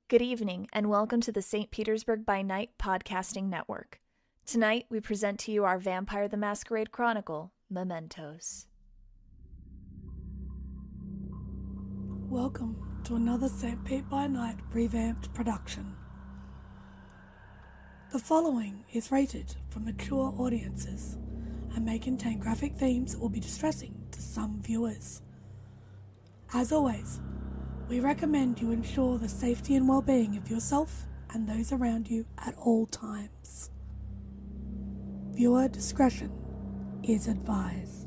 Good evening, and welcome to the St. Petersburg By Night podcasting network. Tonight, we present to you our Vampire the Masquerade chronicle, Mementos. Welcome to another St. Pete by Night revamped production. The following is rated for mature audiences and may contain graphic themes that will be distressing to some viewers. As always, we recommend you ensure the safety and well-being of yourself and those around you at all times. Viewer discretion is advised.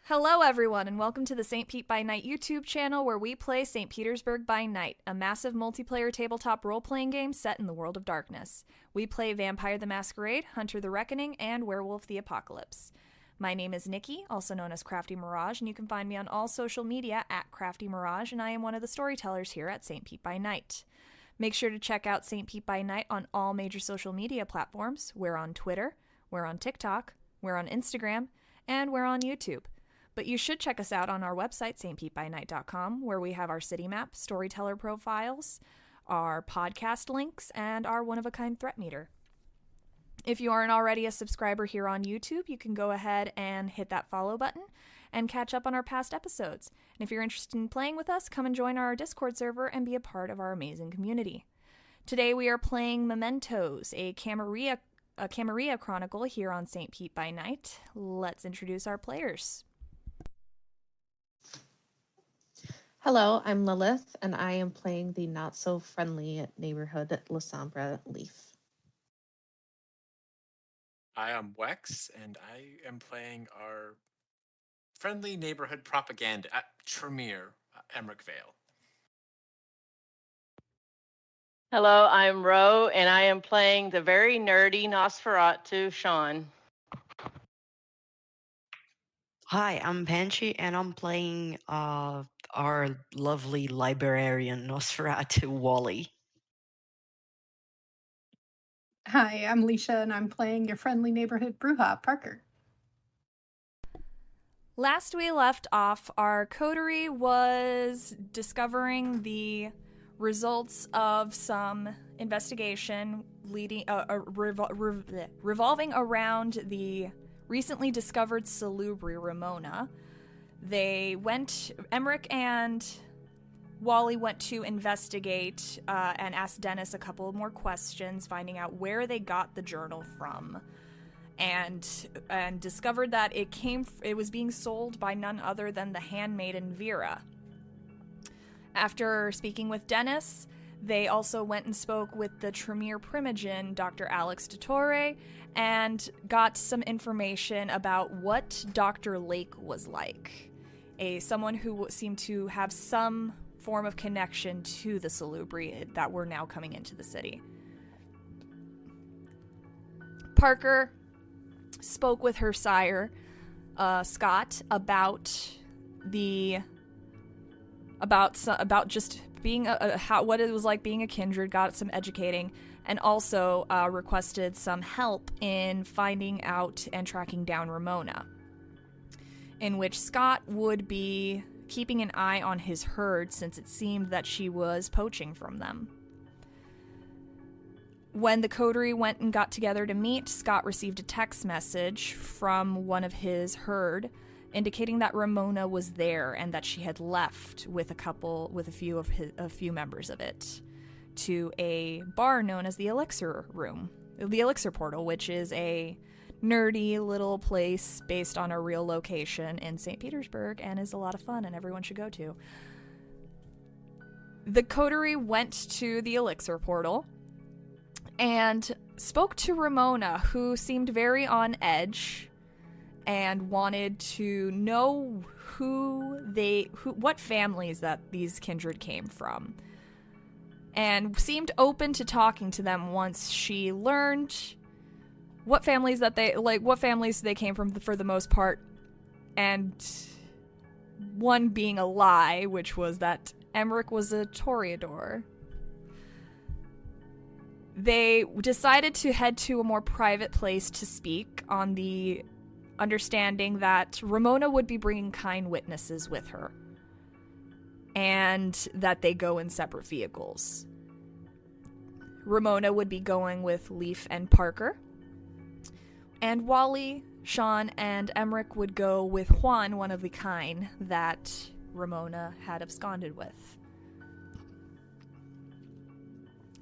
Hello everyone, and welcome to the St. Pete by Night YouTube channel where we play St. Petersburg by Night, a massive multiplayer tabletop role-playing game set in the world of darkness. We play Vampire the Masquerade, Hunter the Reckoning, and Werewolf the Apocalypse. My name is Nikki, also known as Crafty Mirage, and you can find me on all social media at Crafty Mirage, and I am one of the storytellers here at St. Pete by Night. Make sure to check out St. Pete by Night on all major social media platforms. We're on Twitter, we're on TikTok, we're on Instagram, and we're on YouTube. But you should check us out on our website, stpetebynight.com, where we have our city map, storyteller profiles, our podcast links, and our one-of-a-kind threat meter. If you aren't already a subscriber here on YouTube, you can go ahead and hit that follow button and catch up on our past episodes. And if you're interested in playing with us, come and join our Discord server and be a part of our amazing community. Today we are playing Mementos, a Camarilla chronicle here on St. Pete by Night. Let's introduce our players. Hello, I'm Lilith, and I am playing the not-so-friendly neighborhood Lisha Leaf. I am Wex, and I am playing our friendly neighborhood propaganda Tremere, Emeric Vale. Hello, I'm Rowe, and I am playing the very nerdy Nosferatu, Shaun. Hi, I'm Panshi, and I'm playing our lovely librarian Nosferatu, Wally. Hi, I'm Lisha, and I'm playing your friendly neighborhood Bruja, Parker. Last we left off, our coterie was discovering the results of some investigation revolving around the recently discovered salubri Ramona. Emeric and Wally went to investigate and ask Dennis a couple more questions, finding out where they got the journal from, and discovered that it was being sold by none other than the handmaiden Vera. After speaking with Dennis, They also went and spoke with the Tremere Primogen, Dr. Alex DeTore, and got some information about what Dr. Lake was like. Someone who seemed to have some form of connection to the Salubri that were now coming into the city. Parker spoke with her sire, Scott, about just being what it was like being a kindred, got some educating, and also requested some help in finding out and tracking down Ramona, in which Scott would be keeping an eye on his herd since it seemed that she was poaching from them. When the coterie went and got together to meet, Scott received a text message from one of his herd indicating that Ramona was there and that she had left with a few members of it to a bar known as the Elixir Portal, which is a nerdy little place based on a real location in St. Petersburg and is a lot of fun and everyone should go to. The coterie went to the Elixir Portal and spoke to Ramona, who seemed very on edge and wanted to know what families that these kindred came from, and seemed open to talking to them once she learned what families they came from for the most part, and one being a lie, which was that Emeric was a Toreador. They decided to head to a more private place to speak, on the understanding that Ramona would be bringing kind witnesses with her, and that they go in separate vehicles. Ramona would be going with Leaf and Parker, and Wally, Shaun, and Emeric would go with Juan, one of the kind that Ramona had absconded with.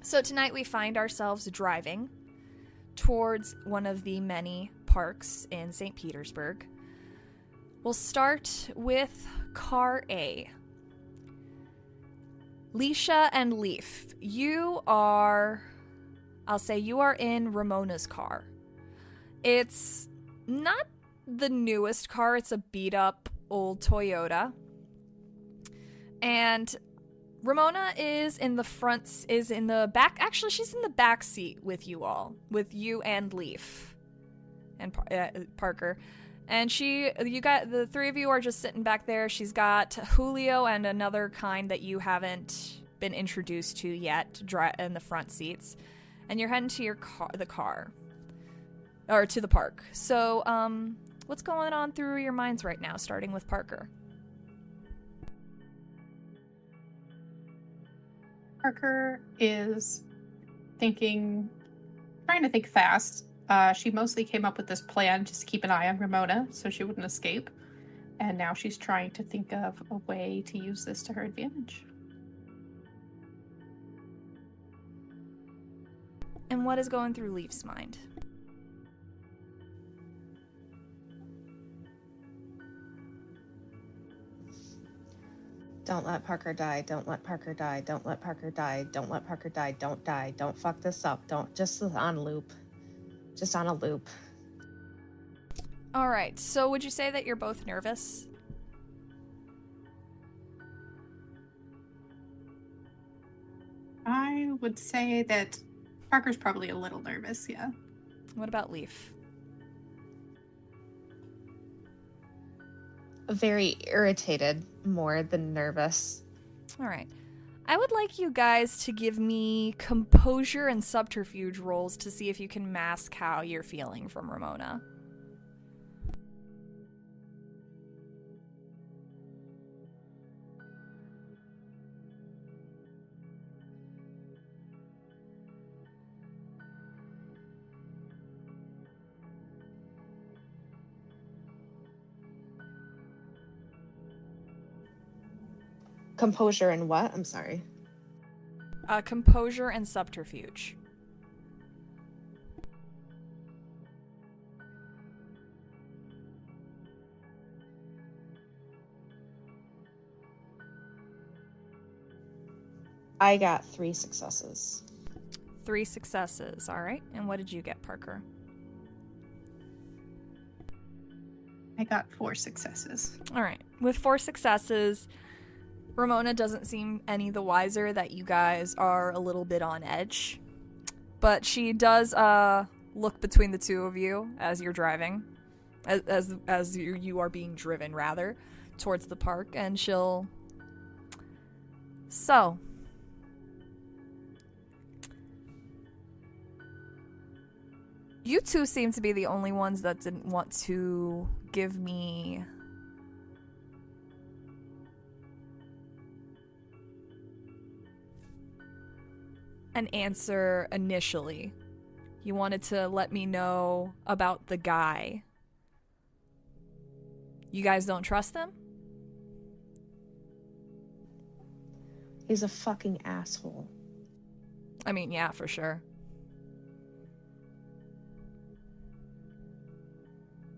So tonight we find ourselves driving towards one of the many parks in St. Petersburg. We'll start with Car A. Lisha and Leaf, you are in Ramona's car. It's not the newest car, it's a beat up old Toyota. And Ramona is in the back. Actually, she's in the back seat with you all, with you and Leaf and Parker. And the three of you are just sitting back there. She's got Julio and another kind that you haven't been introduced to yet in the front seats. And you're heading to the park. So, what's going on through your minds right now, starting with Parker? Parker is trying to think fast. She mostly came up with this plan just to keep an eye on Ramona so she wouldn't escape. And now she's trying to think of a way to use this to her advantage. And what is going through Leaf's mind? Don't let Parker die. Don't let Parker die. Don't let Parker die. Don't let Parker die. Don't die. Don't fuck this up. Don't. Just on loop. Just on a loop. All right. So would you say that you're both nervous? I would say that Parker's probably a little nervous, yeah. What about Leaf? Very irritated more than nervous. All right. I would like you guys to give me composure and subterfuge rolls to see if you can mask how you're feeling from Ramona. Composure and what? I'm sorry. Composure and subterfuge. I got 3 successes. 3 successes. All right. And what did you get, Parker? I got 4 successes. All right. With 4 successes, Ramona doesn't seem any the wiser that you guys are a little bit on edge. But she does look between the two of you as you're driving, as you are being driven, rather, towards the park, and she'll... So... You two seem to be the only ones that didn't want to give me an answer initially. You wanted to let me know about the guy. You guys don't trust him? He's a fucking asshole. I mean, yeah, for sure.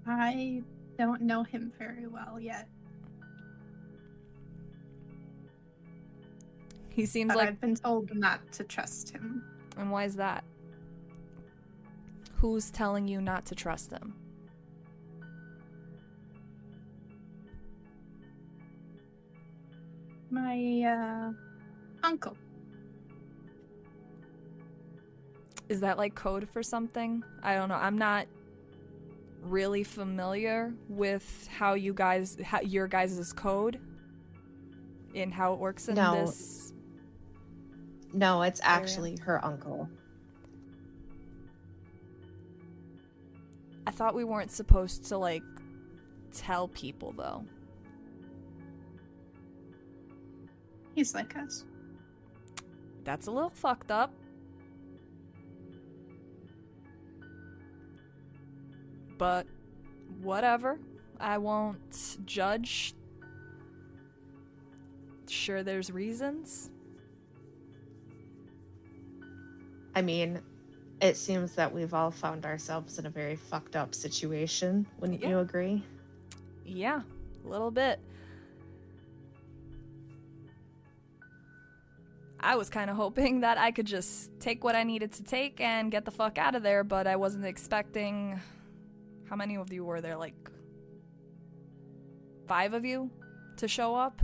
I don't know him very well yet. He seems But like... I've been told not to trust him. And why is that? Who's telling you not to trust him? My, uncle. Is that like code for something? I don't know. I'm not really familiar with how you guys, your guys' code and how it works in this. No, it's area. actually her uncle. I thought we weren't supposed to, like, tell people, though. He's like us. That's a little fucked up. But whatever. I won't judge. Sure, there's reasons. I mean, it seems that we've all found ourselves in a very fucked up situation. Wouldn't you agree? Yeah, a little bit. I was kind of hoping that I could just take what I needed to take and get the fuck out of there, but I wasn't expecting... How many of you were there? Like 5 of you to show up?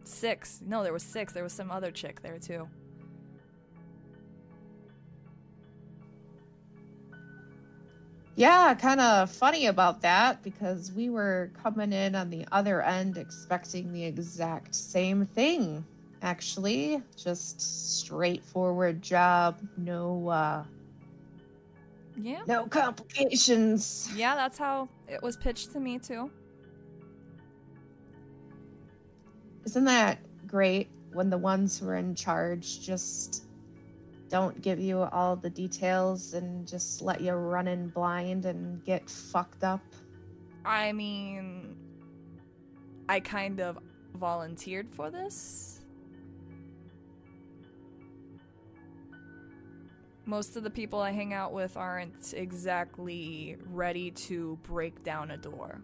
6. No, there was 6. There was some other chick there too. Yeah, kind of funny about that because we were coming in on the other end expecting the exact same thing, actually. Just straightforward job, no complications. Yeah, that's how it was pitched to me too. Isn't that great when the ones who are in charge just don't give you all the details and just let you run in blind and get fucked up? I mean, I kind of volunteered for this. Most of the people I hang out with aren't exactly ready to break down a door.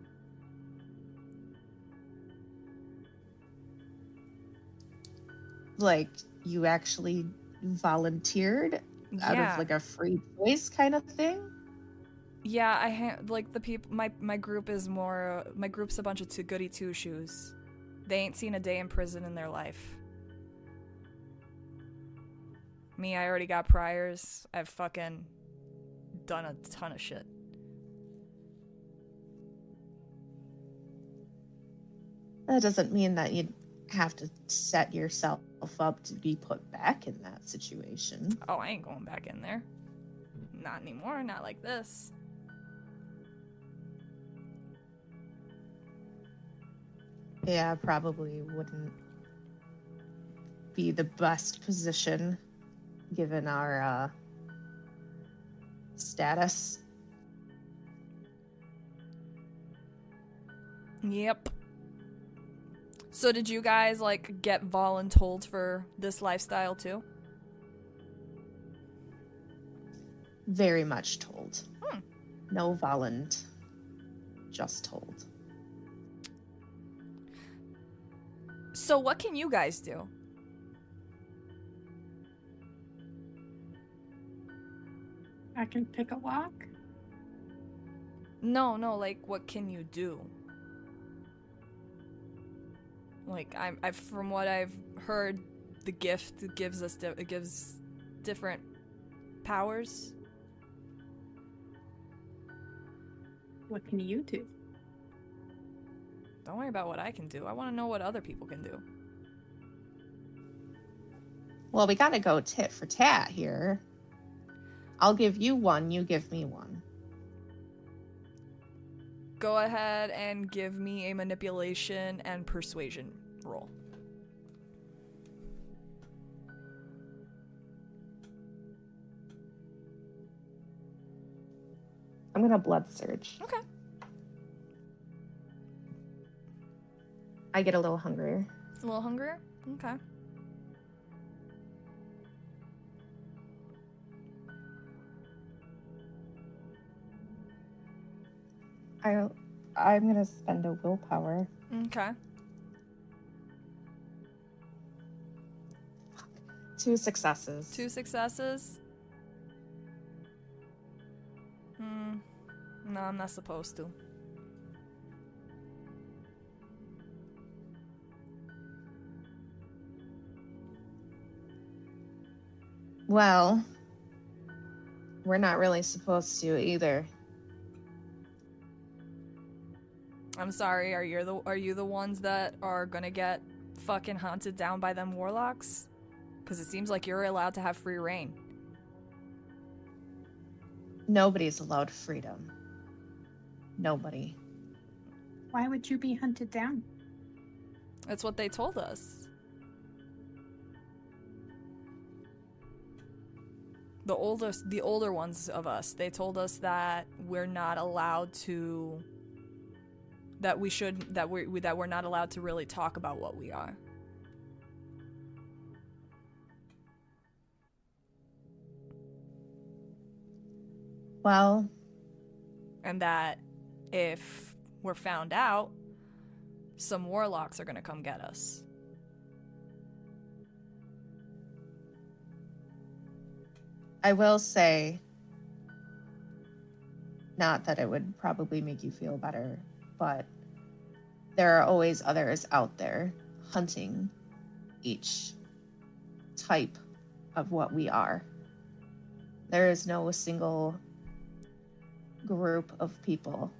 Like, you actually volunteered out of like a free choice kind of thing? Yeah, like the people. My group is more. My group's a bunch of goody two shoes. They ain't seen a day in prison in their life. Me, I already got priors. I've fucking done a ton of shit. That doesn't mean that you'd have to set yourself up to be put back in that situation. Oh, I ain't going back in there. Not anymore, not like this. Yeah, probably wouldn't be the best position given our status. Yep. So did you guys, like, get voluntold for this lifestyle, too? Very much told. Hmm. No volunt. Just told. So what can you guys do? I can pick a lock. No, like what can you do? Like I from what I've heard, the gift gives us it gives different powers. What can you do? Don't worry about what I can do. I want to know what other people can do. Well, we gotta go tit for tat here. I'll give you one, you give me one. Go ahead and give me a manipulation and persuasion roll. I'm gonna blood surge. Okay. I get a little hungrier. A little hungrier? Okay. I'm gonna spend a willpower. Okay. 2 successes. 2 successes? No, I'm not supposed to. Well, we're not really supposed to either. I'm sorry, are you the ones that are gonna get fucking hunted down by them warlocks? Because it seems like you're allowed to have free reign. Nobody's allowed freedom. Nobody. Why would you be hunted down? That's what they told us. The older ones of us, they told us that we're not allowed to, that we're not allowed to really talk about what we are. Well, and that if we're found out, some warlocks are gonna come get us. I will say, not that it would probably make you feel better, but there are always others out there hunting each type of what we are. There is no single group of people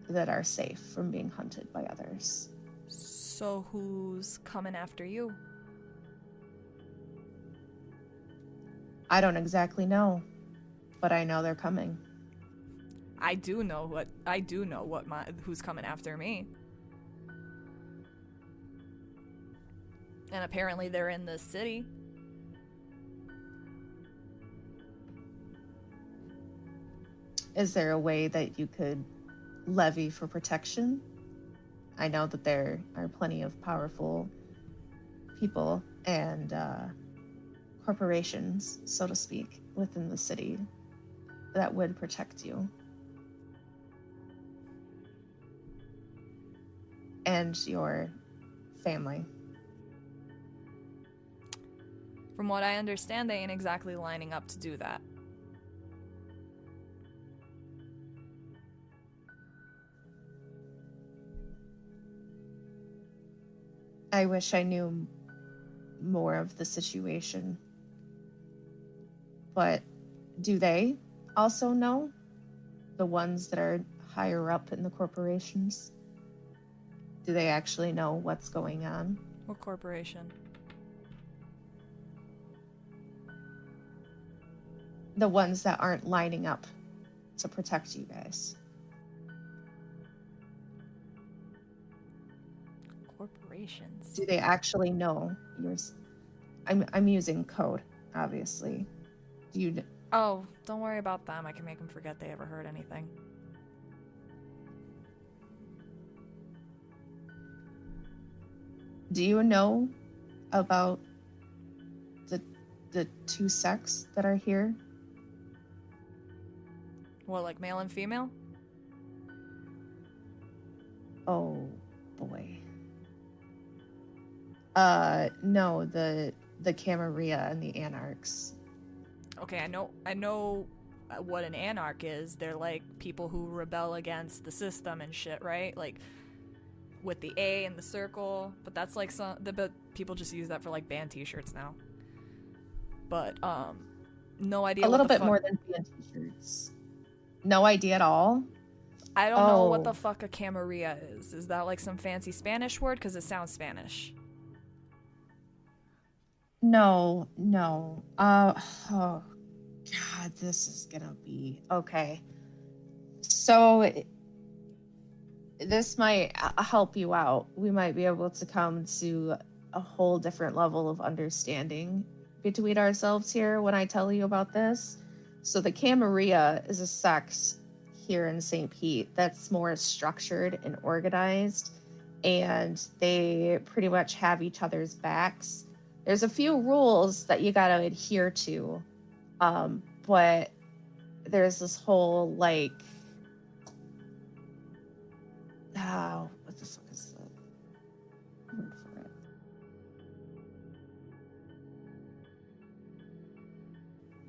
that are safe from being hunted by others. So who's coming after you? I don't exactly know, but I know they're coming. I do know who's coming after me. And apparently they're in this city. Is there a way that you could levy for protection? I know that there are plenty of powerful people and corporations, so to speak, within the city that would protect you. And your family. From what I understand, they ain't exactly lining up to do that. I wish I knew more of the situation. But do they also know? The ones that are higher up in the corporations? Do they actually know what's going on? What corporation? The ones that aren't lining up to protect you guys. Corporations? Do they actually know yours? I'm using code, obviously. Do you? Oh, don't worry about them. I can make them forget they ever heard anything. Do you know about the 2 sects that are here? What, like male and female? Oh boy. No, the Camarilla and the Anarchs. Okay, I know what an anarch is. They're like people who rebel against the system and shit, right? Like with the A and the circle, but that's like but people just use that for like band t-shirts now. But no idea. A little what the bit more than band t-shirts. No idea at all. I don't know what the fuck a camarilla is. Is that like some fancy Spanish word? Because it sounds Spanish. No. Oh God, this is gonna be okay. So this might help you out. We might be able to come to a whole different level of understanding between ourselves here when I tell you about this. So the Camarilla is a sect here in St. Pete that's more structured and organized, and they pretty much have each other's backs. There's a few rules that you gotta adhere to, but there's this whole like, what the fuck is that? Word for it.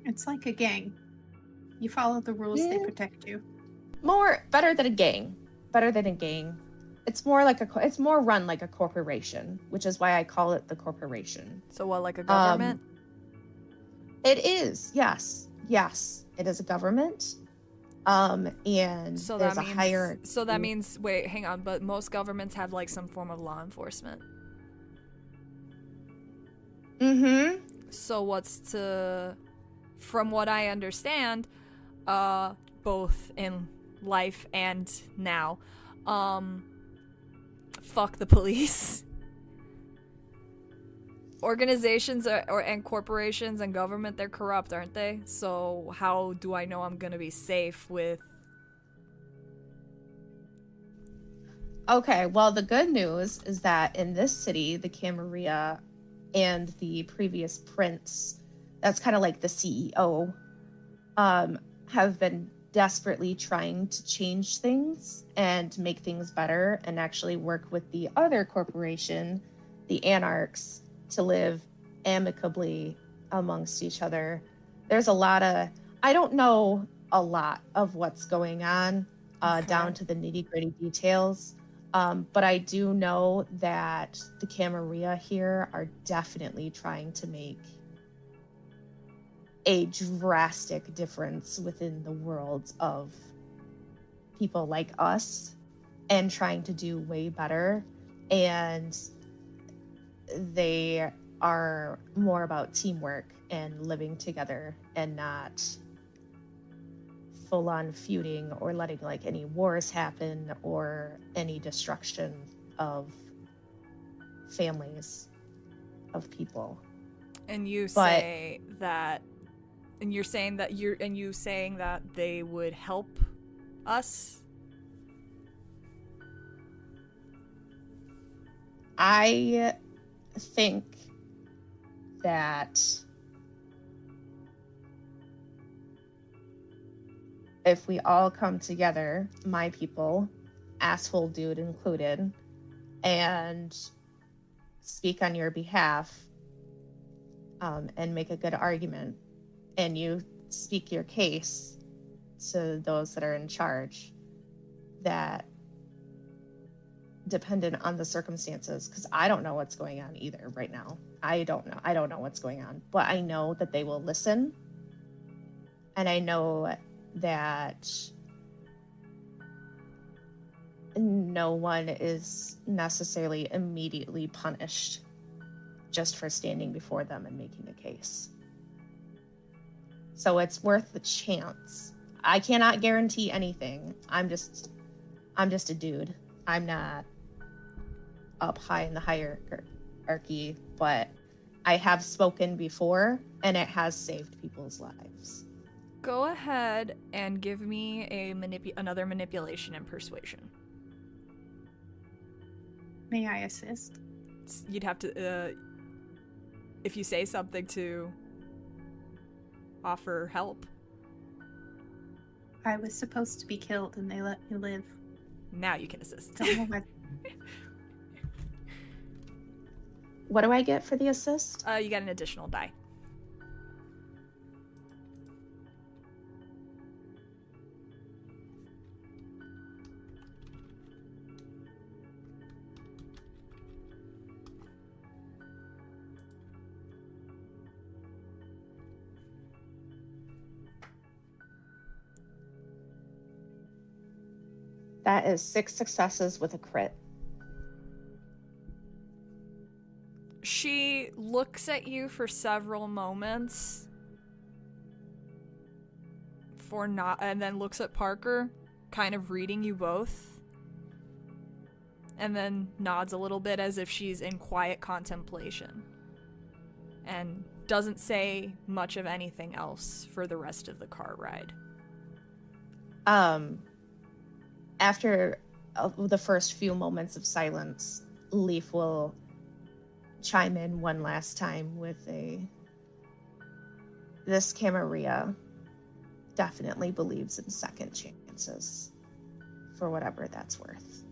It's like a gang. You follow the rules, they protect you. Better than a gang. It's more like it's more run like a corporation, which is why I call it the corporation. So what, like a government? It is, yes. It is a government. And so there's that means, a hierarchy. So that means, wait, hang on, but most governments have like some form of law enforcement. Mm-hmm. So from what I understand, both in life and now, fuck the police. Organizations and corporations and government, they're corrupt, aren't they? So how do I know I'm gonna be safe with... Okay, well, the good news is that in this city, the Camarilla and the previous prince, that's kind of like the CEO, have been desperately trying to change things and make things better and actually work with the other corporation, the Anarchs, to live amicably amongst each other. There's a lot of... I don't know a lot of what's going on down to the nitty-gritty details, but I do know that the Camarilla here are definitely trying to make a drastic difference within the world of people like us and trying to do way better. And they are more about teamwork and living together and not full-on feuding or letting like any wars happen or any destruction of families of people. And you say that, and you're saying that they would help us? I think that if we all come together, my people, asshole dude included, and speak on your behalf, and make a good argument, and you speak your case to those that are in charge, that dependent on the circumstances, because I don't know what's going on either right now. I don't know what's going on, but I know that they will listen, and I know that no one is necessarily immediately punished just for standing before them and making a case. So it's worth the chance. I cannot guarantee anything. I'm just a dude. I'm not up high in the hierarchy, but I have spoken before, and it has saved people's lives. Go ahead and give me another manipulation and persuasion. May I assist? You'd have to, if you say something to offer help. I was supposed to be killed and they let me live. Now you can assist. Don't know what. What do I get for the assist? You get an additional die. That is 6 successes with a crit. She looks at you for several moments and then looks at Parker, kind of reading you both, and then nods a little bit as if she's in quiet contemplation, and doesn't say much of anything else for the rest of the car ride. After the first few moments of silence, Leaf will chime in one last time with this Camarilla definitely believes in second chances, for whatever that's worth.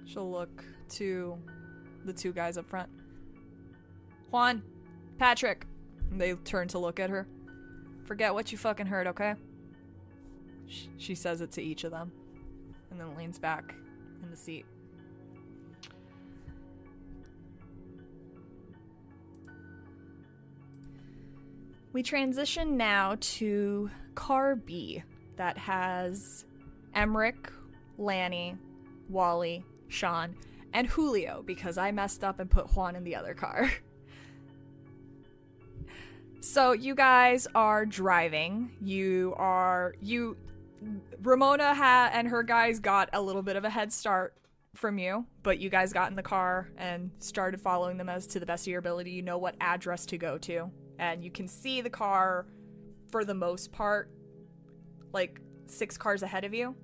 She'll look to the two guys up front. Juan, Patrick. And they turn to look at her. Forget what you fucking heard, okay? She says it to each of them, and then leans back in the seat. We transition now to car B that has Emeric, Lanny, Wally, Shaun, and Julio, because I messed up and put Juan in the other car. So you guys are driving. Ramona and her guys got a little bit of a head start from you, but you guys got in the car and started following them as to the best of your ability. You know what address to go to, and you can see the car for the most part, like 6 cars ahead of you.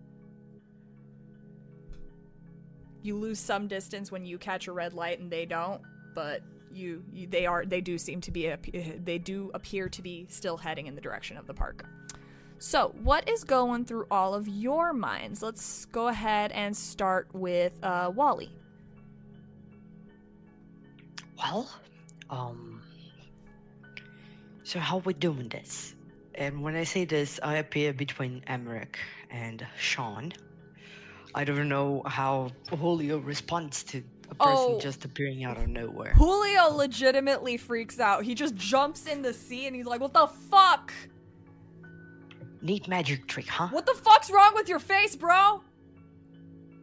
You lose some distance when you catch a red light and they don't, but they do appear to be still heading in the direction of the park. So, what is going through all of your minds? Let's go ahead and start with Wally. Well, so how we doing this? And when I say this, I appear between Emeric and Shaun. I don't know how Julio responds to a person just appearing out of nowhere. Julio legitimately freaks out. He just jumps in the seat and he's like, what the fuck? Neat magic trick, huh? What the fuck's wrong with your face, bro?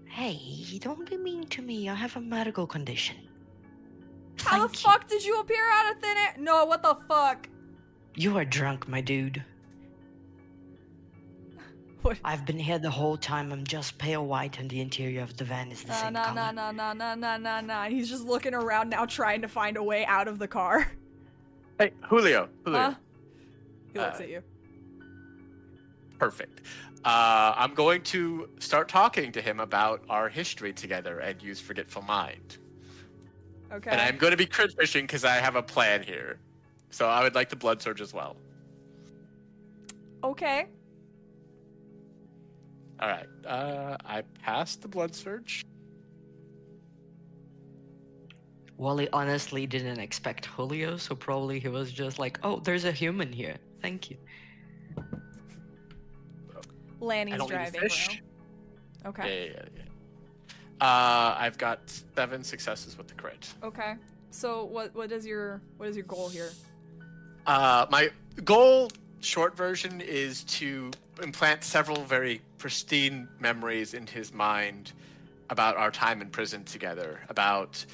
Hey, don't be mean to me. I have a medical condition. How the fuck did you appear out of thin air? No, what the fuck? You are drunk, my dude. What? I've been here the whole time. I'm just pale white and the interior of the van is the same color. No. He's just looking around now trying to find a way out of the car. Hey, Julio. Huh? He looks at you. Perfect. I'm going to start talking to him about our history together and use Forgetful Mind. Okay. And I'm going to be crit fishing because I have a plan here. So I would like the Blood Surge as well. Okay. All right. I passed the Blood Surge. Wally honestly didn't expect Julio, so probably he was just like, oh, there's a human here. Thank you. Lanny's I don't driving, need to fish. bro. Okay. Yeah. I've got 7 successes with the crit. Okay. So what is your goal here? My goal, short version, is to implant several very pristine memories in his mind about our time in prison together, about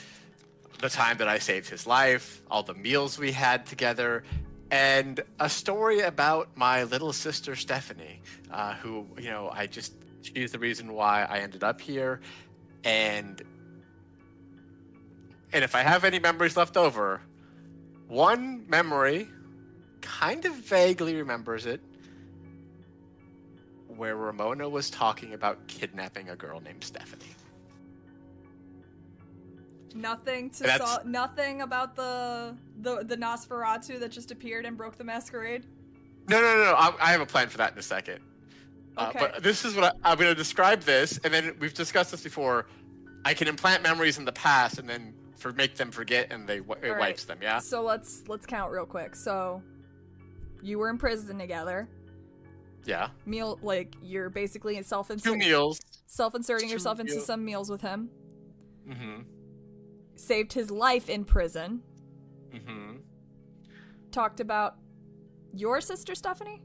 the time that I saved his life, all the meals we had together, and a story about my little sister Stephanie, who, she's the reason why I ended up here, and if I have any memories left over, one memory kind of vaguely remembers it, where Ramona was talking about kidnapping a girl named Stephanie. Nothing about the Nosferatu that just appeared and broke the Masquerade? No. I have a plan for that in a second. Okay. But this is what I'm going to describe this, and then we've discussed this before. I can implant memories in the past and then make them forget, and it right. wipes them. Yeah. So let's count real quick. So you were in prison together. Yeah. You're basically 2 meals. Self-inserting 2 yourself into meals. some meals with him. Mm-hmm. Saved his life in prison. Mm-hmm. Talked about your sister Stephanie?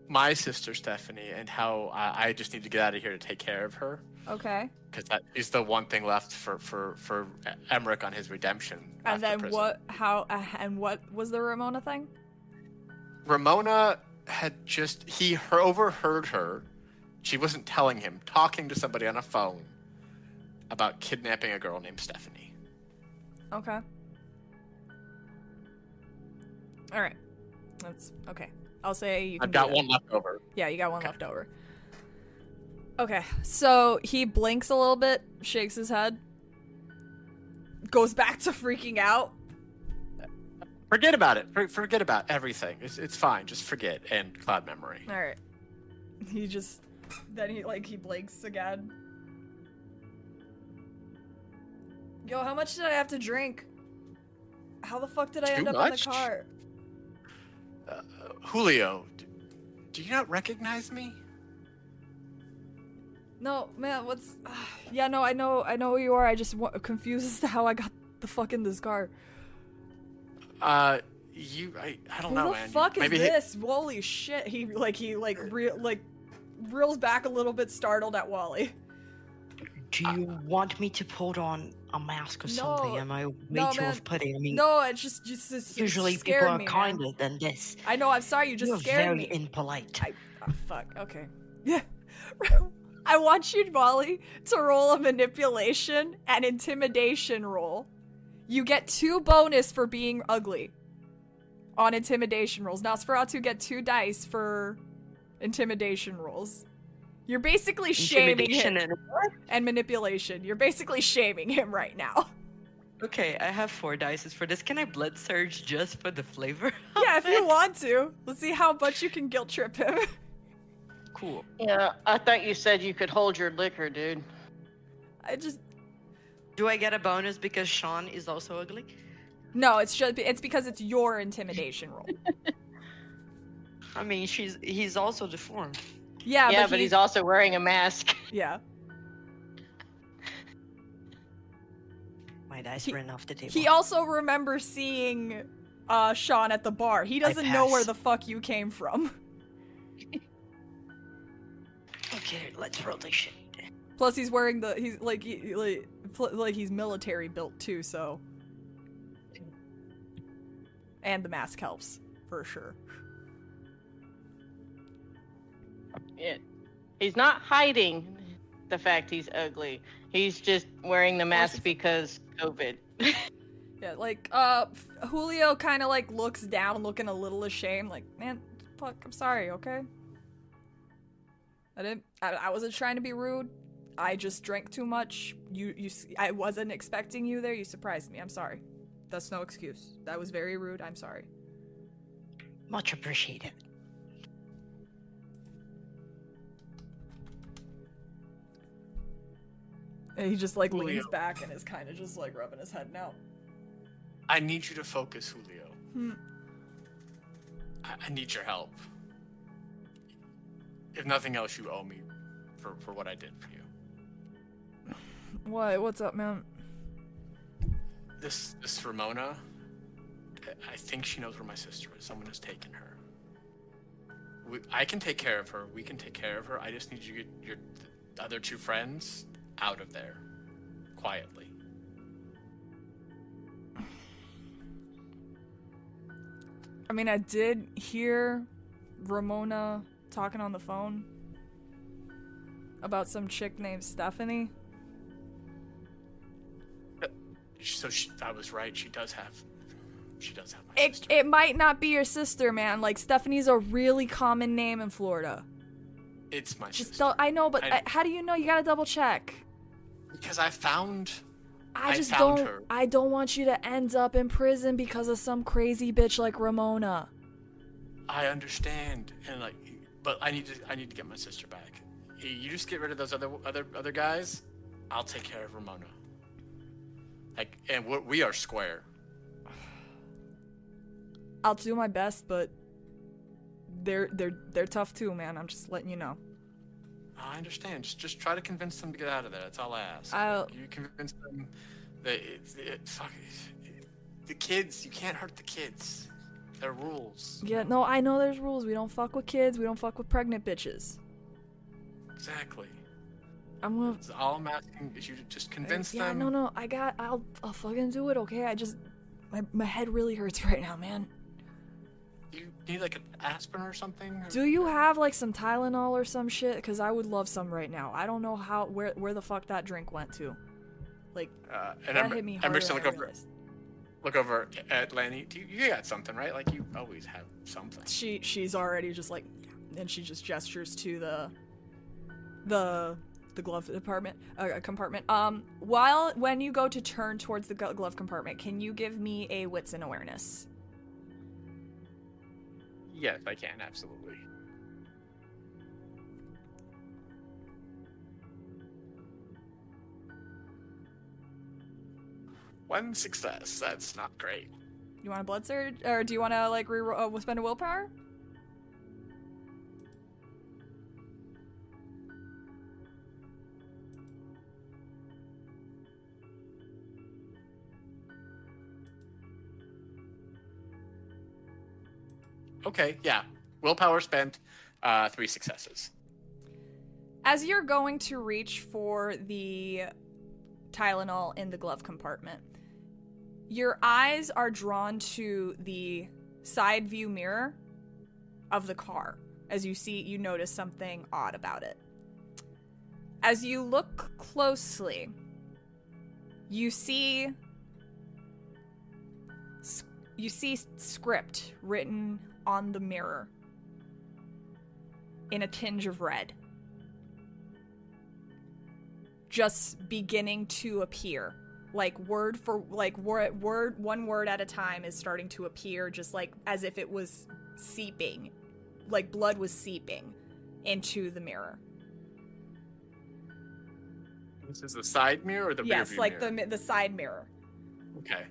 My sister Stephanie, and how I just need to get out of here to take care of her. Okay. Because that is the one thing left for Emeric on his redemption. And then prison. what was the Ramona thing? Ramona had overheard her. She wasn't telling him, talking to somebody on a phone about kidnapping a girl named Stephanie. Okay. All right. That's okay. I'll say you can I've got do that. one left over. Yeah, you got one left over. Okay, so he blinks a little bit, shakes his head, goes back to freaking out. Forget about it. Forget about everything. It's fine. Just forget and cloud memory. All right. Then he blinks again. Yo, how much did I have to drink? How the fuck did I end up in the car? Julio, do you not recognize me? No, man, what's... yeah, no, I know who you are. I just confused as to how I got the fuck in this car. I don't know, man. Who the fuck is this? Holy shit. He reels back a little bit startled at Wally. Do you want me to put on a mask or something? Am I way too off-putting? I mean, no, it's just usually people are kinder than this. I know, I'm sorry, you just scared me. You're very impolite. Oh, fuck, okay. Yeah. I want you, Wally, to roll a manipulation and intimidation roll. You get 2 bonus for being ugly on intimidation rolls. Nosferatu get 2 dice for intimidation rolls. You're basically shaming him. And manipulation. You're basically shaming him right now. Okay, I have 4 dice for this. Can I blood surge just for the flavor? Yeah, if you want to. Let's see how much you can guilt trip him. Cool. Yeah, I thought you said you could hold your liquor, dude. Do I get a bonus because Shaun is also ugly? No, it's because it's your intimidation roll. I mean, he's also deformed. Yeah, but he's also wearing a mask. Yeah. My dice ran off the table. He also remembers seeing Shaun at the bar. He doesn't know where the fuck you came from. Okay, let's roll this shit. Plus, he's wearing he's military built too, so. And the mask helps, for sure. He's not hiding the fact he's ugly. He's just wearing the mask because COVID. Yeah, Julio kind of looks down, looking a little ashamed, man, fuck, I'm sorry, okay? I wasn't trying to be rude. I just drank too much. I wasn't expecting you there. You surprised me. I'm sorry. That's no excuse. That was very rude. I'm sorry. Much appreciated. And he just leans back and is kind of just rubbing his head now. I need you to focus, Julio. I need your help. If nothing else, you owe me for what I did for you. What? What's up, man? This Ramona, I think she knows where my sister is. Someone has taken her. I can take care of her. We can take care of her. I just need you to get your other 2 friends out of there. Quietly. I mean, I did hear Ramona talking on the phone about some chick named Stephanie. So I was right. She does have my sister. It might not be your sister, man. Stephanie's a really common name in Florida. It's my sister. I know, but how do you know? You gotta double check. Because I found her. I don't want you to end up in prison because of some crazy bitch like Ramona. I understand, but I need to get my sister back. You just get rid of those other guys, I'll take care of Ramona. Like, and we are square. I'll do my best, but they're tough too, man. I'm just letting you know. I understand. Just try to convince them to get out of there. That's all I ask. You convince them that the kids. You can't hurt the kids. There are rules. Yeah, no, I know there's rules. We don't fuck with kids. We don't fuck with pregnant bitches. Exactly. That's all I'm asking is you to just convince them. Yeah, no. I'll fucking do it. Okay. I just my head really hurts right now, man. You need like an aspirin or something? Do you have like some Tylenol or some shit? Because I would love some right now. I don't know where the fuck that drink went to. Like, that hit me harder than I realized. Look over at Lanny. You got something, right? Like, you always have something. She's already just like, and she just gestures to the glove compartment. When you go to turn towards the glove compartment, can you give me a wits and awareness? Yes, I can, absolutely. One success. That's not great. You want a blood surge, or do you want to like spend a willpower? Okay, yeah. Willpower spent, 3 successes. As you're going to reach for the Tylenol in the glove compartment, your eyes are drawn to the side view mirror of the car. As you notice something odd about it. As you look closely, you see script written on the mirror in a tinge of red, just beginning to appear, like one word at a time is starting to appear, just like as if it was seeping, like blood was seeping into the mirror. This is the side mirror or the rear view mirror? Yes, like the side mirror. Okay.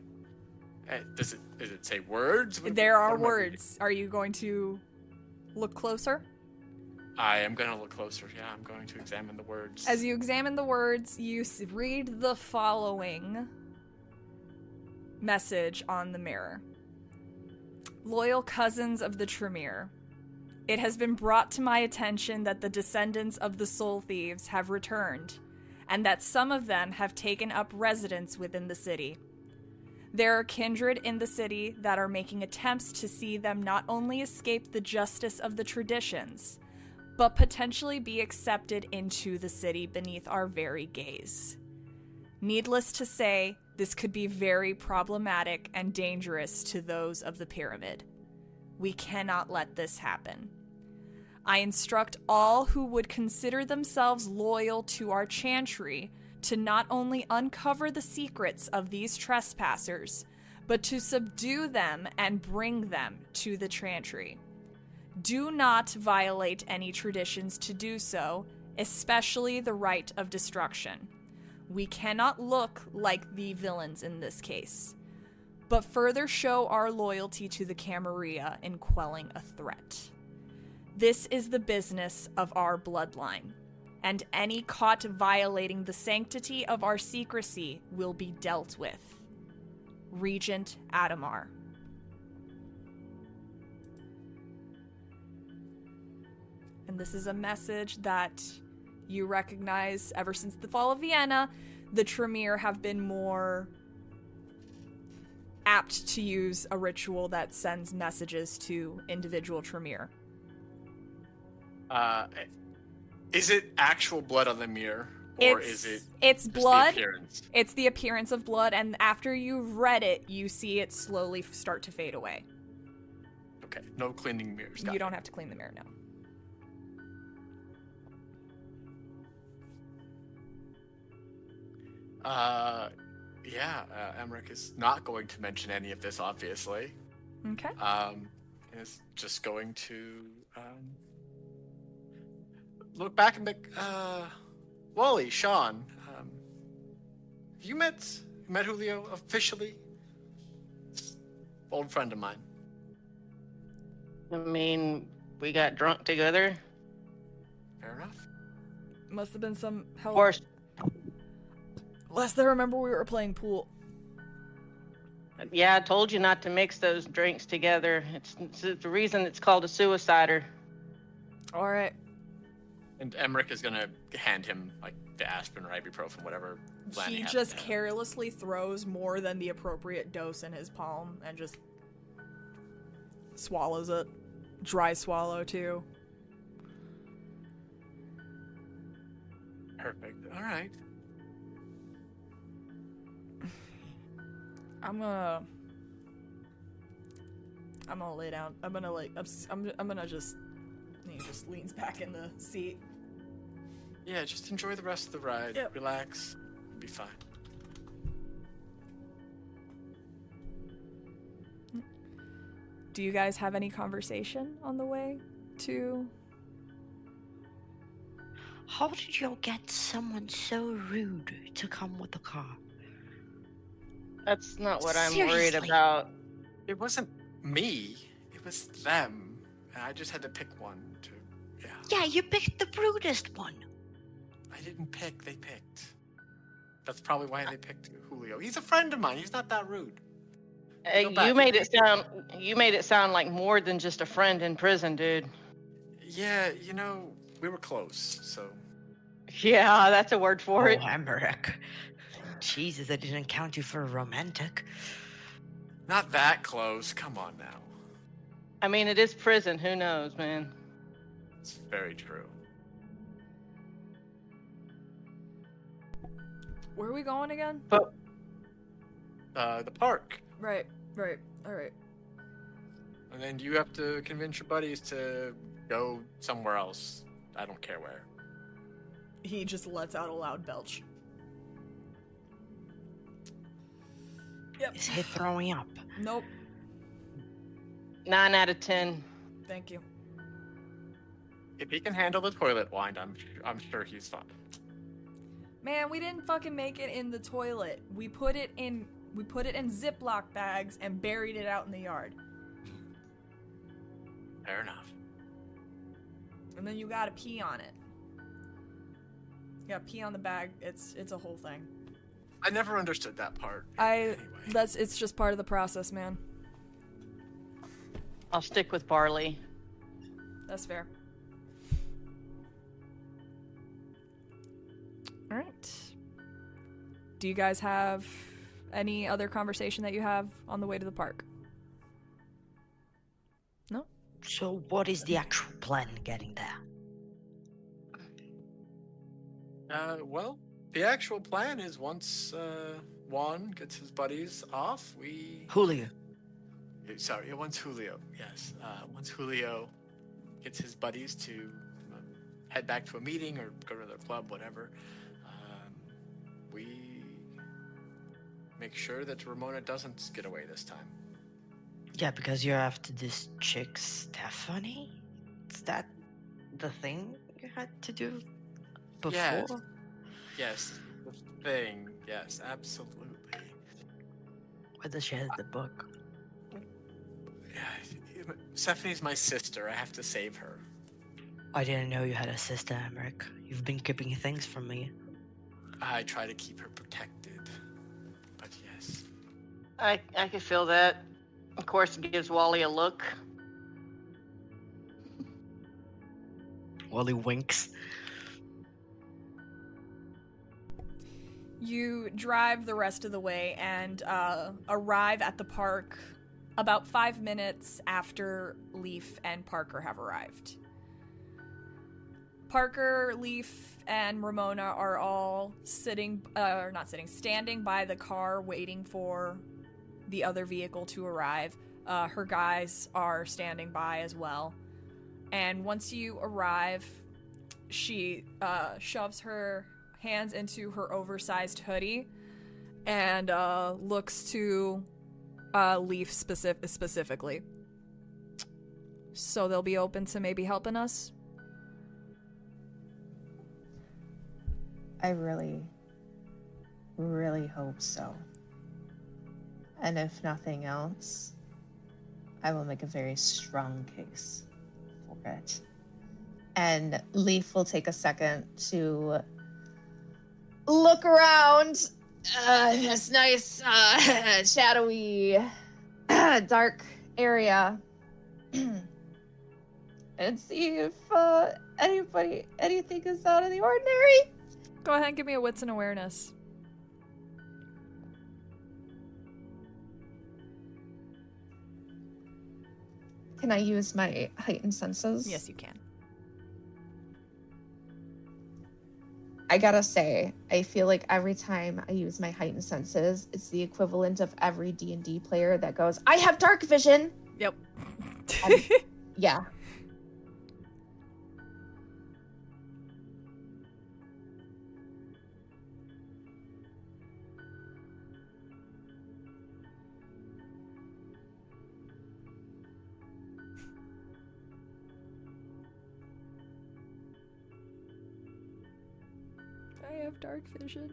Does it say words? There are words. Are you going to look closer? I am going to look closer. Yeah, I'm going to examine the words. As you examine the words, you read the following message on the mirror. Loyal cousins of the Tremere, it has been brought to my attention that the descendants of the Soul Thieves have returned, and that some of them have taken up residence within the city. There are kindred in the city that are making attempts to see them not only escape the justice of the traditions, but potentially be accepted into the city beneath our very gaze. Needless to say, this could be very problematic and dangerous to those of the pyramid. We cannot let this happen. I instruct all who would consider themselves loyal to our chantry to not only uncover the secrets of these trespassers, but to subdue them and bring them to the chantry. Do not violate any traditions to do so, especially the rite of destruction. We cannot look like the villains in this case, but further show our loyalty to the Camarilla in quelling a threat. This is the business of our bloodline, and any caught violating the sanctity of our secrecy will be dealt with. Regent Adamar. And this is a message that you recognize ever since the fall of Vienna. The Tremere have been more apt to use a ritual that sends messages to individual Tremere. Is it actual blood on the mirror? Or it's blood. The appearance? It's the appearance of blood, and after you've read it, you see it slowly start to fade away. Okay, no cleaning mirrors. You don't have to clean the mirror now. Emeric is not going to mention any of this, obviously. Okay. Is just going to look back and be Wally, Shaun, you met Julio officially? Old friend of mine. I mean, we got drunk together. Fair enough. Must have been some Of help. course, Last I remember, we were playing pool. yeah, I told you not to mix those drinks together. It's the reason it's called a suicider. All right. And Emeric is gonna hand him like the aspirin or ibuprofen, whatever. plan He has just to have. carelessly throws more than the appropriate dose in his palm and just swallows it. Dry swallow, too. Perfect. All right. I'm gonna lay down. I'm gonna just. He just leans back in the seat. Yeah, just enjoy the rest of the ride. Yep. Relax. You'll be fine. Do you guys have any conversation on the way to? How did you get someone so rude to come with the car? That's not what I'm worried Seriously. about. It wasn't me. It was them. And I just had to pick one to. Yeah. Yeah, you picked the rudest one. I didn't pick. They picked. That's probably why they picked Julio. He's a friend of mine. He's not that rude. Go back. You made it sound like more than just a friend in prison, dude. Yeah, you know, we were close, so. Yeah, that's a word for it. Emeric. Jesus, I didn't count you for a romantic. Not that close. Come on now. I mean, it is prison. Who knows, man? It's very true. Where are we going again? But The park. Right. All right. And then you have to convince your buddies to go somewhere else. I don't care where. He just lets out a loud belch. Yep. Is he throwing up? Nope. 9 out of 10. Thank you. If he can handle the toilet wind, I'm sure he's fine. Man, we didn't fucking make it in the toilet. We put it in Ziploc bags and buried it out in the yard. Fair enough. And then you gotta pee on it. You gotta pee on the bag. It's a whole thing. I never understood that part. It's Anyway. just part of the process, man. I'll stick with barley. That's fair. All right. Do you guys have any other conversation that you have on the way to the park? No? So what is the actual plan getting there? Well, the actual plan is once Juan gets his buddies off, Julio. Sorry, once Julio, yes. Once Julio gets his buddies to head back to a meeting or go to their club, whatever, we make sure that Ramona doesn't get away this time. Yeah, because you're after this chick Stephanie? Is that the thing you had to do before? Yes. Yes, the thing. Yes, absolutely. Where does she have the book? Yeah, Stephanie's my sister. I have to save her. I didn't know you had a sister, Emeric. You've been keeping things from me. I try to keep her protected. But yes. I can feel that. Of course, it gives Wally a look. Wally winks. You drive the rest of the way and arrive at the park about 5 minutes after Leaf and Parker have arrived. Parker, Leaf, and Ramona are all standing by the car waiting for the other vehicle to arrive. Her guys are standing by as well. And once you arrive, she shoves her hands into her oversized hoodie and looks to Leaf specifically. So they'll be open to maybe helping us? I really really hope so. And if nothing else, I will make a very strong case for it. And Leaf will take a second to look around this nice, shadowy, dark area and see if anything is out of the ordinary. Go ahead and give me a wits and awareness. Can I use my heightened senses? Yes, you can. I gotta say, I feel like every time I use my heightened senses, it's the equivalent of every D&D player that goes, I have dark vision! Yep. Yeah. I have dark vision.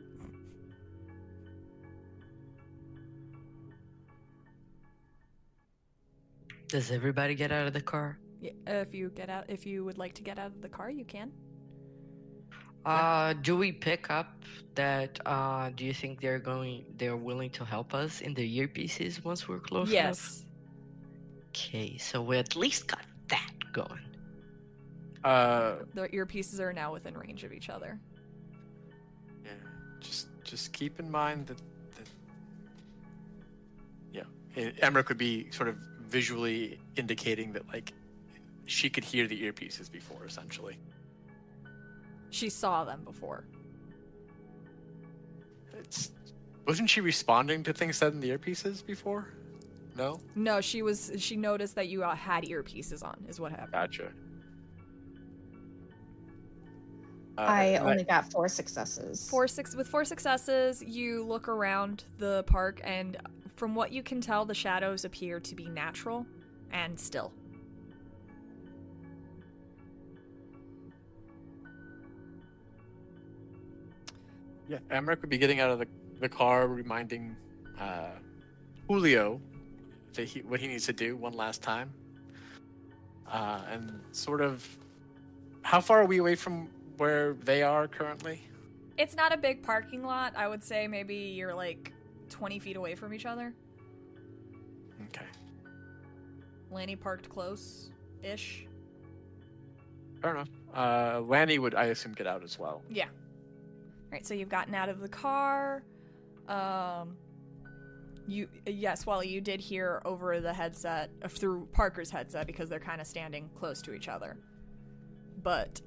Does everybody get out of the car? Yeah, if you would like to get out of the car, you can. Do we pick up that, do you think they're willing to help us in the earpieces once we're close enough? Yes. Okay, so we at least got that going. The earpieces are now within range of each other. Yeah, just keep in mind that Emeric would be sort of visually indicating that, like, she could hear the earpieces before, essentially. She saw them before. Wasn't she responding to things said in the earpieces before? No? No, she noticed that you had earpieces on, is what happened. Gotcha. I only got 4 successes. With 4 successes, you look around the park, and from what you can tell, the shadows appear to be natural and still. Yeah, Emeric would be getting out of the car, reminding Julio that what he needs to do one last time. And sort of, how far are we away from where they are currently? It's not a big parking lot. I would say maybe you're like 20 feet away from each other. Okay. Lanny parked close-ish. Fair enough. Lanny would, I assume, get out as well. Yeah. Alright, so you've gotten out of the car. Yes, Wally, you did hear over the headset, through Parker's headset, because they're kind of standing close to each other. But,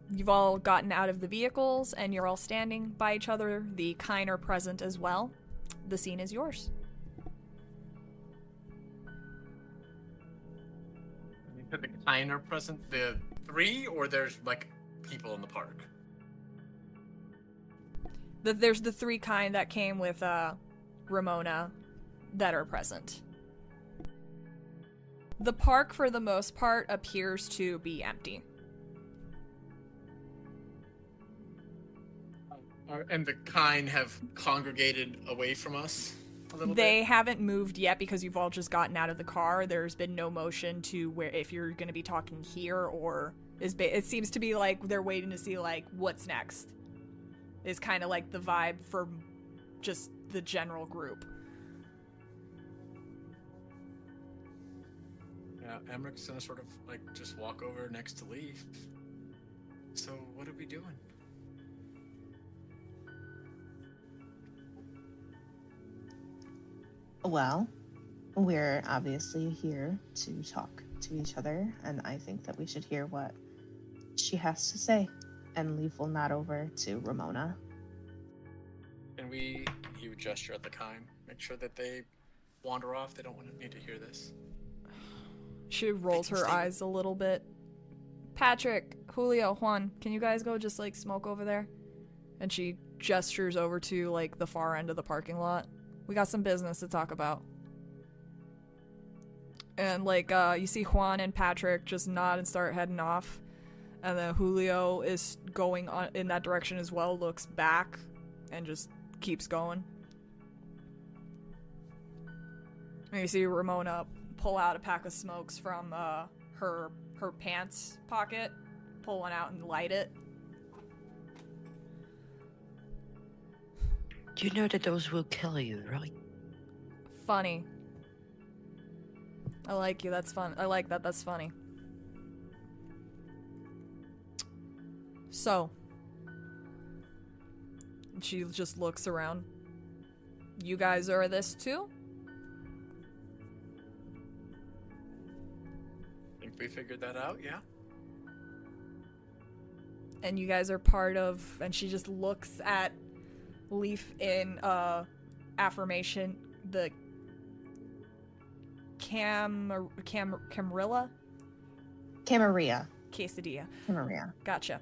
you've all gotten out of the vehicles, and you're all standing by each other. The Kine are present as well. The scene is yours. You said the Kine are present, the 3, or there's, like, people in the park? There's the 3 Kine that came with, Ramona that are present. The park, for the most part, appears to be empty. And the Kine have congregated away from us a little bit? They haven't moved yet because you've all just gotten out of the car. There's been no motion to where if you're going to be talking here or it seems to be like they're waiting to see like what's next. Is kind of like the vibe for just the general group. Yeah, Emeric's gonna sort of like just walk over next to Leaf. So what are we doing? Well, we're obviously here to talk to each other, and I think that we should hear what she has to say. And Leaf will nod over to Ramona. And he would gesture at the Kine, make sure that they wander off. They don't need to hear this. She rolls her eyes a little bit. Patrick, Julio, Juan, can you guys go just like smoke over there? And she gestures over to like the far end of the parking lot. We got some business to talk about. And like you see Juan and Patrick just nod and start heading off. And then Julio is going on in that direction as well, looks back and just keeps going. And you see Ramona pull out a pack of smokes from her pants pocket, pull one out and light it. You know that those will kill you, right? Funny. I like you, that's fun. I like that, that's funny. So. She just looks around. You guys are this too? I think we figured that out, yeah. And you guys are part of, and she just looks at Leaf in affirmation, the Camarilla? Camarilla. Quesadilla. Camarilla. Gotcha.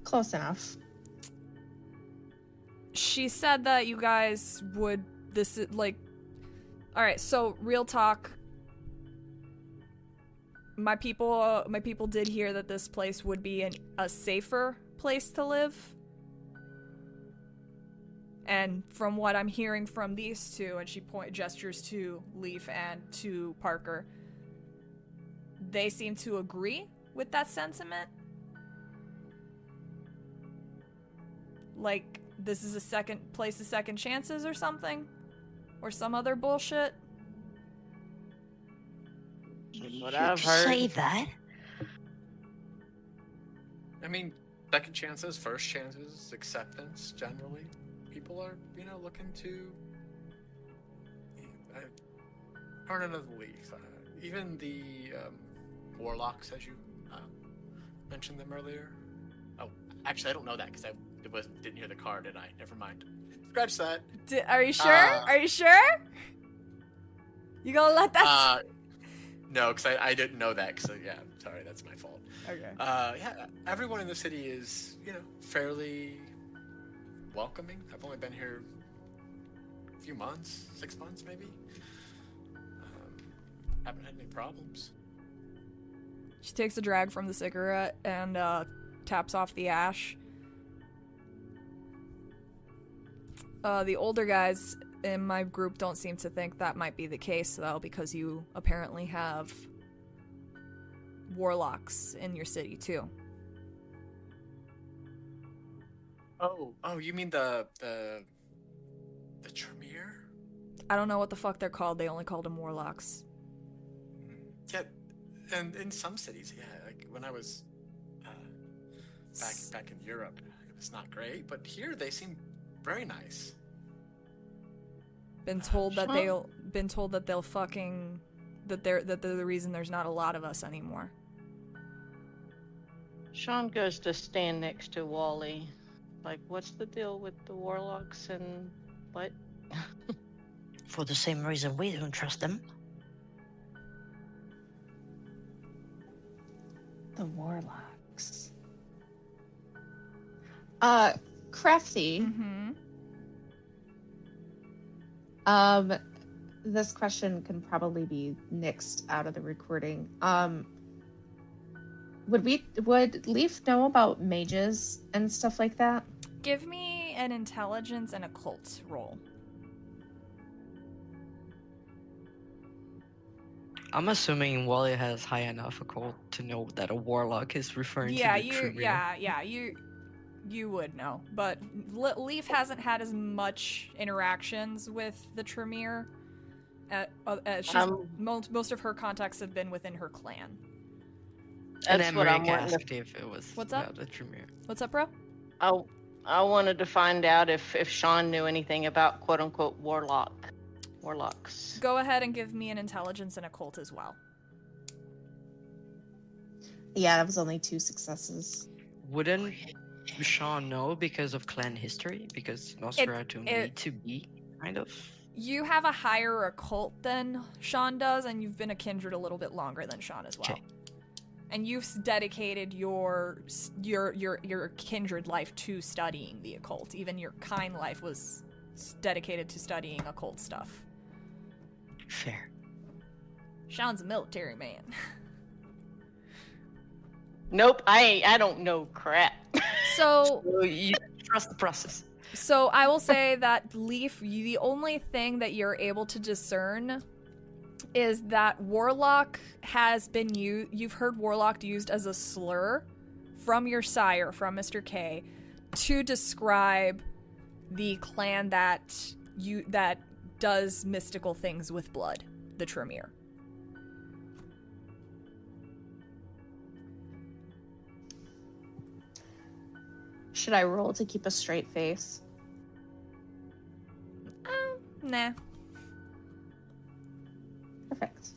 Close enough. She said that you guys would, this is like, alright, so real talk. My people did hear that this place would be a safer place to live. And from what I'm hearing from these two, and she gestures to Leaf and to Parker, they seem to agree with that sentiment. Like, this is a second place of second chances or something? Or some other bullshit? What You I've just heard. say that? I mean, second chances, first chances, acceptance, generally. People are, looking to turn another leaf. Even the warlocks, as you mentioned them earlier. Oh, actually, I don't know that because I didn't hear the card, did I? Never mind. Scratch that. Are you sure? Are you sure? You gonna let that... No, because I didn't know that. So yeah, sorry, that's my fault. Okay. Yeah, everyone in the city is, fairly welcoming. I've only been here a few months, 6 months maybe. Haven't had any problems. She takes a drag from the cigarette and taps off the ash. The older guys in my group don't seem to think that might be the case, though, because you apparently have warlocks in your city, too. Oh, you mean the Tremere? I don't know what the fuck they're called. They only called them warlocks. Yeah, and in some cities, yeah. Like when I was back in Europe, it was not great, but here they seem very nice. Been told that they'll fucking that they're the reason there's not a lot of us anymore. Shaun goes to stand next to Wally. Like, what's the deal with the warlocks and what? For the same reason we don't trust them. The warlocks. Crafty. Mm-hmm. This question can probably be nixed out of the recording. Would Leaf know about mages and stuff like that? Give me an intelligence and occult roll. I'm assuming Wally has high enough occult to know that a warlock is referring to the Tremere. You would know, but Leaf hasn't had as much interactions with the Tremere. Most of her contacts have been within her clan. And That's what I'm Emeric wanting asked if it was What's up? about the Tremere. What's up, bro? I wanted to find out if Shaun knew anything about quote unquote warlocks. Go ahead and give me an intelligence and occult as well. Yeah, that was only 2 successes. Wouldn't Shaun know because of clan history? Because Nosferatu need to be, kind of? You have a higher occult than Shaun does, and you've been a kindred a little bit longer than Shaun as well. Okay. And you've dedicated your kindred life to studying the occult. Even your kind life was dedicated to studying occult stuff. Fair. Shaun's a military man. Nope, I don't know crap. So Trust the process. So I will say that Leaf, the only thing that you're able to discern is that Warlock has been used. You've heard Warlock used as a slur from your sire, from Mr. K, to describe the clan that does mystical things with blood, the Tremere. Should I roll to keep a straight face? Nah. Perfect.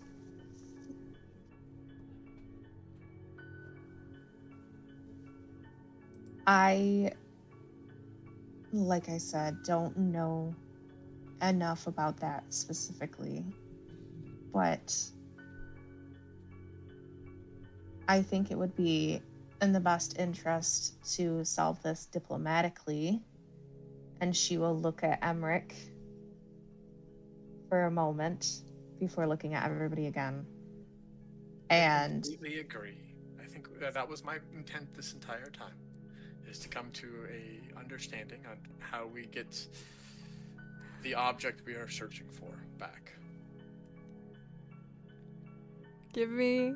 Like I said, don't know enough about that specifically, but I think it would be in the best interest to solve this diplomatically, and she will look at Emeric for a moment before looking at everybody again. And I completely agree. I think that was my intent this entire time, is to come to a understanding on how we get the object we are searching for back. Give me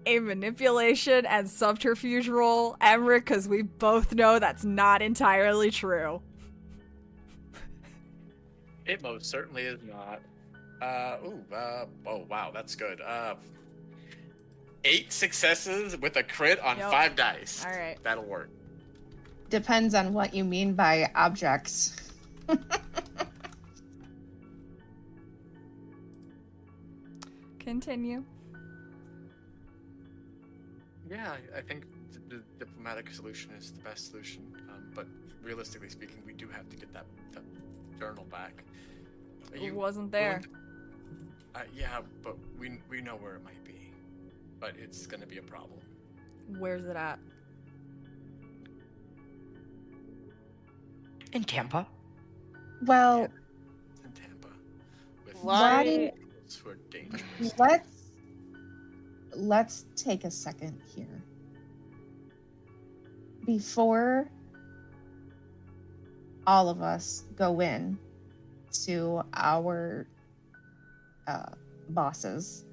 a manipulation and subterfuge roll, Emeric, because we both know that's not entirely true. It most certainly is not. Oh wow, that's good. 8 successes with a crit on 5 dice. All right. That'll work. depends on what you mean by objects. Continue. Yeah, I think the diplomatic solution is the best solution. But realistically speaking, we do have to get that journal back. It wasn't there. Yeah, but we know where it might be. But it's going to be a problem. Where's it at? In Tampa. Well, It's in Tampa. With why? who are dangerous. Let's take a second here. Before all of us go in to our bosses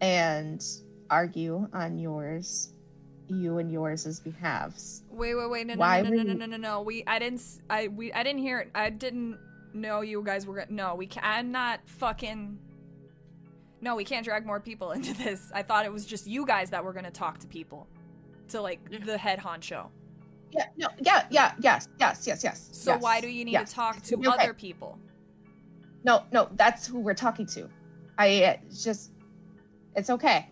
and argue on you and yours' behalves. Wait, no. I didn't hear it. I didn't know you guys were no, I'm not fucking. No, we can't drag more people into this. I thought it was just you guys that were gonna talk to people. To the head honcho. Yes. So why do you need to talk to other people? No, that's who we're talking to. It's okay.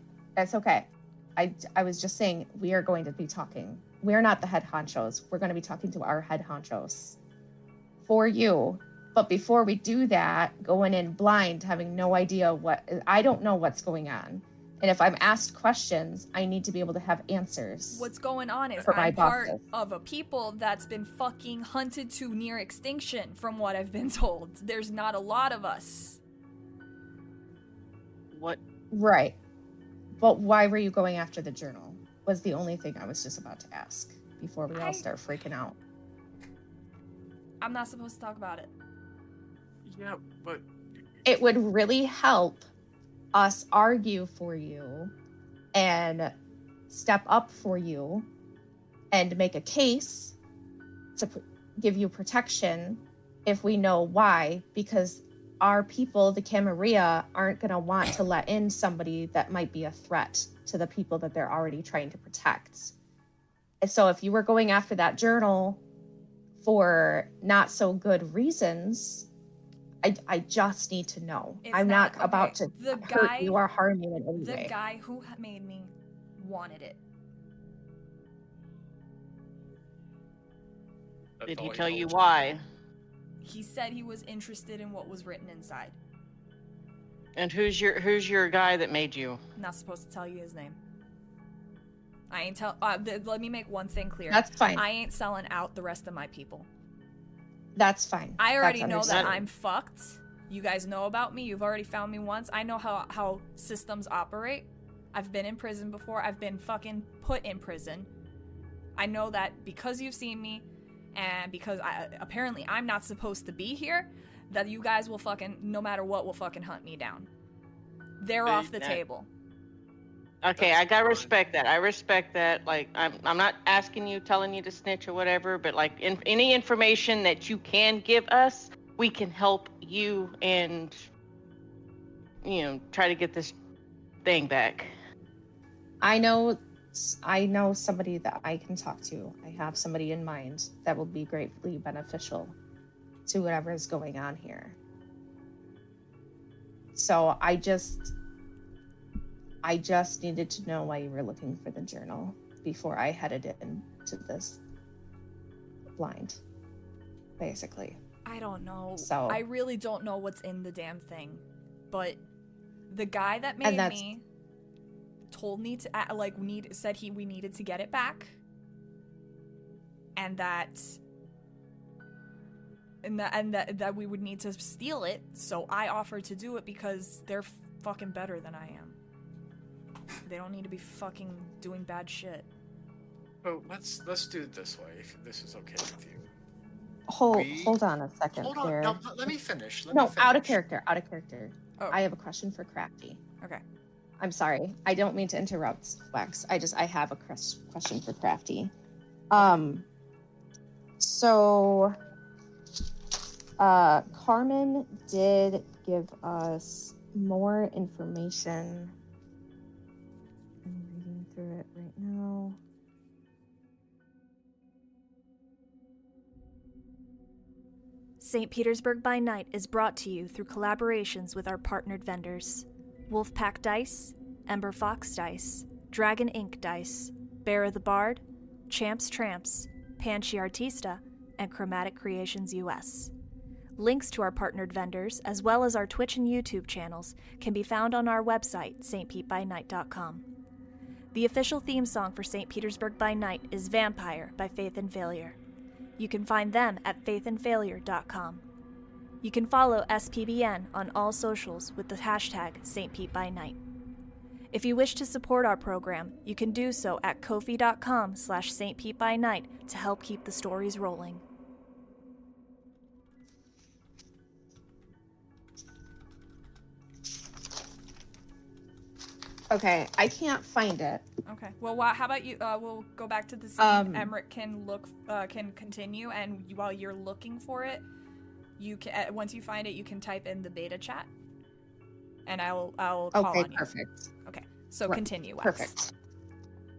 I was just saying we are going to be talking. We're not the head honchos. We're going to be talking to our head honchos for you. But before we do that, going in blind, having no idea I don't know what's going on. And if I'm asked questions, I need to be able to have answers. What's going on is I'm part bosses. of a people that's been fucking hunted to near extinction, from what I've been told. There's not a lot of us. What? Right. But why were you going after the journal? Was the only thing I was just about to ask before we all start freaking out. I'm not supposed to talk about it. Yeah, but It would really help us argue for you and step up for you and make a case to give you protection if we know why, because our people, the Camarilla, aren't going to want to let in somebody that might be a threat to the people that they're already trying to protect. And so if you were going after that journal for not so good reasons, I just need to know. I'm not about to hurt you or harm you in any way. The guy who made me wanted it. Did he tell you why? He said he was interested in what was written inside. And who's your guy that made you? I'm not supposed to tell you his name. I ain't let me make one thing clear. That's fine. I ain't selling out the rest of my people. That's fine. I already know that understandable. I'm fucked. You guys know about me. You've already found me once. I know how systems operate. I've been in prison before. I've been fucking put in prison. I know that because you've seen me, and because apparently I'm not supposed to be here, that you guys will fucking, no matter what, will fucking hunt me down. They're off the table. Okay, I gotta respect that. I respect that. Like, I'm not asking you, telling you to snitch or whatever, but like, any information that you can give us, we can help you and, try to get this thing back. I know somebody that I can talk to. I have somebody in mind that will be greatly beneficial to whatever is going on here. So I just needed to know why you were looking for the journal before I headed into this blind, basically. I don't know. So I really don't know what's in the damn thing, but the guy that made me told me to said we needed to get it back, and that we would need to steal it. So I offered to do it because they're fucking better than I am. They don't need to be fucking doing bad shit. So let's do it this way, if this is okay with you. Hold on a second. Hold on. No, let me finish. Out of character. Oh. I have a question for Crafty. Okay. I'm sorry. I don't mean to interrupt, Wax. I have a question for Crafty. So Carmen did give us more information. I'm reading through it right now. St. Petersburg by Night is brought to you through collaborations with our partnered vendors: Wolfpack Dice, Ember Fox Dice, Dragon Ink Dice, Bear the Bard, Champs Tramps, Panshi Artista, and Chromatic Creations US. Links to our partnered vendors, as well as our Twitch and YouTube channels, can be found on our website, stpeatbynight.com. The official theme song for St. Petersburg by Night is Vampire by Faith and Failure. You can find them at faithandfailure.com. You can follow SPbN on all socials with the hashtag StPeteByNight. If you wish to support our program, you can do so at ko-fi.com/StPeteByNight to help keep the stories rolling. Okay, I can't find it. Okay. Well, how about you? We'll go back to the scene. Emeric can can continue, and while you're looking for it, you can. Once you find it, you can type in the beta chat, and I'll call on you. Okay, perfect. Okay. So continue. Wax. Perfect.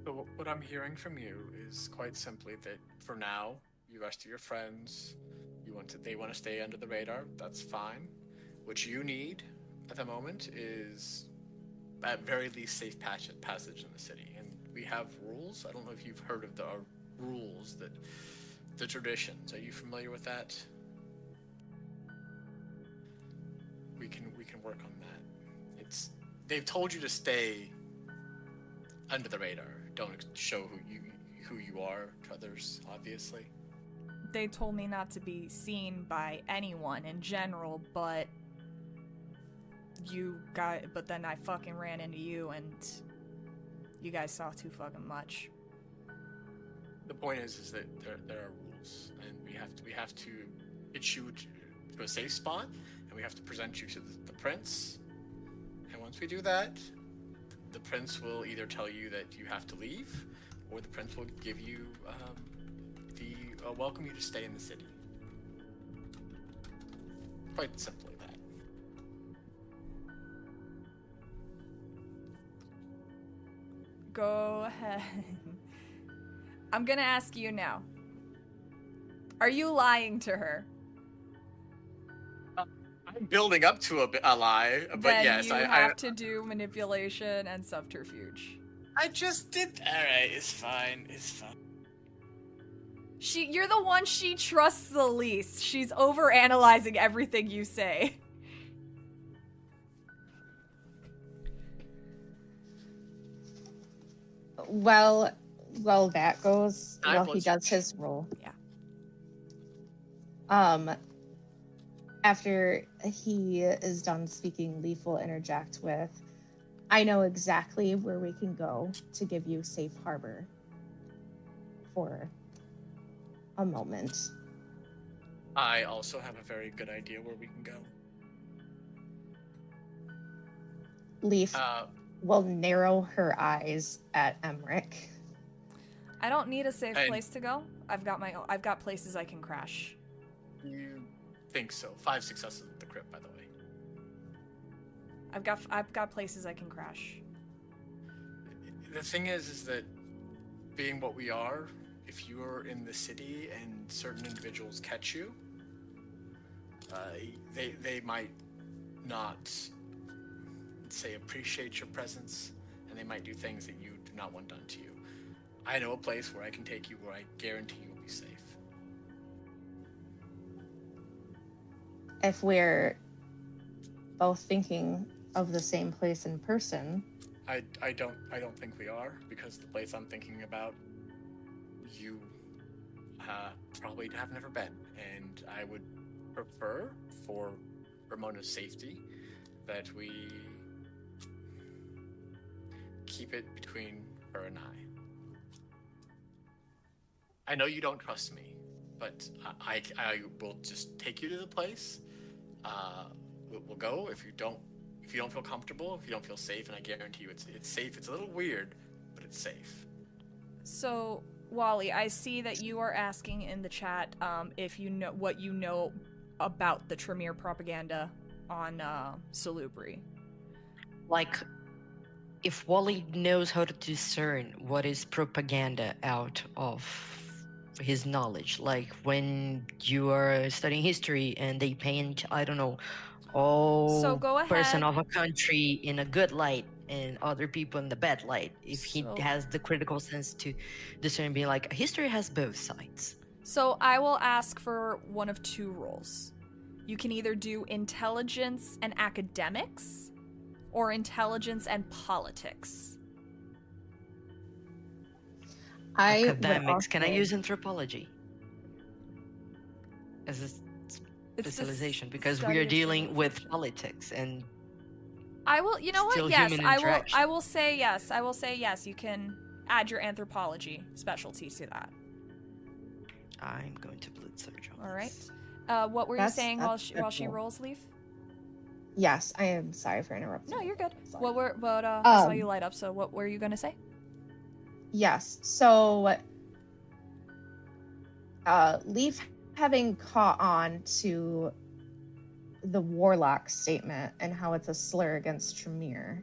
So what I'm hearing from you is quite simply that for now, you rest of your friends, they want to stay under the radar. That's fine. What you need at the moment is, at very least, safe passage in the city. And we have rules. I don't know if you've heard of our rules, the traditions. Are you familiar with that? We can work on that. They've told you to stay under the radar. Don't show who you are to others, obviously. They told me not to be seen by anyone in general, but then I fucking ran into you, and you guys saw too fucking much. The point is that there are rules, and we have to get you to a safe spot, and we have to present you to the prince. And once we do that, the prince will either tell you that you have to leave, or the prince will give you welcome you to stay in the city. Quite simply that. Go ahead. I'm gonna ask you now. Are you lying to her? I'm building up to a lie, but then yes, you have to do manipulation and subterfuge. I just did. All right, it's fine. It's fine. You're the one she trusts the least. She's overanalyzing everything you say. Well, that goes. He does his role. Yeah. After he is done speaking, Leaf will interject with, I know exactly where we can go to give you safe harbor for a moment. I also have a very good idea where we can go. Leaf will narrow her eyes at Emeric. I don't need a safe And- place to go. I've got places I can crash. You think so? 5 successes with the crypt, by the way. I've got places I can crash. The thing is that being what we are, if you're in the city and certain individuals catch you, they might not, say, appreciate your presence, and they might do things that you do not want done to you. I know a place where I can take you where I guarantee you will be safe. If we're both thinking of the same place in person, I don't think we are, because the place I'm thinking about, you probably have never been, and I would prefer, for Ramona's safety, that we keep it between her and I. I know you don't trust me, but I will just take you to the place. We'll go. If you don't feel comfortable, if you don't feel safe, and I guarantee you it's safe. It's a little weird, but it's safe. So, Wally, I see that you are asking in the chat if you know what you know about the Tremere propaganda on Salubri. Like, if Wally knows how to discern what is propaganda out of his knowledge, like when you are studying history and they paint, I don't know, So go ahead. person of a country in a good light and other people in the bad light, if he So- has the critical sense to discern, being like, history has both sides. So I will ask for one of two roles. You can either do intelligence and academics, or intelligence and politics. I would Academics, can I also- use anthropology as a It's the specialization? Because we study are of dealing with civilization. politics, and I will. You know Still what? Yes, human I will. interaction. I will say yes. I will say yes. You can add your anthropology specialty to that. I'm going to blood search on All right. this. What were you That's- saying that's while she cool. rolls, Leaf? Yes, I am sorry for interrupting. No, you're good. Sorry. I saw you light up. So what were you gonna say? Yes. So, Leaf having caught on to the warlock statement and how it's a slur against Tremere,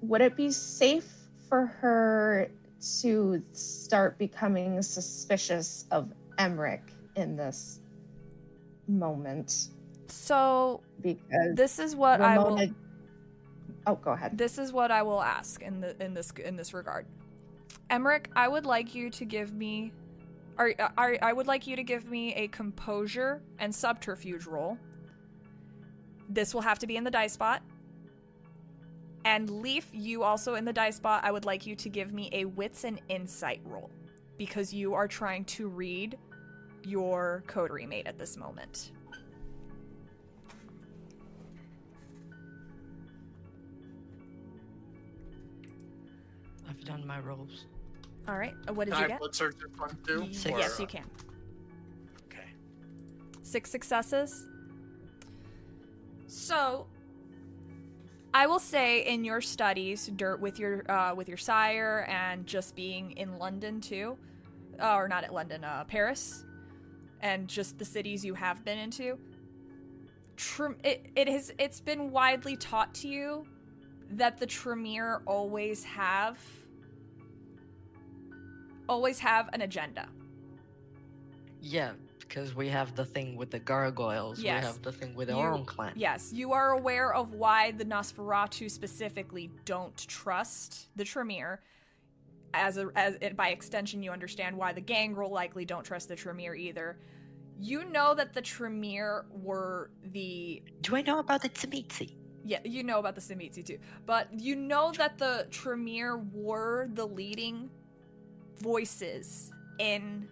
would it be safe for her to start becoming suspicious of Emeric in this moment? So Because this is what I will. Ramona... Oh, go ahead. This is what I will ask in this regard. Emeric, I would like you to give me, I would like you to give me a composure and subterfuge roll. This will have to be in the dice spot. And Leaf, you also in the dice spot, I would like you to give me a wits and insight roll, because you are trying to read your coterie mate at this moment. I've done my rolls. All right. What did Can you I get? blood search this one too? Six. Yes, you can. Okay. 6 successes. So, I will say in your studies, with your sire, and just being in London too, or not at London, Paris, and just the cities you have been into, it's been widely taught to you that the Tremere always have an agenda. Yeah, because we have the thing with the gargoyles. Yes. We have the thing with our own clan. Yes, you are aware of why the Nosferatu specifically don't trust the Tremere. By extension, you understand why the Gangrel likely don't trust the Tremere either. You know that the Tremere were the... Do I know about the Tzimitzi? Yeah, you know about the Simitsi too. But you know that the Tremere were the leading voices in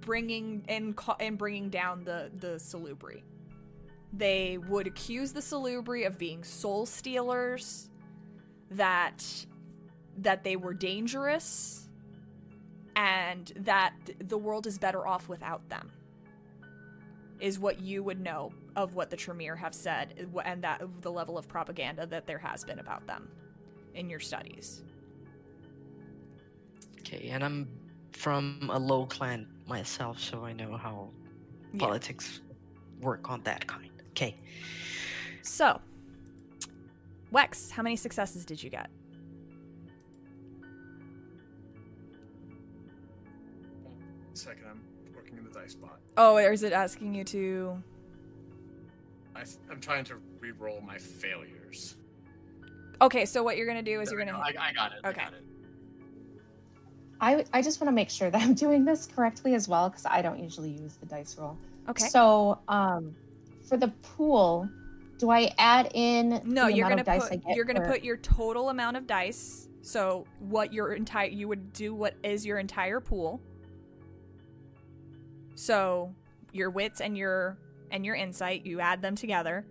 bringing down the Salubri. They would accuse the Salubri of being soul stealers, that they were dangerous, and that the world is better off without them, is what you would know of what the Tremere have said, and that the level of propaganda that there has been about them in your studies. Okay, and I'm from a low clan myself, so I know how politics work on that kind. Okay. So, Wex, how many successes did you get? Second, I'm working in the dice bot. Oh, or is it asking you to... I'm trying to re-roll my failures. Okay, so what you're going to do is you're going to... I got it. Okay. I got it. I just want to make sure that I'm doing this correctly as well, because I don't usually use the dice roll. Okay. So, for the pool, do I add in No, the you're amount gonna of dice I get? you're gonna put your total amount of dice. So what you would do what is your entire pool. So your wits and your insight, you add them together,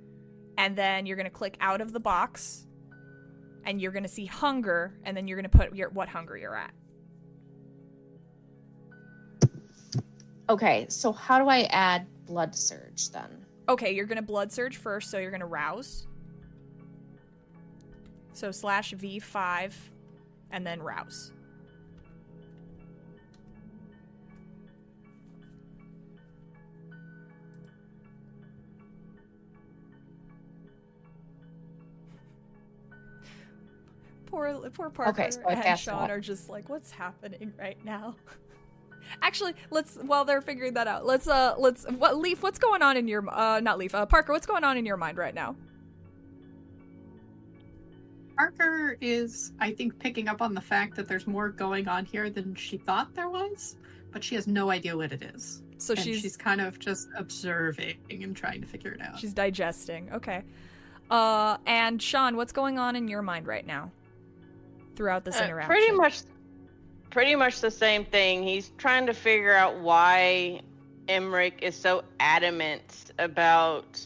and then you're gonna click out of the box, and you're gonna see hunger, and then you're gonna put what hunger you're at. Okay, so how do I add blood surge then? Okay, you're gonna blood surge first, so you're gonna rouse. So /V5, and then rouse. Poor Parker Okay, so I and passed Shaun that. are just like, what's happening right now? Actually, while they're figuring that out, Leaf, what's going on in your, not Leaf, Parker, what's going on in your mind right now? Parker is, I think, picking up on the fact that there's more going on here than she thought there was, but she has no idea what it is. So And she's kind of just observing and trying to figure it out. She's digesting. Okay. And Shaun, what's going on in your mind right now throughout this interaction? Pretty much the same thing. He's trying to figure out why Emeric is so adamant about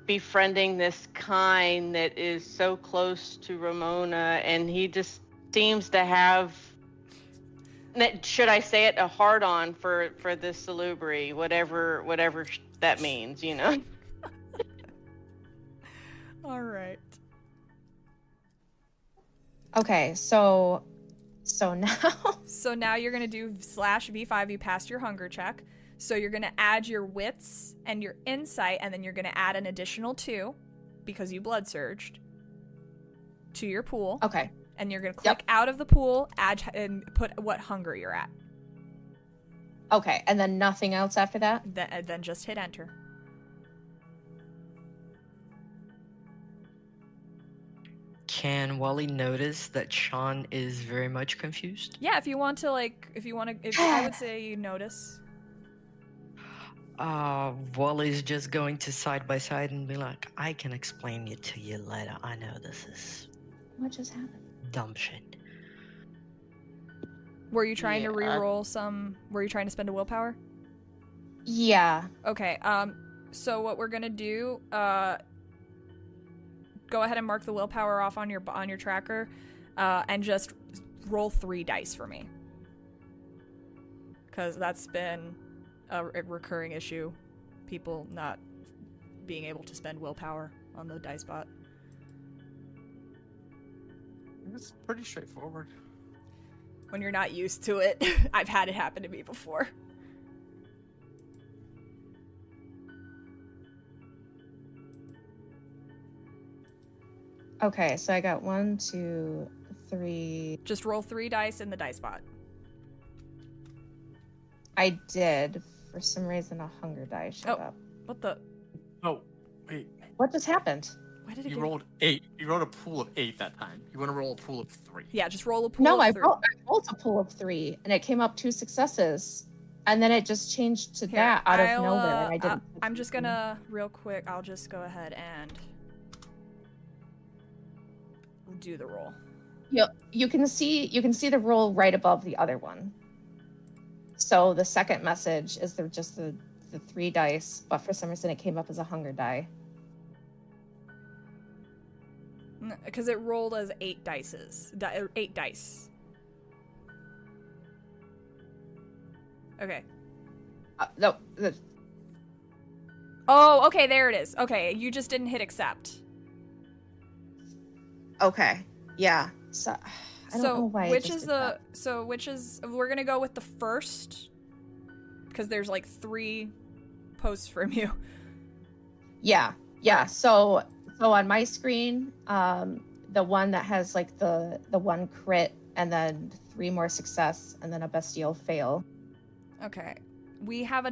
befriending this kind that is so close to Ramona, and he just seems to have, should I say it, a hard-on for this salubri, whatever that means, you know. All right. Okay, so now So now you're going to do /V5. You passed your hunger check. So you're going to add your wits and your insight, and then you're going to add an additional 2 because you blood surged to your pool. okay. And you're going to click out of the pool, add and put what hunger you're at. Okay, and then nothing else after that? Then just hit enter. Can Wally notice that Shaun is very much confused? Yeah, if I would say you notice. Wally's just going to side by side and be like, I can explain it to you later. I know this is What just happened? dumb shit. Were you trying to re-roll some? Were you trying to spend a willpower? Yeah. Okay. So what we're gonna do? Go ahead and mark the willpower off on your tracker, and just roll 3 dice for me, because that's been a recurring issue. People not being able to spend willpower on the dice bot. It's pretty straightforward. When you're not used to it, I've had it happen to me before. Okay, so I got 1, 2, 3. Just roll 3 dice in the dice bot. I did. For some reason, a hunger die showed up. What the? Oh, wait. What just happened? Why did it? You rolled 8. You rolled a pool of 8 that time. You want to roll a pool of 3. Yeah, just roll a pool. No, of I 3. rolled a pool of 3, and it came up 2 successes, and then it just changed to that out of nowhere. And I didn't. I'm just gonna real quick. I'll just go ahead and do the roll. You can see the roll right above the other one. So the second message is just the 3 dice, but for some reason it came up as a hunger die. Because it rolled as 8 dice. Okay. No. Oh, okay, there it is. Okay, you just didn't hit accept. Okay. Yeah. So I don't know why. We're gonna go with the first because there's like 3 posts from you. Yeah. So on my screen, the one that has like the 1 crit and then 3 more success and then a bestial fail. Okay, we have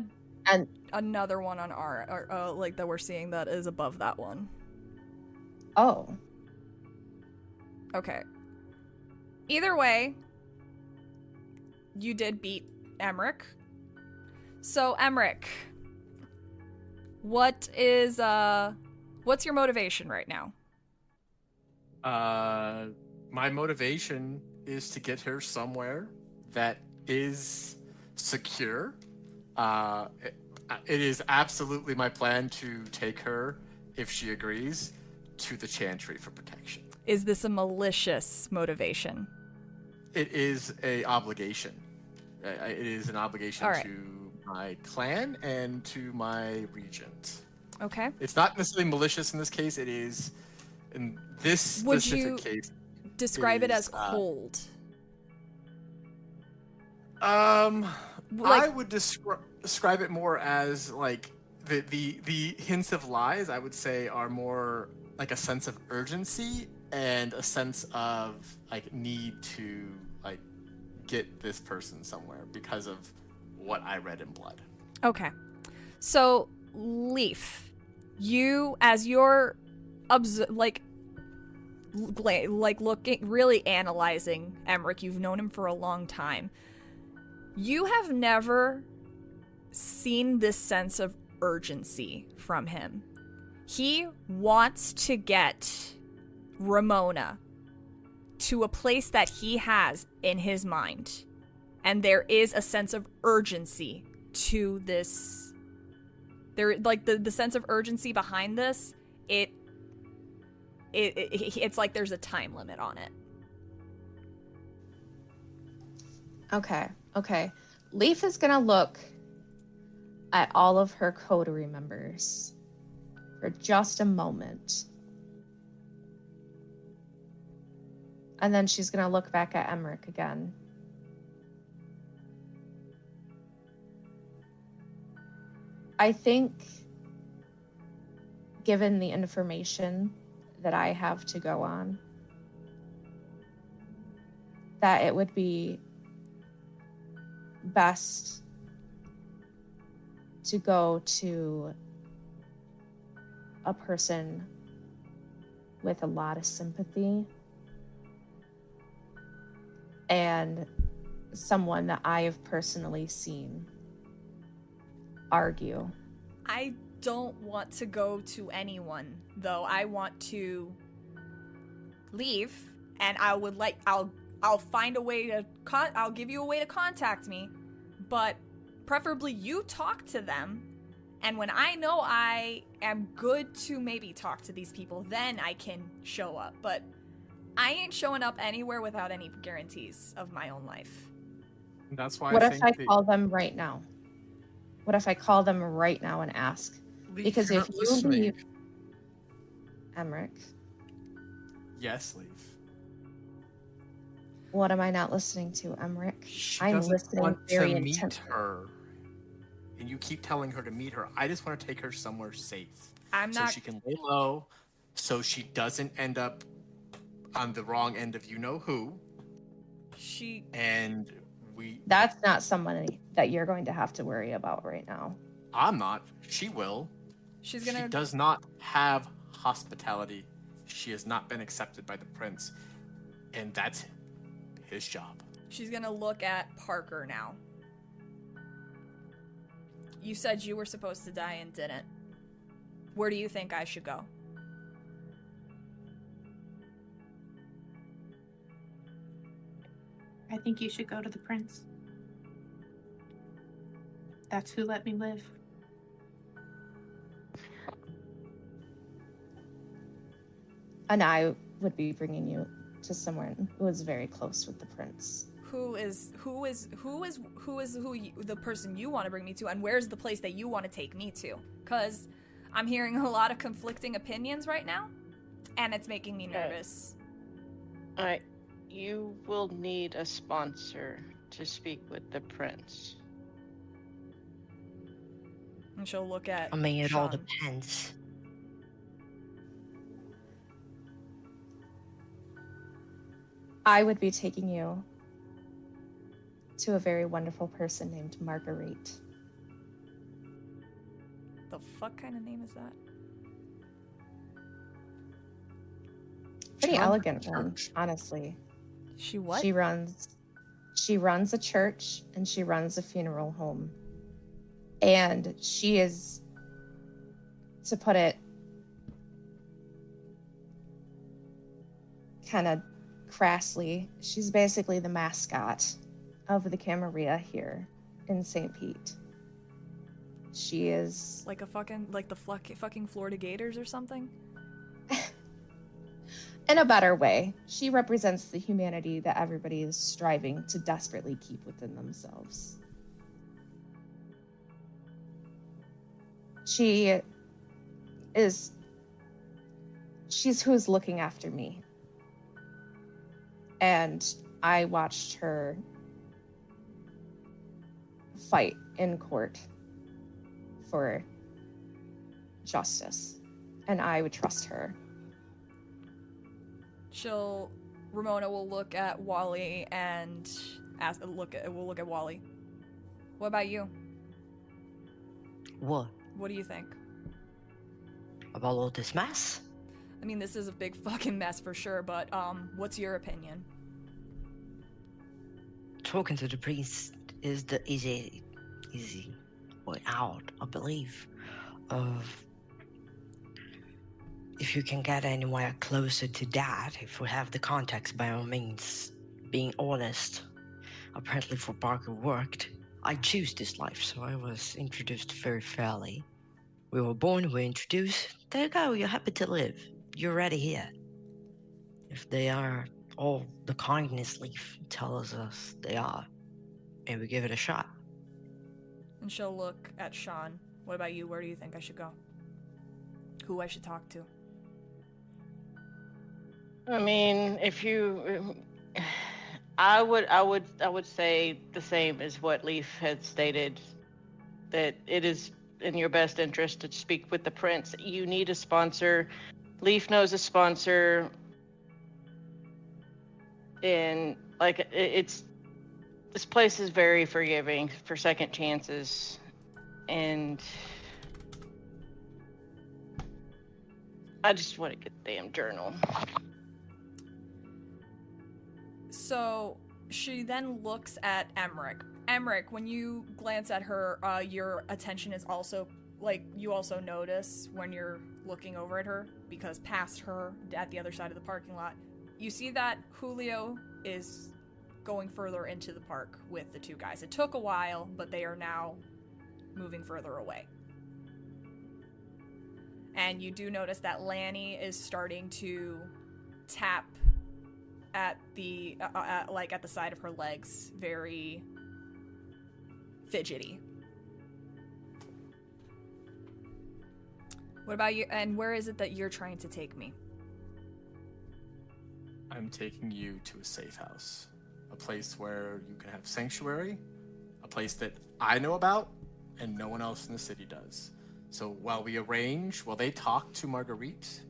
another one on our like that we're seeing that is above that one. Oh. Okay. Either way, you did beat Emeric. So Emeric, what's your motivation right now? My motivation is to get her somewhere that is secure. It is absolutely my plan to take her, if she agrees, to the Chantry for protection. Is this a malicious motivation? It is a obligation. It is an obligation to my clan and to my regent. Okay. It's not necessarily malicious in this case. It is, in this specific case. Describe it as cold. I would describe it more as like the hints of lies. I would say are more like a sense of urgency and a sense of like need to like get this person somewhere because of what I read in blood. Okay. So, Leaf, you, as you're looking, really analyzing Emeric, you've known him for a long time. You have never seen this sense of urgency from him. He wants to get Ramona to a place that he has in his mind. And there is a sense of urgency to this. There, like, the sense of urgency behind this, it's like there's a time limit on it. Okay. Leaf is gonna look at all of her coterie members for just a moment. And then she's gonna look back at Emeric again. I think, given the information that I have to go on, that it would be best to go to a person with a lot of sympathy and someone that I have personally seen argue. I don't want to go to anyone, though. I want to leave, and I'll find a way to I'll give you a way to contact me, but preferably you talk to them, and when I know I am good to maybe talk to these people, then I can show up. But I ain't showing up anywhere without any guarantees of my own life. That's why. What if I call them right now? What if I call them right now and ask? Leaf, because if you leave, Emeric. Yes, Leaf. What am I not listening to, Emeric? She I'm doesn't listening want very to meet intently. her, and you keep telling her to meet her. I just want to take her somewhere safe, so she can lay low, so she doesn't end up on the wrong end of you know who. That's not someone that you're going to have to worry about right now. I'm not. She will. She does not have hospitality. She has not been accepted by the prince, and that's his job. She's gonna look at Parker now. You said you were supposed to die and didn't. Where do you think I should go? I think you should go to the prince. That's who let me live. And I would be bringing you to someone who is very close with the prince. the person you want to bring me to, and where's the place that you want to take me to? Because I'm hearing a lot of conflicting opinions right now, and it's making me nervous. All right, you will need a sponsor to speak with the prince. And she'll look at I mean, it all Shaun. depends. I would be taking you to a very wonderful person named Marguerite. The fuck kind of name is that? Pretty She runs elegant a one, church. honestly. She what? She runs a church and she runs a funeral home. And she is, to put it kind of crassly, she's basically the mascot of the Camarilla here in St. Pete. She is Like the fucking Florida Gators or something? in a better way. She represents the humanity that everybody is striving to desperately keep within themselves. She's who's looking after me. And I watched her fight in court for justice. And I would trust her. Ramona will look at Wally and we'll look at Wally. What about you? What? What do you think? About all this mess? I mean, this is a big fucking mess for sure, but what's your opinion? Talking to the priest is the easy way out, I believe. If you can get anywhere closer to that, if we have the context, by all means, being honest. Apparently for Parker worked. I choose this life, so I was introduced very fairly. We were born, we introduced, there you go, you're happy to live. You're already here. If they are all the kindness Leaf tells us they are, maybe give it a shot. And she'll look at Shaun. What about you? Where do you think I should go? Who I should talk to? I mean, if you, I would say the same as what Leaf had stated, that it is in your best interest to speak with the prince. You need a sponsor. Leaf knows a sponsor, and like this place is very forgiving for second chances, and I just want to get the damn journal. So she then looks at Emeric. Emeric, when you glance at her, your attention is also, like, you also notice when you're looking over at her, because past her, at the other side of the parking lot, you see that Julio is going further into the park with the two guys. It took a while, but they are now moving further away. And you do notice that Lanny is starting to tap at the at the side of her legs, very fidgety. What about you? And where is it that you're trying to take me? I'm taking you to a safe house, a place where you can have sanctuary, a place that I know about and no one else in the city does. So while they talk to Marguerite,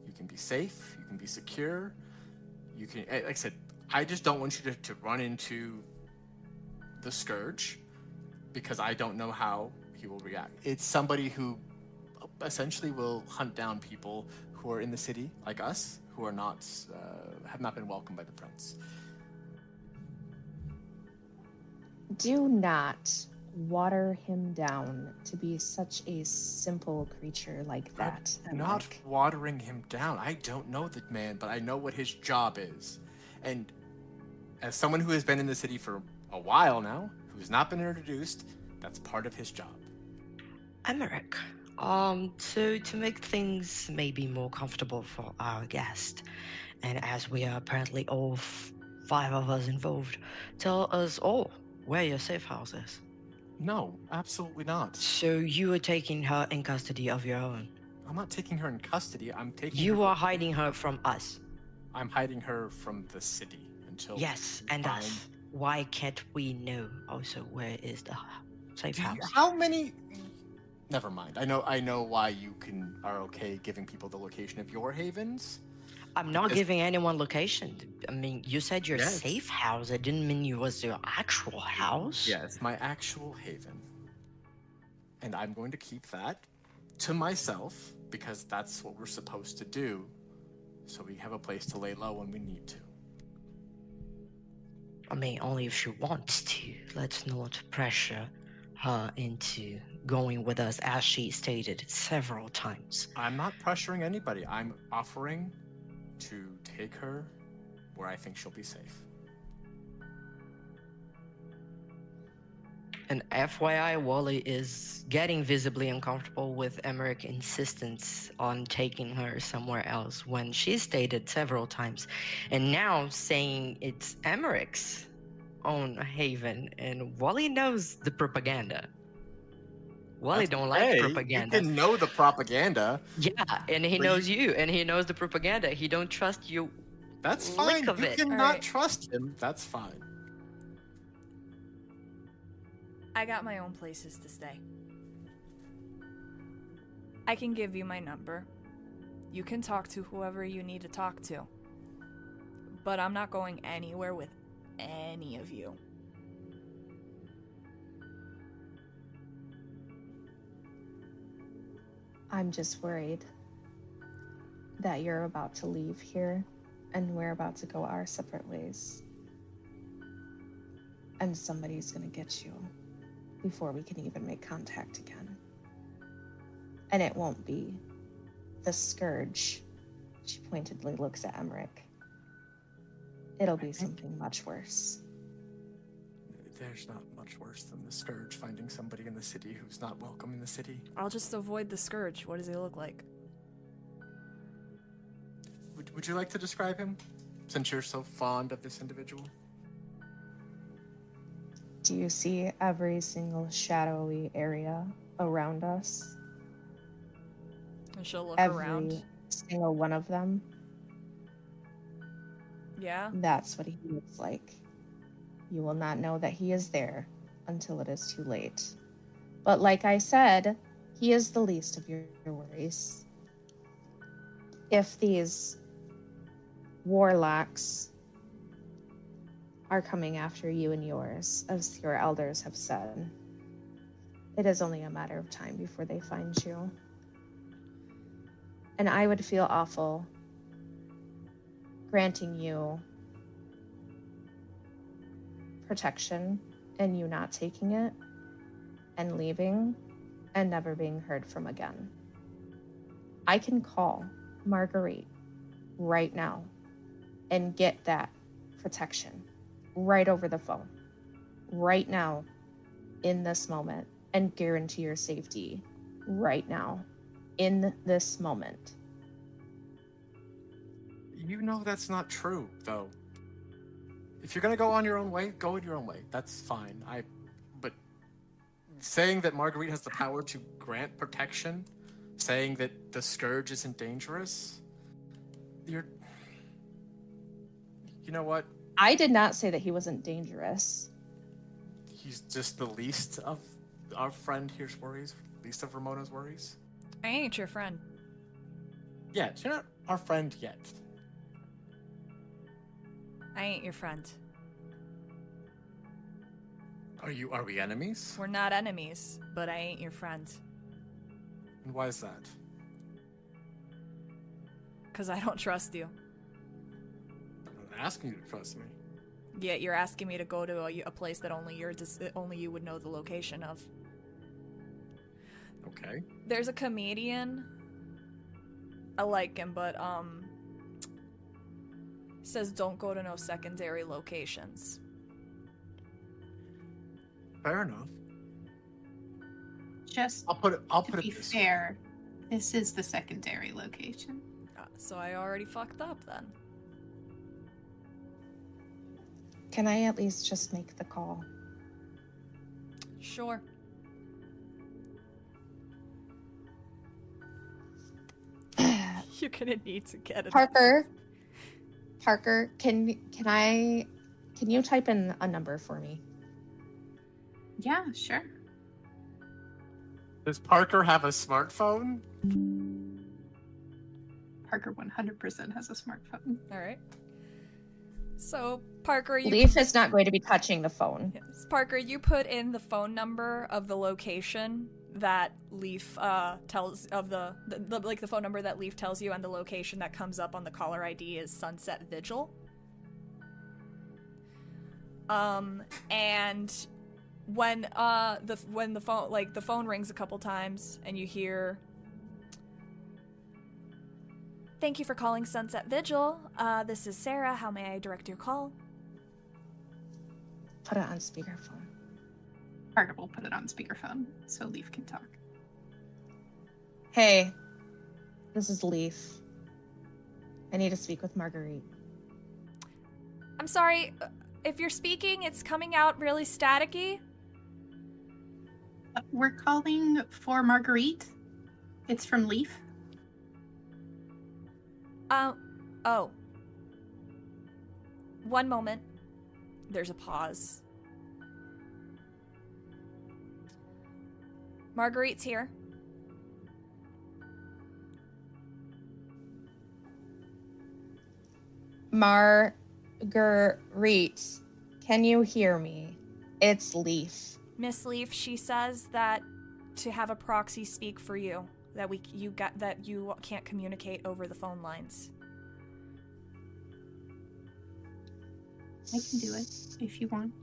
you can be safe, you can be secure, you can, like I said, I just don't want you to run into the Scourge, because I don't know how he will react. It's somebody who essentially will hunt down people who are in the city, like us, who are not, have not been welcomed by the prince. Do not water him down to be such a simple creature like that. I'm not watering him down. I don't know the man, but I know what his job is. And as someone who has been in the city for a while now, who's not been introduced, that's part of his job. Emeric, so to make things maybe more comfortable for our guest, and as we are apparently all 5 of us involved. Tell us all where your safe house is. No, absolutely not. So you are taking her in custody of your own. I'm not taking her in custody. I'm taking You her... are hiding her from us. I'm hiding her from the city until... Yes, and us. Why can't we know also where is the safe house? How many... Never mind. I know why you are okay giving people the location of your havens. I'm not giving anyone location. I mean, you said your Yes. safe house. It didn't mean it was your actual house. Yes, my actual haven. And I'm going to keep that to myself because that's what we're supposed to do. So we have a place to lay low when we need to. I mean, only if she wants to. Let's not pressure her into going with us, as she stated several times. I'm not pressuring anybody. I'm offering to take her where I think she'll be safe. And FYI, Wally is getting visibly uncomfortable with Emeric's insistence on taking her somewhere else when she stated several times, and now saying it's Emeric's own haven, and Wally knows the propaganda. Wally don't like propaganda. You can know the propaganda. Yeah, and he knows you, and he knows the propaganda. He don't trust you. That's Lick fine. of You it. cannot Alright. trust him. That's fine. I got my own places to stay. I can give you my number. You can talk to whoever you need to talk to. But I'm not going anywhere with any of you. I'm just worried that you're about to leave here and we're about to go our separate ways. And somebody's gonna get you before we can even make contact again. And it won't be the Scourge. She pointedly looks at Emeric. It'll be something much worse. There's not much worse than the Scourge finding somebody in the city who's not welcome in the city. I'll just avoid the Scourge. What does he look like? Would you like to describe him, since you're so fond of this individual? Do you see every single shadowy area around us? And she'll look Every around. single one of them? Yeah? That's what he looks like. You will not know that he is there until it is too late. But like I said, he is the least of your worries. If these warlocks are coming after you and yours, as your elders have said, it is only a matter of time before they find you. And I would feel awful granting you protection and you not taking it and leaving and never being heard from again. I can call Marguerite right now and get that protection right over the phone, right now, in this moment, and guarantee your safety right now, in this moment. You know that's not true, though. If you're gonna go on your own way, go in your own way. That's fine. But saying that Marguerite has the power to grant protection, saying that the Scourge isn't dangerous, you know what? I did not say that he wasn't dangerous. He's just the least of our friend here's worries, least of Ramona's worries. I ain't your friend. Yeah, you're not our friend yet. I ain't your friend. Are we enemies? We're not enemies, but I ain't your friend. And why is that? 'Cause I don't trust you. I'm not asking you to trust me. Yet you're asking me to go to a place that only you would know the location of. Okay. There's a comedian. I like him, but says don't go to no secondary locations. Fair enough. Just I'll put to it be this way. fair, this is the secondary location. So I already fucked up then. Can I at least just make the call? Sure. You're gonna need to get it. Parker, can you type in a number for me? Yeah, sure. Does Parker have a smartphone? Parker 100% has a smartphone. All right. So, Parker, Leaf is not going to be touching the phone. Yes. Parker, you put in the phone number of the location that Leaf tells of the phone number that Leaf tells you, and the location that comes up on the caller ID is Sunset Vigil. And when the phone rings a couple times and you hear, "Thank you for calling Sunset Vigil. This is Sarah. How may I direct your call?" Put it on speakerphone. Parker will put it on speakerphone so Leaf can talk. Hey, this is Leaf. I need to speak with Marguerite. I'm sorry, if you're speaking, it's coming out really staticky. We're calling for Marguerite. It's from Leaf. Oh. One moment. There's a pause. Marguerite's here. Marguerite, can you hear me? It's Leaf. Miss Leaf, she says that to have a proxy speak for you, that you can't communicate over the phone lines. I can do it if you want.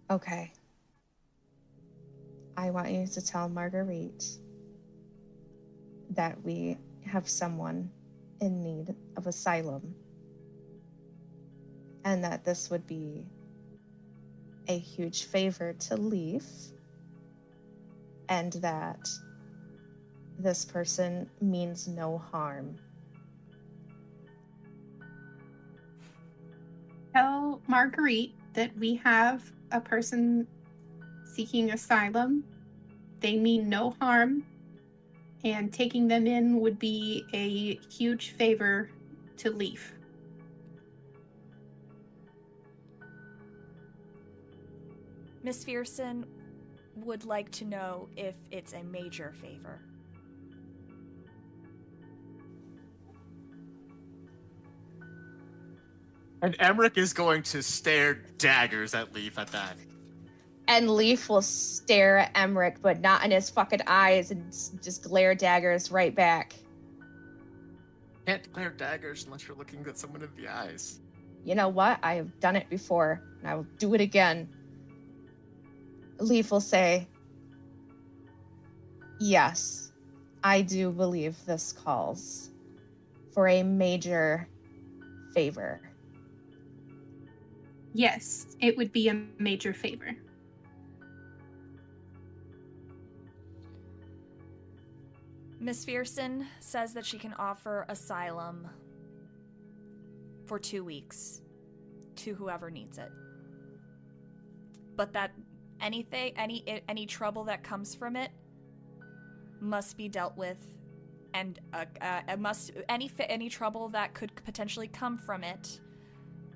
Okay. I want you to tell Marguerite that we have someone in need of asylum, and that this would be a huge favor to Leaf, and that this person means no harm. Tell Marguerite that we have a person seeking asylum. They mean no harm, and taking them in would be a huge favor to Leaf. Miss Fearson would like to know if it's a major favor. And Emeric is going to stare daggers at Leaf at that. And Leaf will stare at Emeric, but not in his fucking eyes, and just glare daggers right back. Can't glare daggers unless you're looking at someone in the eyes. You know what? I have done it before, and I will do it again. Leaf will say, "Yes, I do believe this calls for a major favor." Yes, it would be a major favor. Miss Fearson says that she can offer asylum for 2 weeks to whoever needs it. But that any trouble that comes from it must be dealt with, and any trouble that could potentially come from it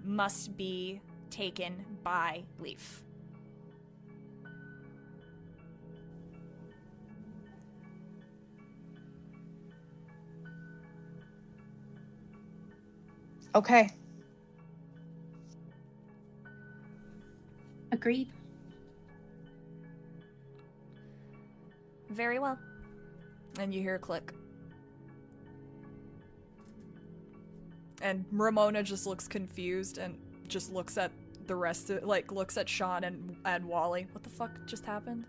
must be taken by Leaf. Okay. Agreed. Very well. And you hear a click. And Ramona just looks confused and just looks at the rest of, looks at Shaun and Wally. What the fuck just happened?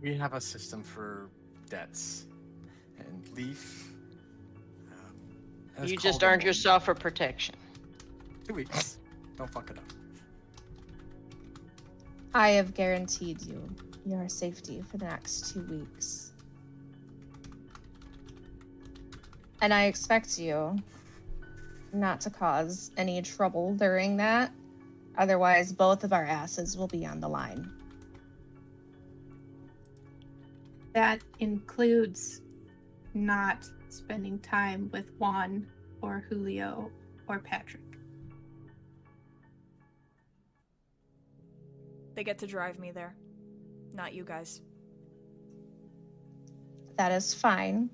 We have a system for debts. And Leaf... You just earned yourself a protection. 2 weeks. Don't fuck it up. I have guaranteed you your safety for the next 2 weeks. And I expect you not to cause any trouble during that. Otherwise, both of our asses will be on the line. That includes not spending time with Juan or Julio or Patrick. They get to drive me there, not you guys. That is fine.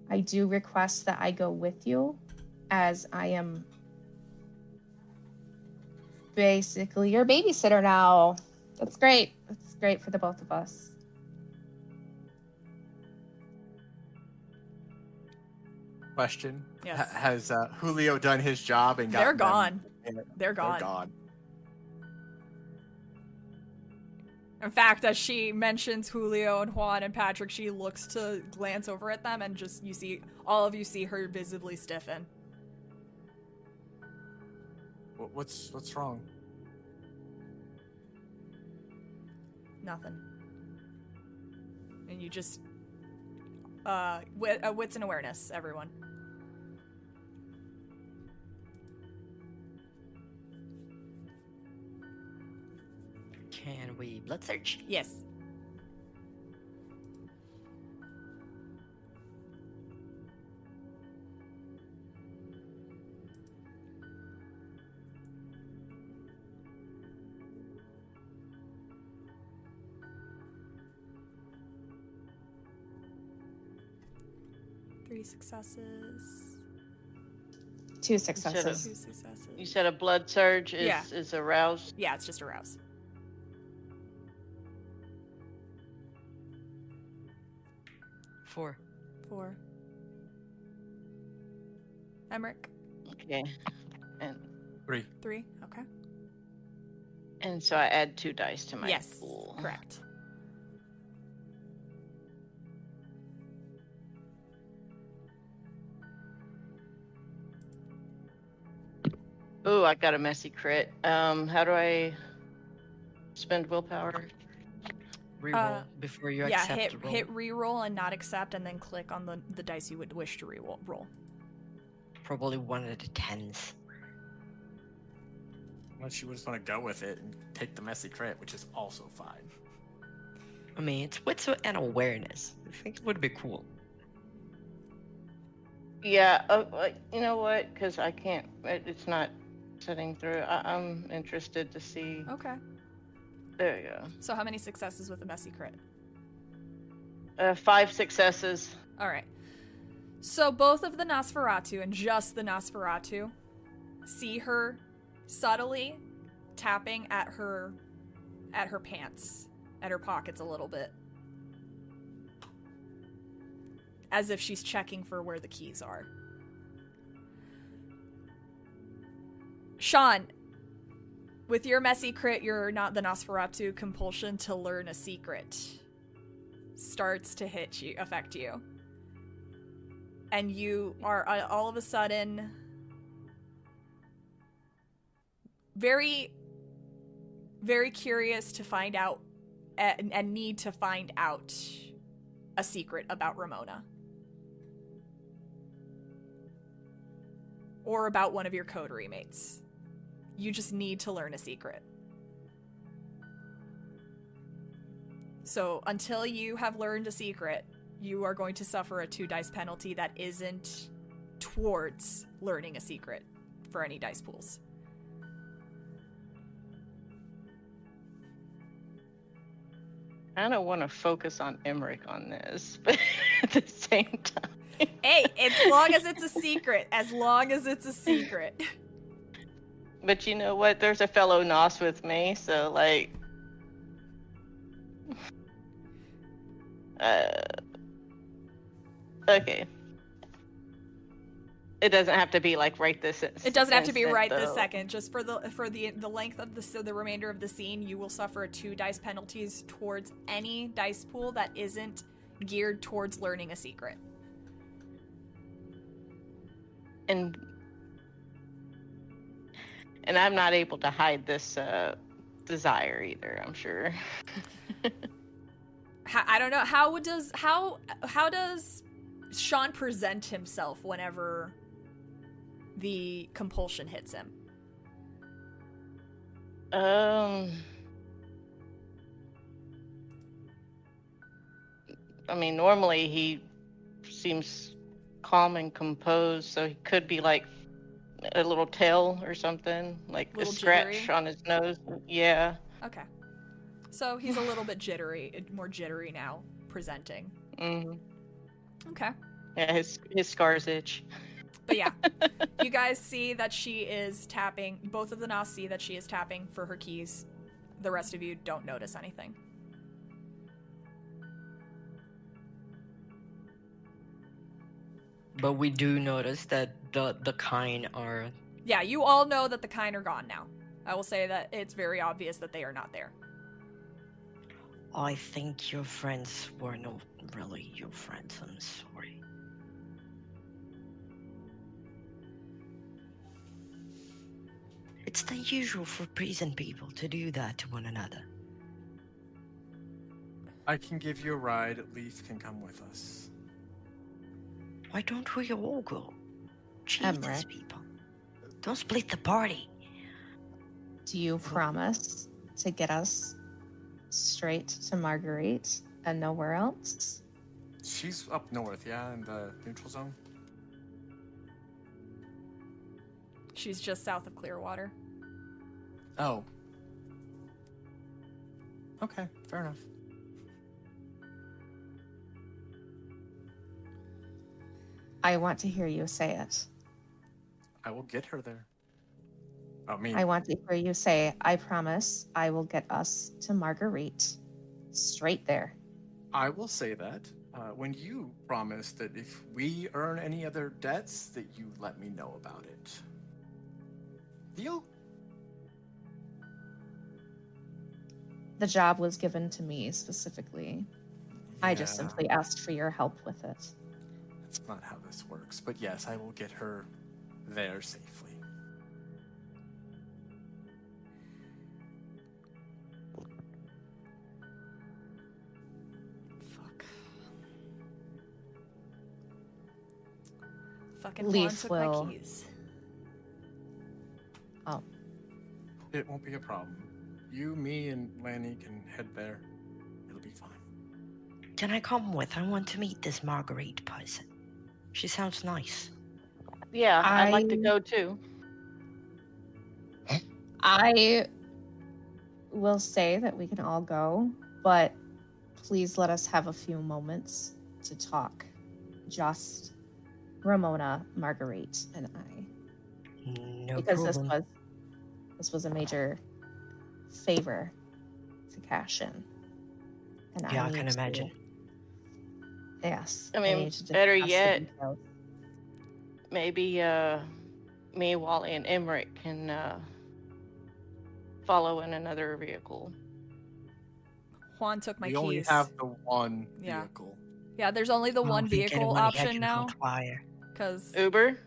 I do request that I go with you, as I am basically your babysitter now. That's great. That's great for the both of us. Question. Yes. Has Julio done his job and They're gotten gone. them- They're gone. They're gone. In fact, as she mentions Julio and Juan and Patrick, she looks to glance over at them, and just all of you see her visibly stiffen. What's wrong? Nothing. And you just wits and awareness, everyone. Can we blood search? Yes. Three successes. Two successes. Two successes. You said a blood surge is, Yeah. is aroused. Yeah, it's just a rouse. Four. 4. Emeric? Okay. And 3. 3. Okay. and so I add 2 dice to my Yes, pool. correct. Ooh, I got a messy crit. How do I spend willpower? Reroll before you Yeah, accept the roll. hit reroll and not accept, and then click on the dice you would wish to roll. Probably one of the 10s. Unless you just want to go with it and take the messy crit, which is also fine. I mean, it's wits and awareness. I think it would be cool. Yeah, you know what? Because I can't. It's not sitting through. I'm interested to see. Okay. There you go. So how many successes with a messy crit? 5 successes. All right. So both of the Nosferatu and just the Nosferatu see her subtly tapping at her pants, at her pockets a little bit, as if she's checking for where the keys are. Shaun, with your messy crit, you're not the Nosferatu. Compulsion to learn a secret starts to affect you. And you are all of a sudden very, very curious to find out and need to find out a secret about Ramona. Or about one of your coterie mates. You just need to learn a secret. So until you have learned a secret, you are going to suffer a 2 dice penalty that isn't towards learning a secret for any dice pools. I don't want to focus on Emeric on this, but at the same time. Hey, as long as it's a secret. As long as it's a secret. But you know what? There's a fellow Nos with me, so like. Okay. It doesn't have to be like right this. It doesn't have to be instant, right this though. second. Just for the length of the remainder of the scene, you will suffer a 2 dice penalties towards any dice pool that isn't geared towards learning a secret. And I'm not able to hide this desire either, I'm sure. I don't know, how does Shaun present himself whenever the compulsion hits him. I mean, normally he seems calm and composed, so he could be like a little tail or something, like Little a scratch jittery? on his nose. Yeah. Okay. So he's a little bit jittery, more jittery now, presenting. Okay. Yeah, his scars itch. But yeah, you guys see that she is tapping, both of the Nas see that she is tapping for her keys. The rest of you don't notice anything. But we do notice that the kind are... Yeah, you all know that the kind are gone now. I will say that it's very obvious that they are not there. I think your friends were not really your friends, I'm sorry. It's the usual for prison people to do that to one another. I can give you a ride. Leaf can come with us. Why don't we all go? Jesus, Emeric. people. Don't split the party. Do you promise to get us straight to Marguerite and nowhere else? She's up north, yeah, in the neutral zone. She's just south of Clearwater. Oh. Okay, fair enough. I want to hear you say it. I will get her there. Oh, me. I want to hear you say, I promise I will get us to Marguerite. Straight there. I will say that when you promise that if we earn any other debts, that you let me know about it. Deal? The job was given to me specifically. I just Yeah, simply asked for your help with it. that's not how this works. But yes, I will get her there safely. Fuck. Fucking Leaf Juan took will- my keys. Oh, It won't be a problem. You, me, and Lanny can head there. It'll be fine. Can I come with? I want to meet this Marguerite person. She sounds nice. Yeah, I'd like to I- go too. I will say that we can all go, but please let us have a few moments to talk. Just Ramona, Marguerite, and I. No Because problem. this was a major favor to cash in. And Yeah, I need can to- imagine. Yes. I mean, need to better discuss the yet, details. Maybe me, Wally, and Emeric can follow in another vehicle. Juan took my we keys. only have the one Yeah. vehicle. Yeah, there's only the Oh, one he didn't vehicle want to option catch now. on fire. Because Uber?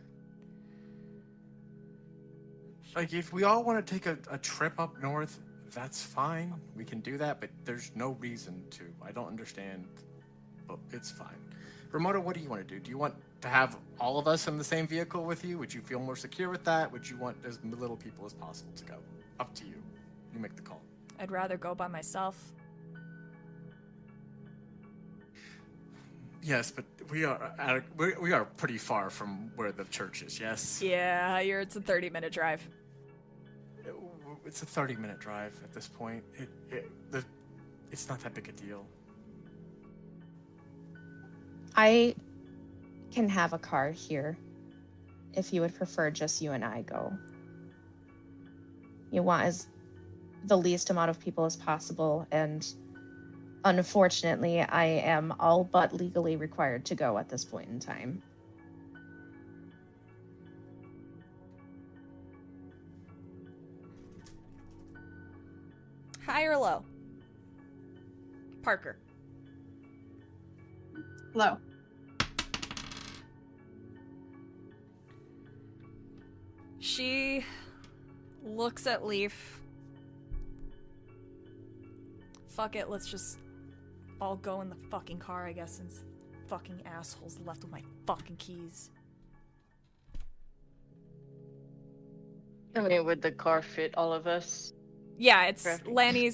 Like, if we all want to take a trip up north, that's fine. We can do that, but there's no reason to. I don't understand, but it's fine. Ramona, what do you want to do? Do you want to have all of us in the same vehicle with you? Would you feel more secure with that? Would you want as little people as possible to go? Up to you. You make the call. I'd rather go by myself. Yes, but we are pretty far from where the church is. Yes. Yeah, it's a 30-minute drive. It's a 30-minute drive at this point. It's not that big a deal. I can have a car here if you would prefer just you and I go. You want as the least amount of people as possible, and unfortunately, I am all but legally required to go at this point in time. High or low? Parker. Low. She looks at Leaf. Fuck it, let's just all go in the fucking car, I guess, since fucking assholes left with my fucking keys. I mean, would the car fit all of us? Yeah, it's Perfect.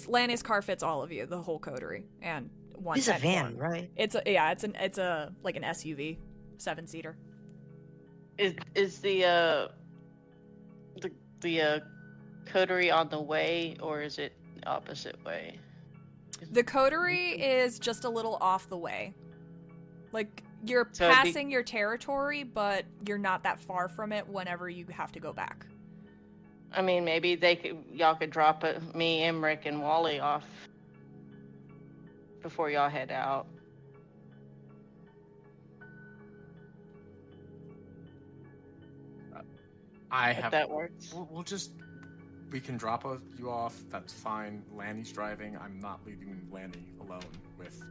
Lanny's car fits all of you, the whole coterie, and one. It's a and van, one. right? It's a like an SUV, 7-seater. Is the coterie on the way, or is it the opposite way? The coterie is just a little off the way. Like, you're So it'd be- passing your territory, but you're not that far from it whenever you have to go back. I mean, maybe y'all could drop me, Emeric, and Wally off before y'all head out. If that works. We can drop you off. That's fine. Lanny's driving. I'm not leaving Lanny alone with.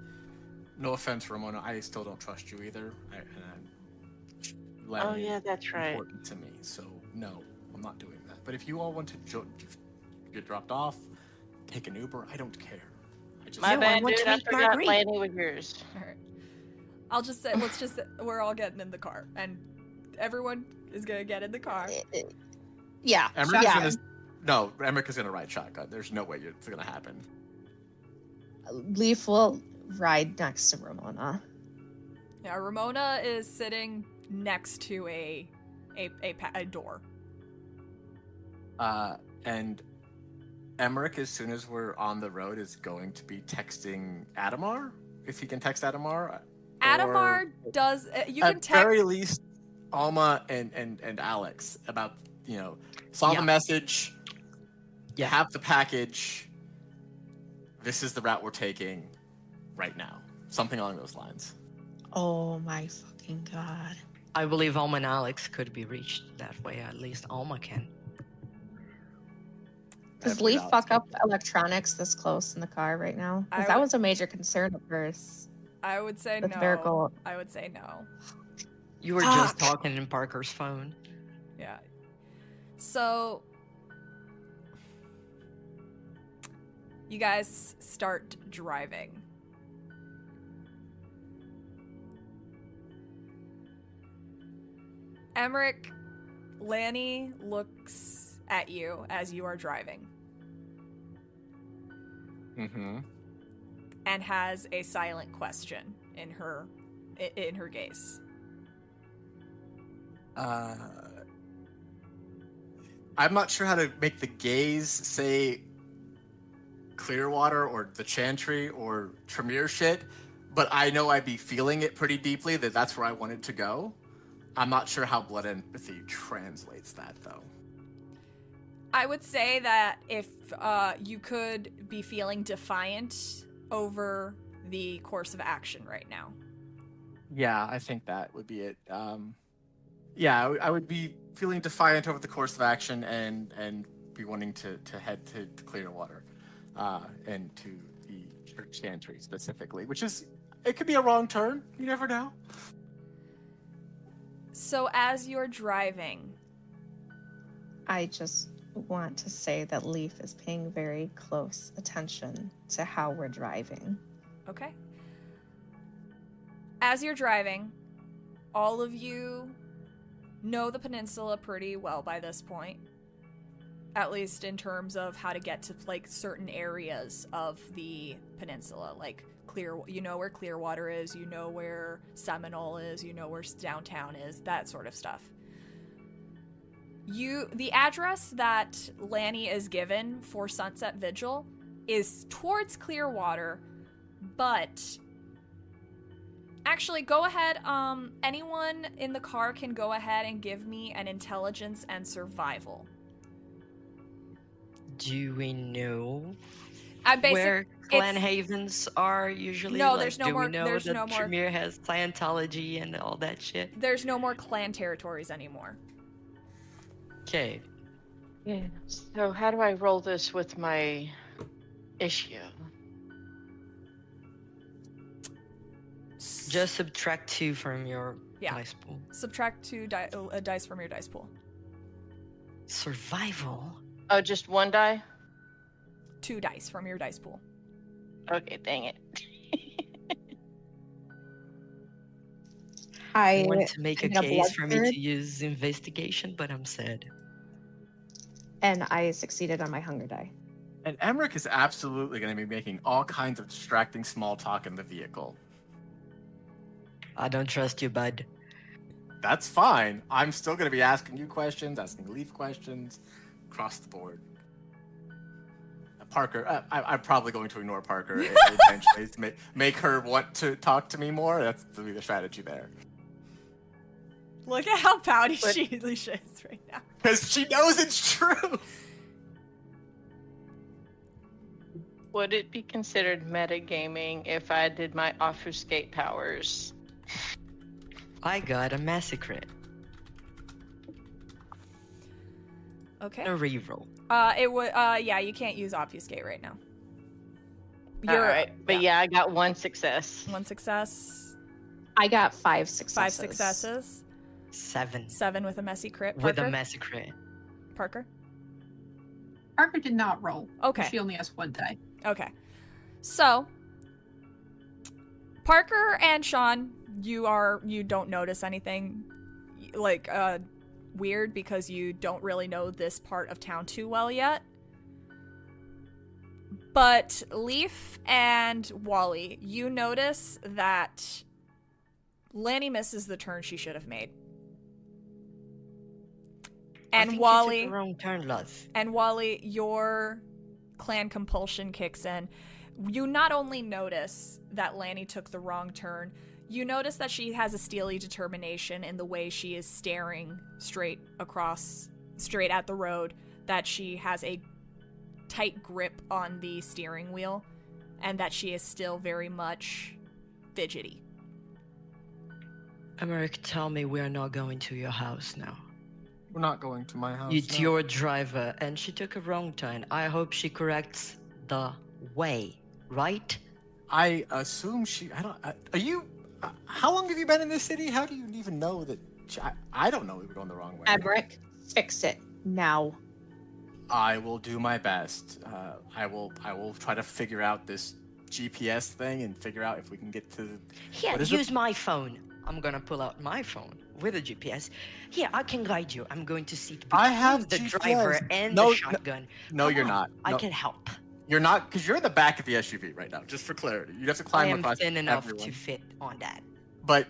No offense, Ramona. I still don't trust you either. Oh yeah, that's right. Important to me. So no, I'm not doing that. But if you all want to get dropped off, take an Uber. I don't care. My No, I bad, want dude. to I meet forgot Marguerite. Lanny was yours. All right. I'll just say, we're all getting in the car, and everyone is gonna get in the car. Yeah. Emeric is gonna ride shotgun. There's no way it's gonna happen. Leaf will ride next to Ramona. Yeah, Ramona is sitting next to a door. And Emeric, as soon as we're on the road, is going to be texting Adamar, if he can text Adamar. Adamar does. You can at text. very least Alma and Alex about, saw the message, Yeah. have the package, this is the route we're taking right now. Something along those lines. Oh my fucking god. I believe Alma and Alex could be reached that way. At least Alma can. Does believe Leaf Alex fuck can. up electronics this close in the car right now? I Because that would- was a major concern at first. I would say With no. Miracle. I would say no. You were just Fuck. talking in Parker's phone. Yeah. So you guys start driving. Emeric, Lanny looks at you as you are driving Mm-hmm. and has a silent question in her gaze. I'm not sure how to make the gaze say Clearwater or the Chantry or Tremere shit, but I know I'd be feeling it pretty deeply that that's where I wanted to go. I'm not sure how blood empathy translates that, though. I would say that if you could be feeling defiant over the course of action right now. Yeah, I think that would be it. I would be feeling defiant over the course of action and be wanting to head to Clearwater and to the Church Chantry specifically, which is, it could be a wrong turn. You never know. So as you're driving, I just want to say that Leaf is paying very close attention to how we're driving. okay? As you're driving, all of you know the peninsula pretty well by this point. At least in terms of how to get to like certain areas of the peninsula, like you know where Clearwater is, you know where Seminole is, you know where downtown is, that sort of stuff. The address that Lanny is given for Sunset Vigil is towards Clearwater, but actually go ahead, anyone in the car can go ahead and give me an intelligence and survival. Do we know I where clan it's- havens are usually? No, Like, there's no do more- we know there's that no more- Tremere has Scientology and all that shit? There's no more clan territories anymore. Okay. Yeah. So how do I roll this with my issue? Just subtract 2 from your Yeah. dice pool. Subtract 2 dice from your dice pool. Survival? Oh, just one die? 2 dice from your dice pool. Okay, dang it. I want to make a in a case for me blood to use investigation, but I'm sad. And I succeeded on my hunger die. And Emeric is absolutely going to be making all kinds of distracting small talk in the vehicle. I don't trust you, bud. That's fine. I'm still going to be asking you questions, asking Leaf questions, across the board. Parker, I'm probably going to ignore Parker eventually to make her want to talk to me more. That's the strategy there. Look at how pouty Lisha is right now. Because she knows it's true. Would it be considered metagaming if I did my obfuscate powers? I got a Masquerade. Okay. A reroll. It would. Yeah, you can't use obfuscate right now. All right, but yeah, I got one success. One success. I got 5 successes. 5 successes. 7. 7 with a messy crit. With Parker? a Masquerade. Parker. Parker did not roll. Okay. She only has 1 die. Okay. So, Parker and Shaun, you don't notice anything like weird because you don't really know this part of town too well yet. But Leaf and Wally, you notice that Lanny misses the turn she should have made. I And think Wally, you took the wrong turn, love. and Wally, your clan compulsion kicks in. You not only notice that Lanny took the wrong turn, you notice that she has a steely determination in the way she is staring straight at the road, that she has a tight grip on the steering wheel, and that she is still very much fidgety. Emeric, tell me we are not going to your house now. We're not going to my house. It's your driver, and she took a wrong turn. I hope she corrects the way, right? I assume she. I don't. Are you? How long have you been in this city? How do you even know that? I don't know we were going the wrong way. Emeric, fix it now. I will do my best. I will try to figure out this GPS thing and figure out if we can get to. Here, use my phone. I'm gonna pull out my phone with a GPS. Here, I can guide you. I'm going to sit between I have the GPS. driver and No, the shotgun. No, Come you're on, not. I No. can help. You're not, because you're in the back of the SUV right now. Just for clarity, you have to I climb am across. thin enough everyone. to fit on that. But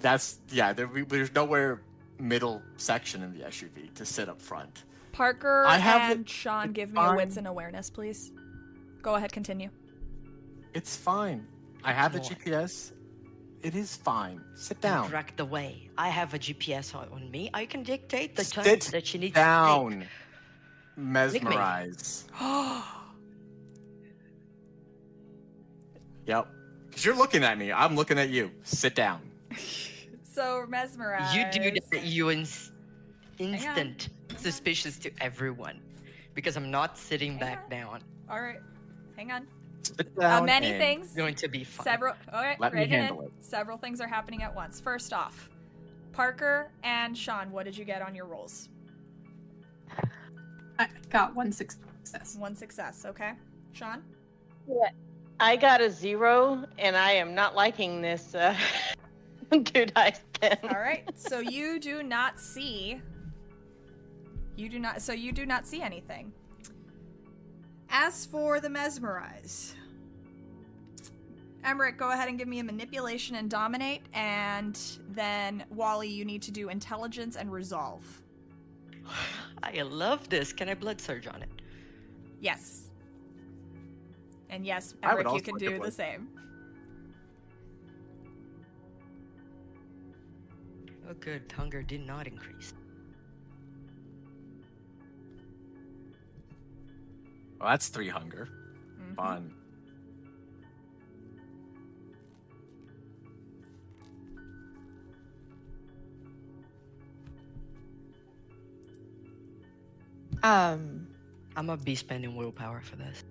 that's there's nowhere middle section in the SUV to sit up front. Parker I have and Shaun, give me a wits and awareness, please. Go ahead, continue. It's fine. I have the More. GPS. It is fine. Sit And down. correct the way. I have a GPS on me. I can dictate the Sit turns that she needs to down. take. Mesmerize. Yep. Because you're looking at me. I'm looking at you. Sit down. So, mesmerize. You do that, you instant suspicious to everyone. Because I'm not sitting back down. All right. Hang on. Sit down. Many and things. It's going to be fun. Several. Okay, Let me write it in. handle it. Several things are happening at once. First off, Parker and Shaun, what did you get on your rolls? I got 1 success. 1 success. Okay, Shaun. I got a 0, and I am not liking this 2 dice pen. All right. So you do not see. You do not see anything. As for the mesmerize, Emeric, go ahead and give me a manipulation and dominate, and then Wally, you need to do intelligence and resolve. I love this. Can I blood surge on it? Yes. And yes, I would Emeric, you also can like to do the blood. same. Oh, good. Hunger did not increase. Well, that's 3 hunger. Mhm. Fun. I'm gonna be spending willpower for this.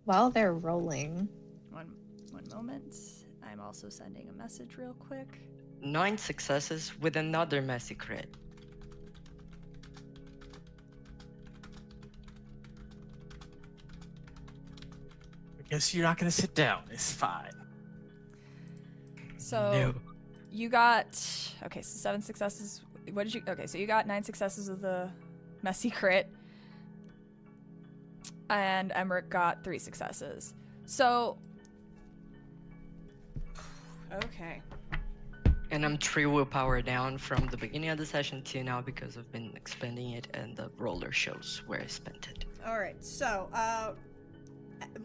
While they're rolling. One moment. I'm also sending a message real quick. 9 successes with another messy crit. I guess you're not going to sit down. It's fine. So No. you got... Okay, so 7 successes. What did you... Okay, so you got 9 successes of the messy crit. And Emeric got 3 successes. So... Okay. And I'm 3 willpower down from the beginning of the session to now because I've been expending it and the roller shows where I spent it. All right, so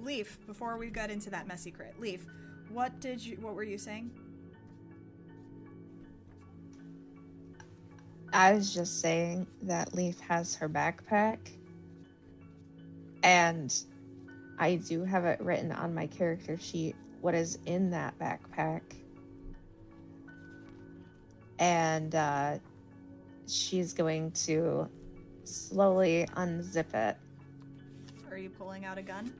Leaf, before we got into that messy crit, Leaf, what were you saying? I was just saying that Leaf has her backpack, and I do have it written on my character sheet what is in that backpack. And she's going to slowly unzip it. Are you pulling out a gun?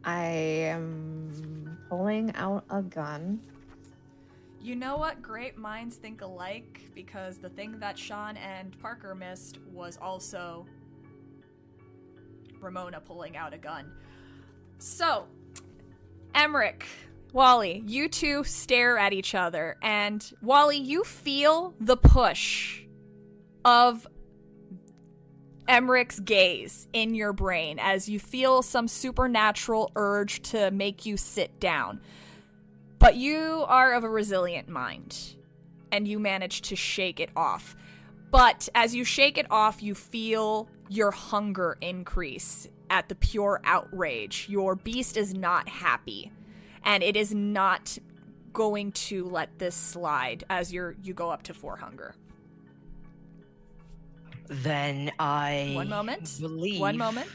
I am pulling out a gun. You know what? Great minds think alike, because the thing that Shaun and Parker missed was also Ramona pulling out a gun. So, Emeric, Wally, you two stare at each other, and Wally, you feel the push of Emeric's gaze in your brain as you feel some supernatural urge to make you sit down. But you are of a resilient mind, and you manage to shake it off. But as you shake it off, you feel your hunger increase at the pure outrage. Your beast is not happy, and it is not going to let this slide as you go up to 4 hunger. Then I... One moment. believe 1 moment.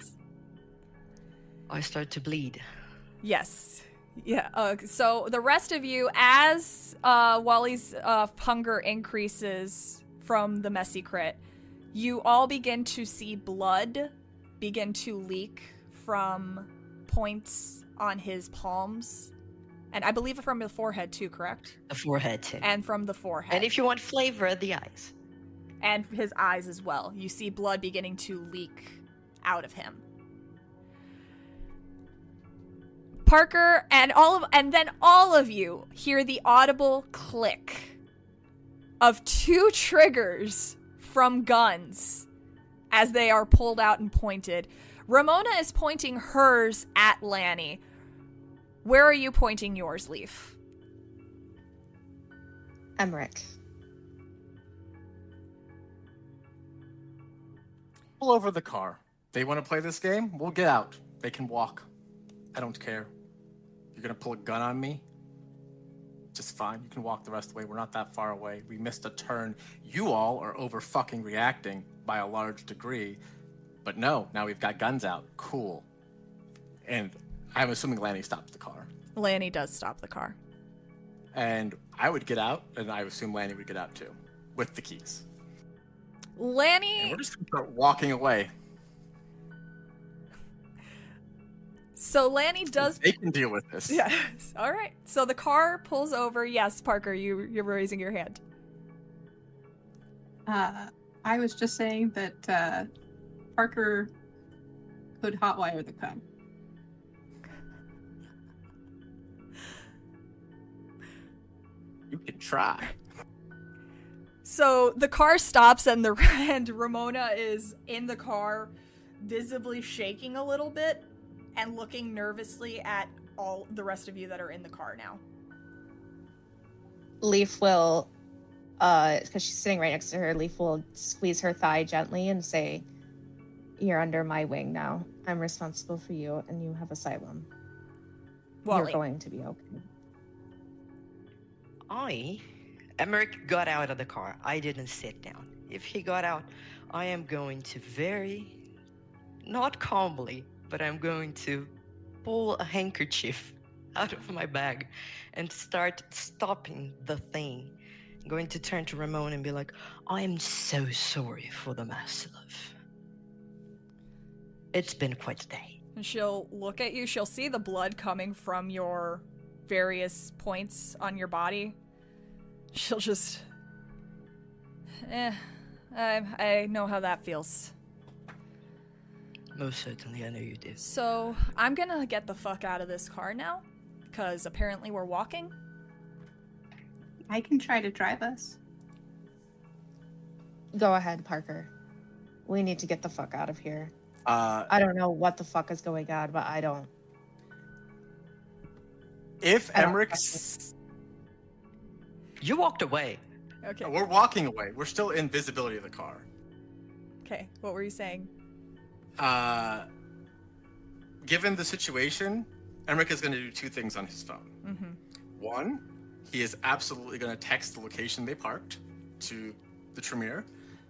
I start to bleed. Yes. Yeah. So the rest of you, as Wally's hunger increases from the messy crit, you all begin to see blood begin to leak from points on his palms. And I believe from the forehead too, correct? The forehead too. And from the forehead. And if you want flavor, the eyes. And his eyes as well. You see blood beginning to leak out of him. Parker and then all of you hear the audible click of 2 triggers from guns as they are pulled out and pointed. Ramona is pointing hers at Lanny. Where are you pointing yours, Leaf? Emeric. Pull over the car. They want to play this game? We'll get out. They can walk. I don't care. You're gonna pull a gun on me? Just fine. You can walk the rest of the way. We're not that far away. We missed a turn. You all are over fucking reacting by a large degree. But no, now we've got guns out. Cool. And I'm assuming Lanny stops the car. Lanny does stop the car. And I would get out, and I assume Lanny would get out too. With the keys. Lanny... And we're just gonna start walking away. So Lanny does... They can deal with this. Yes. All right. So the car pulls over. Yes, Parker, you're raising your hand. I was just saying that Parker could hotwire the gun. You can try. So the car stops and and Ramona is in the car, visibly shaking a little bit and looking nervously at all the rest of you that are in the car now. Leaf will, because she's sitting right next to her, Leaf will squeeze her thigh gently and say, "You're under my wing now. I'm responsible for you, and you have asylum. Wally. You're going to be okay." Emeric got out of the car. I didn't sit down. If he got out, I am going to not calmly, but I'm going to pull a handkerchief out of my bag and start stopping the thing. I'm going to turn to Ramona and be like, I am so sorry for the massive. It's been quite a day. And she'll look at you. She'll see the blood coming from your various points on your body. She'll just... I know how that feels. Most certainly, I know you do. So, I'm gonna get the fuck out of this car now, because apparently we're walking. I can try to drive us. Go ahead, Parker. We need to get the fuck out of here. Uh, I don't know what the fuck is going on, but I don't. if I don't Emeric, You walked away. Okay. we're walking away. We're still in visibility of the car. Okay. What were you saying? Given the situation, Emeric is going to do two things on his phone. Mm-hmm. One, he is absolutely going to text the location they parked to the Tremere.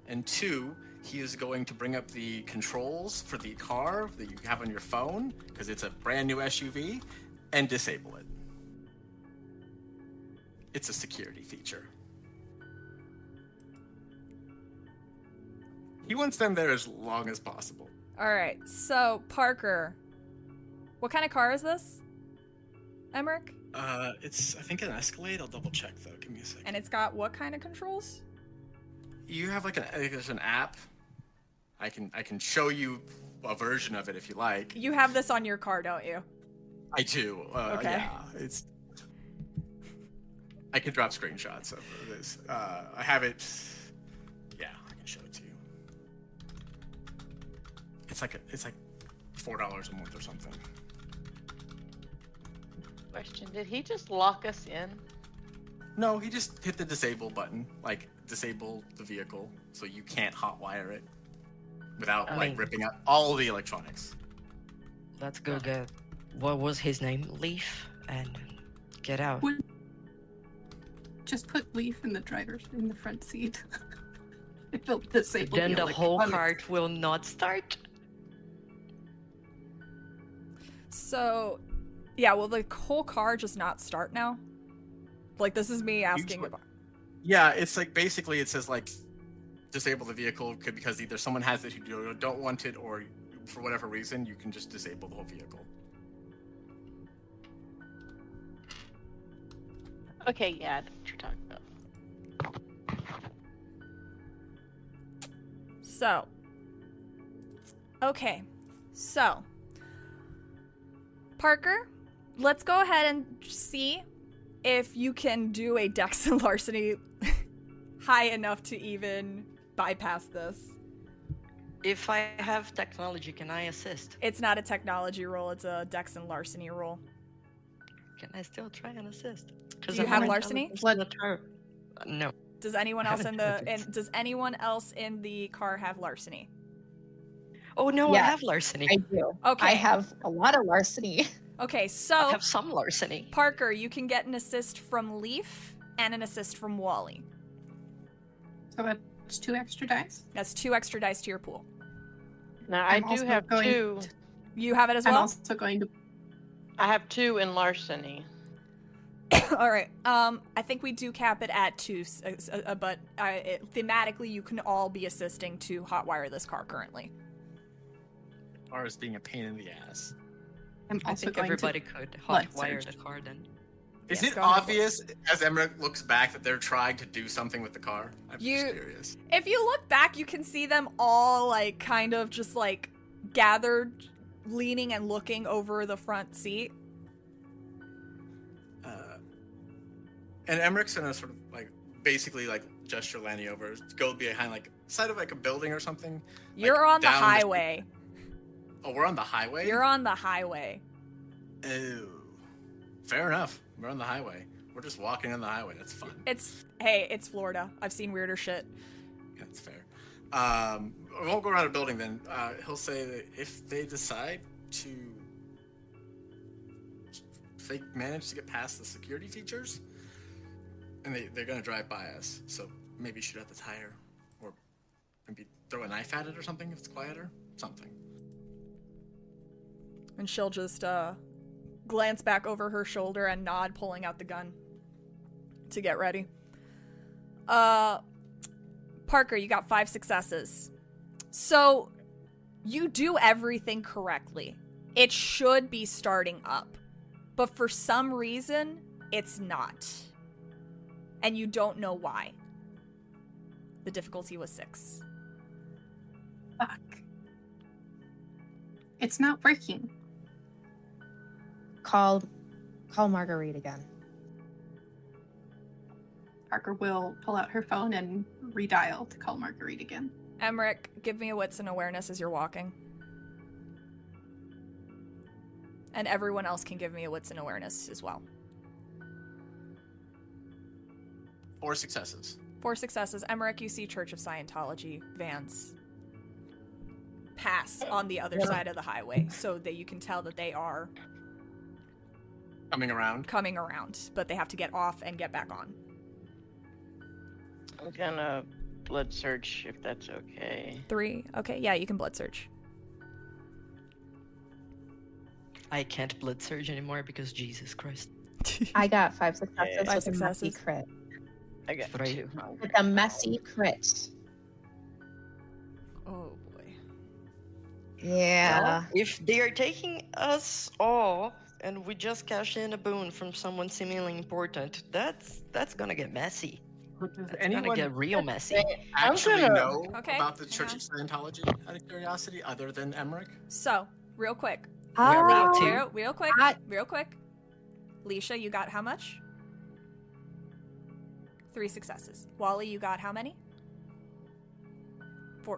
And two, he is going to bring up the controls for the car that you have on your phone, because it's a brand new SUV, and disable it. It's a security feature. He wants them there as long as possible. All right. So, Parker, what kind of car is this? Emeric? It's, I think, an Escalade. I'll double check though. Give me a second. And it's got what kind of controls? You have like there's an app. I can show you a version of it if you like. You have this on your car, don't you? I do. Okay. Yeah, it's. I can drop screenshots of this. I have it. Yeah, I can show it to you. It's like $4 a month or something. Question: did he just lock us in? No, he just hit the disable button, like disable the vehicle, so you can't hotwire it without ripping out all the electronics. Let's go get, what was his name? Leaf, and get out. Just put Leaf in the front seat. It'll disable Then the whole electronics. cart will not start. So, yeah, will the whole car just not start now? Like, this is me asking Usually- about... Yeah, it's like basically it says like disable the vehicle because either someone has it who don't want it, or for whatever reason you can just disable the whole vehicle. Okay, yeah, I know what you're talking about. So. Okay. So. Parker, let's go ahead and see if you can do a dex and larceny high enough to even bypass this. If I have technology, can I assist? It's not a technology roll, it's a dex and larceny roll. Can I still try and assist? Do you have larceny? No. Does anyone else does anyone else in the car have larceny? Oh no, I Yeah, have larceny. I do. Okay. I have a lot of larceny. Okay, I so have some larceny. Parker, you can get an assist from Leaf and an assist from Wally. So that's 2 extra dice. That's 2 extra dice to your pool. Now I'm I do also have going 2. You have it as I'm well? also going to. I have 2 in larceny. All right. I think we do cap it at 2, but thematically, you can all be assisting to hotwire this car currently. Or as being a pain in the ass. I'm I also think going everybody to. could light hotwire search. the car then. Is Yes, it go ahead. obvious as Emeric looks back that they're trying to do something with the car? I'm You- just curious. If you look back, you can see them all, like, kind of just, like, gathered, leaning and looking over the front seat. And Emeric's gonna sort of like basically like gesture Lanny over, go behind like side of like a building or something. You're on the down the- highway. Oh, we're on the highway? You're on the highway. Oh. Fair enough. We're on the highway. We're just walking on the highway. That's fun. It's Florida. I've seen weirder shit. Yeah, that's fair. We won't go around a building then. He'll say that if they decide to, if they manage to get past the security features, and they're gonna drive by us, so maybe shoot at the tire, or maybe throw a knife at it or something if it's quieter, something. And she'll just glance back over her shoulder and nod, pulling out the gun to get ready. Parker, you got 5 successes. So you do everything correctly. It should be starting up. But for some reason, it's not. And you don't know why. The difficulty was 6. Fuck. It's not working. Call Marguerite again. Parker will pull out her phone and redial to call Marguerite again. Emeric, give me a wits and awareness as you're walking. And everyone else can give me a wits and awareness as well. 4 successes. 4 successes. Emeric, you see Church of Scientology vans pass on the other side of the highway so that you can tell that they are Coming around. but they have to get off and get back on. I'm gonna blood search if that's okay. 3. Okay, yeah, you can blood search. I can't blood surge anymore because Jesus Christ. I got 5 successes Five with a messy successes. crit. I got 3. 2. With a messy crit. Oh boy. Yeah. Well, if they are taking us all and we just cash in a boon from someone seemingly important, that's gonna get messy. Does That's anyone gonna get real messy. actually gonna- know Okay, about the hang Church on. of Scientology out of curiosity, other than Emeric? So, real quick. We're allowed to. Real quick. I- Real quick. Lisha, you got how much? 3 successes. Wally, you got how many?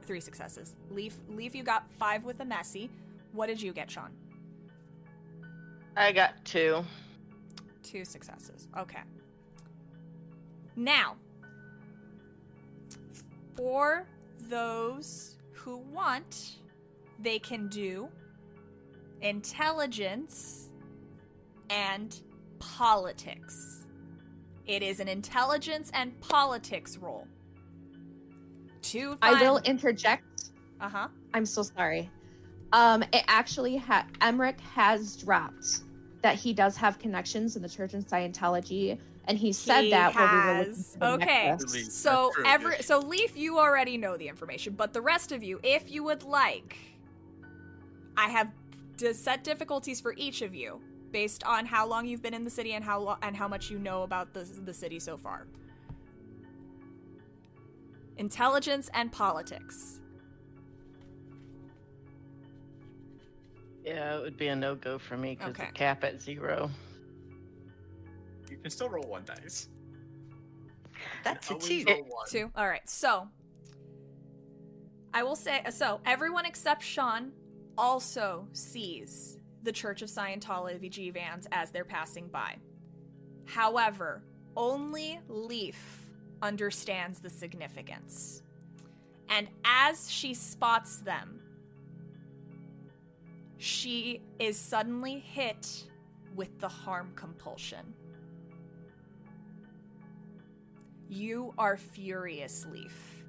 3 successes. Leaf, you got 5 with a messy. What did you get, Shaun? I got 2. 2 successes. Okay. Now, for those who want, they can do intelligence and politics. It is an intelligence and politics roll. I will interject. Uh-huh. I'm so sorry. It actually Emeric has dropped that he does have connections in the Church and Scientology, and he said that when we were looking for the Okay. necklace. So That's true, so Leaf, you already know the information, but the rest of you, if you would like, I have set difficulties for each of you based on how long you've been in the city and how much you know about the city so far. Intelligence and politics. Yeah, it would be a no-go for me because Okay. the cap at 0. You can still roll 1 dice. That's a Always 2. roll 1. 2. All right. So I will say everyone except Shaun also sees the Church of Scientology vans as they're passing by. However, only Leaf understands the significance. And as she spots them, she is suddenly hit with the harm compulsion. You are furious, Leaf.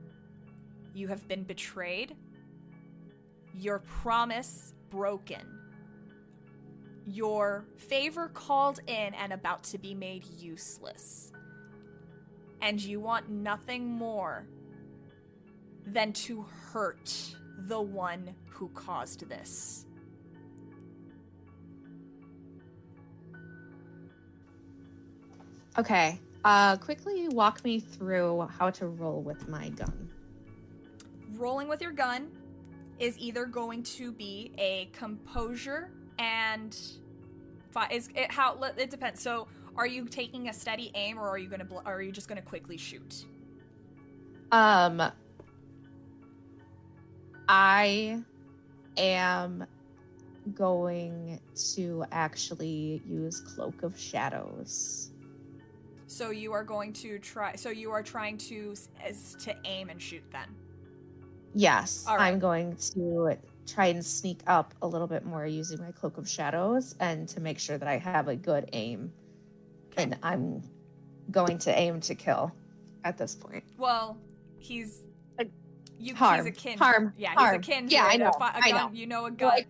You have been betrayed. Your promise broken. Your favor called in and about to be made useless. And you want nothing more than to hurt the one who caused this. Okay. Quickly walk me through how to roll with my gun. Rolling with your gun is either going to be a composure and it depends. So, are you taking a steady aim, or are you just gonna quickly shoot? I am going to actually use Cloak of Shadows. So you are going to try. So you are trying to aim and shoot then. Yes, All right. I'm going to try and sneak up a little bit more using my Cloak of Shadows, and to make sure that I have a good aim. Okay. And I'm going to aim to kill at this point. Well, he's he's Harm. a kindred. Harm. Yeah, Harm. he's a kindred. Yeah, I know. A gun. I know. You know a gun. Like,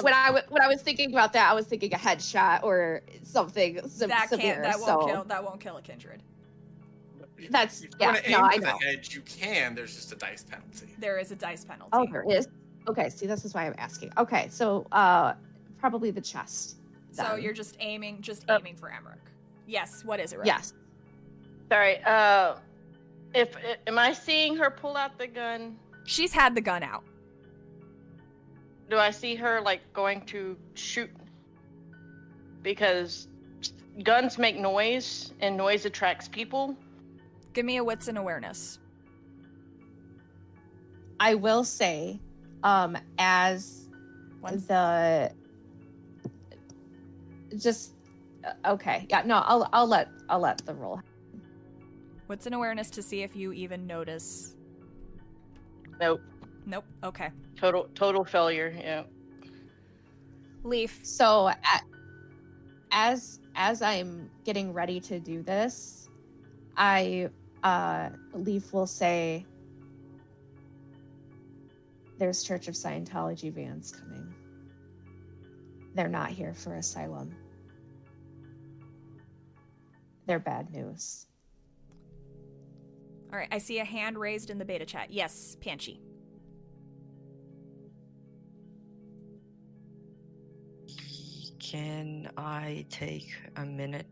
when I was thinking about that, I was thinking a headshot or something severe. That won't kill a kindred. That's- If you yeah, want to no, aim I for the know. head, you can. There's just a dice penalty. There is a dice penalty. Oh, there is. Okay, see, this is why I'm asking. Okay, so probably the chest. So then. you're just aiming for Emeric. Yes. What is it? Right? Yes. Sorry. Am I seeing her pull out the gun? She's had the gun out. Do I see her like going to shoot? Because guns make noise, and noise attracts people. Give me a wits and awareness. I will say, as Once. the just okay, yeah, no, I'll let the roll. Wits and awareness to see if you even notice. Nope. Nope. Okay. Total failure. Yeah. Leaf. So, as I'm getting ready to do this, Leaf will say, "There's Church of Scientology vans coming. They're not here for asylum. They're bad news." All right. I see a hand raised in the beta chat. Yes, Panshi. Can I take a minute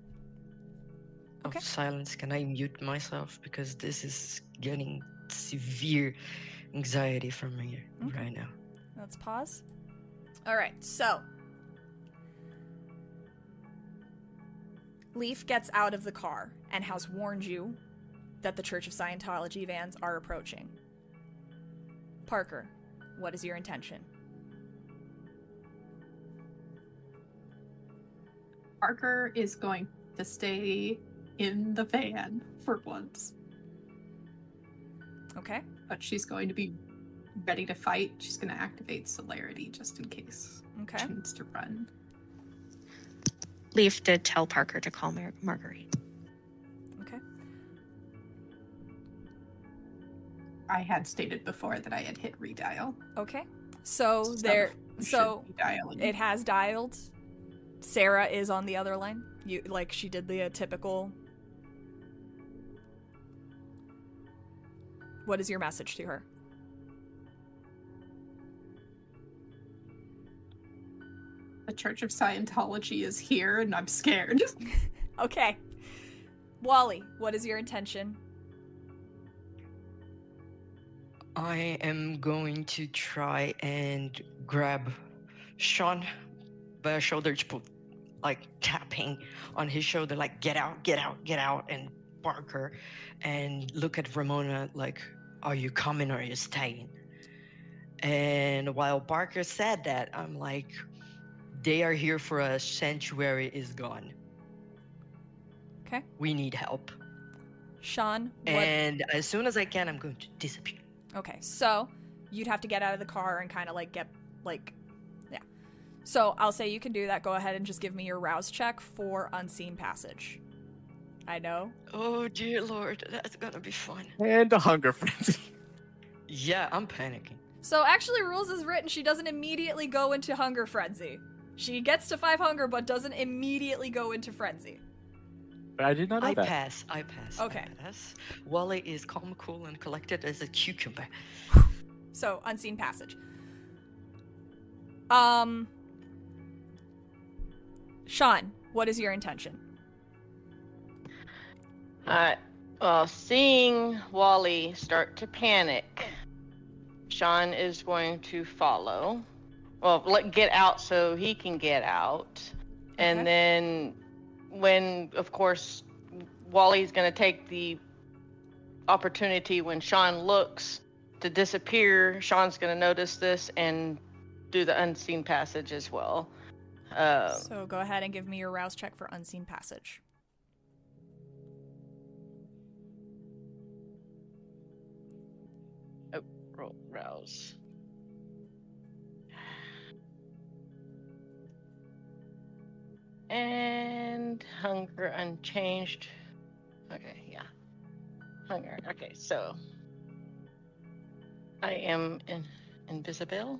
Okay. of silence? Can I mute myself? Because this is getting severe anxiety from me Okay. right now. Let's pause. All right. So, Leaf gets out of the car and has warned you that the Church of Scientology vans are approaching. Parker, what is your intention? Parker is going to stay in the van for once, Okay. but she's going to be ready to fight. She's going to activate celerity just in case Okay. she needs to run. Leaf did tell Parker to call Marguerite. Okay. I had stated before that I had hit redial. Okay. So there. we So should be dialing. it has dialed. Sarah is on the other line. You like she did the typical. What is your message to her? The Church of Scientology is here, and I'm scared. Okay. Wally, what is your intention? I am going to try and grab Shaun by a shoulder, just like tapping on his shoulder, like get out, get out, get out, and Parker, and look at Ramona like, are you coming or are you staying? And while Parker said that, I'm like, they are here for us. Sanctuary is gone. Okay. We need help. Shaun, what? And as soon as I can, I'm going to disappear. Okay, so you'd have to get out of the car and kind of like get like, yeah. So I'll say you can do that. Go ahead and just give me your rouse check for unseen passage. I know. Oh dear Lord, that's gonna be fun. And a hunger frenzy. Yeah, I'm panicking. So actually, rules is written. She doesn't immediately go into hunger frenzy. She gets to 5 hunger, but doesn't immediately go into frenzy. But I did not know I that. pass. Okay. I pass. Wally is calm, cool, and collected as a cucumber. So unseen passage. Shaun, what is your intention? Well, seeing Wally start to panic, Shaun is going to follow. Well, get out so he can get out. And Okay. then when, of course, Wally's going to take the opportunity when Shaun looks to disappear, Shaun's going to notice this and do the unseen passage as well. So go ahead and give me your rouse check for unseen passage. Rouse. And hunger unchanged. Okay, yeah. Hunger. Okay, so I am invisible.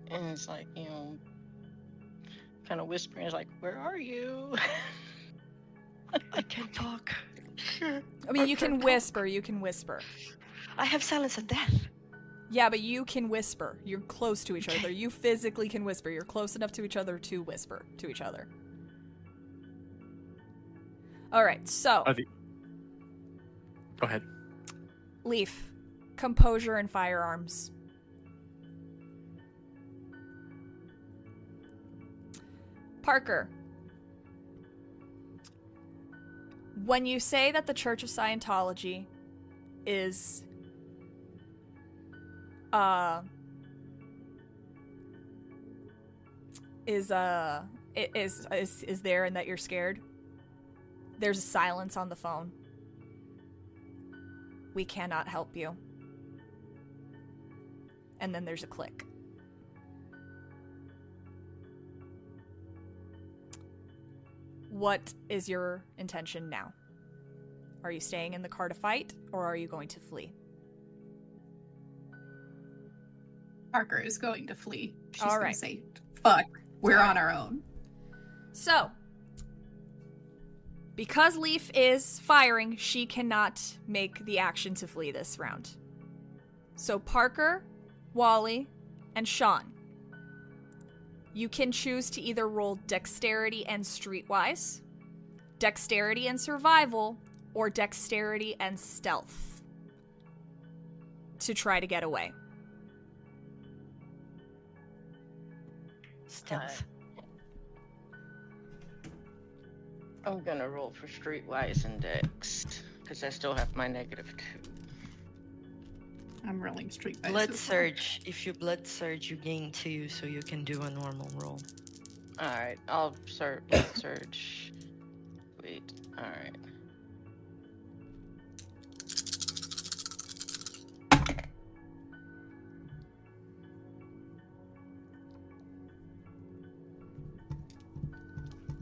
And it's like, kind of whispering. It's like, where are you? I can talk. Sure. I mean, you can whisper. You can whisper. I have silence of death. Yeah, but you can whisper. You're close to each other. You physically can whisper. You're close enough to each other to whisper to each other. All right, so Go ahead. Leaf, composure and firearms. Parker, when you say that the Church of Scientology is there and that you're scared, there's a silence on the phone. We cannot help you. And then there's a click. What is your intention now? Are you staying in the car to fight, or are you going to flee? Parker is going to flee. She's All going right. to say, fuck, we're on our own. So, because Leaf is firing, she cannot make the action to flee this round. So Parker, Wally, and Shaun, you can choose to either roll Dexterity and Streetwise, Dexterity and Survival, or Dexterity and Stealth to try to get away. Stealth. I'm gonna roll for Streetwise and Dex, because I still have my -2. I'm rolling street dice. Blood as well. surge. If you blood surge, you gain 2, so you can do a normal roll. Alright, I'll search. Search. Wait, alright.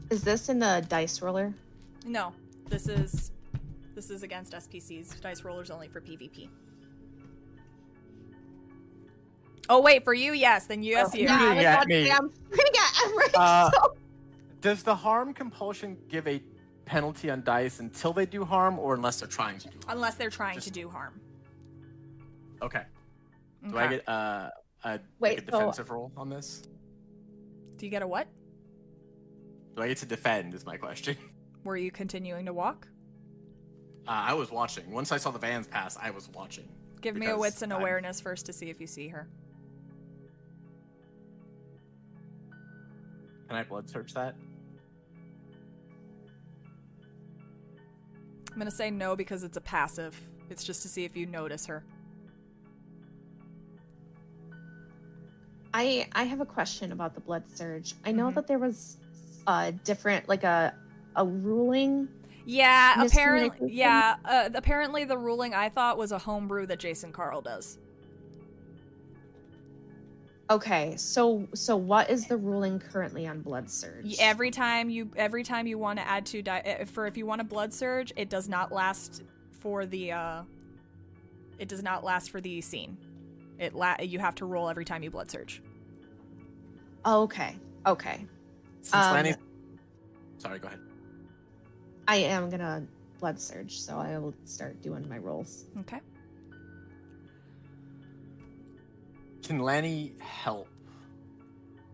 Is this in the dice roller? No, this is against SPCs. Dice roller's only for PvP. Oh wait, for you, yes. Then yes, you. Yeah, I was Yeah, about to me. say, I'm gonna get Emeric. So Does the harm compulsion give a penalty on dice until they do harm, or unless they're trying to do harm? Unless they're trying Just- to do harm. Okay. Do Okay. I get a Wait, so- defensive roll on this? Do you get a what? Do I get to defend? Is my question. Were you continuing to walk? I was watching. Once I saw the vans pass, I was watching. Give me a Because wits and I'm- awareness first to see if you see her. Can I blood search that? I'm gonna say no because it's a passive. It's just to see if you notice her. I have a question about the blood surge. I know Mhm. that there was a different, like a ruling. Yeah, apparently. Miscommunication? Yeah, apparently the ruling I thought was a homebrew that Jason Carl does. Okay, so what is the ruling currently on blood surge? Every time you want to add 2 die if you want a blood surge, it does not last for the scene. You have to roll every time you blood surge. Oh, okay. Since Um, Lanny... Sorry, go ahead. I am gonna blood surge, so I will start doing my rolls. Okay. Can Lanny help?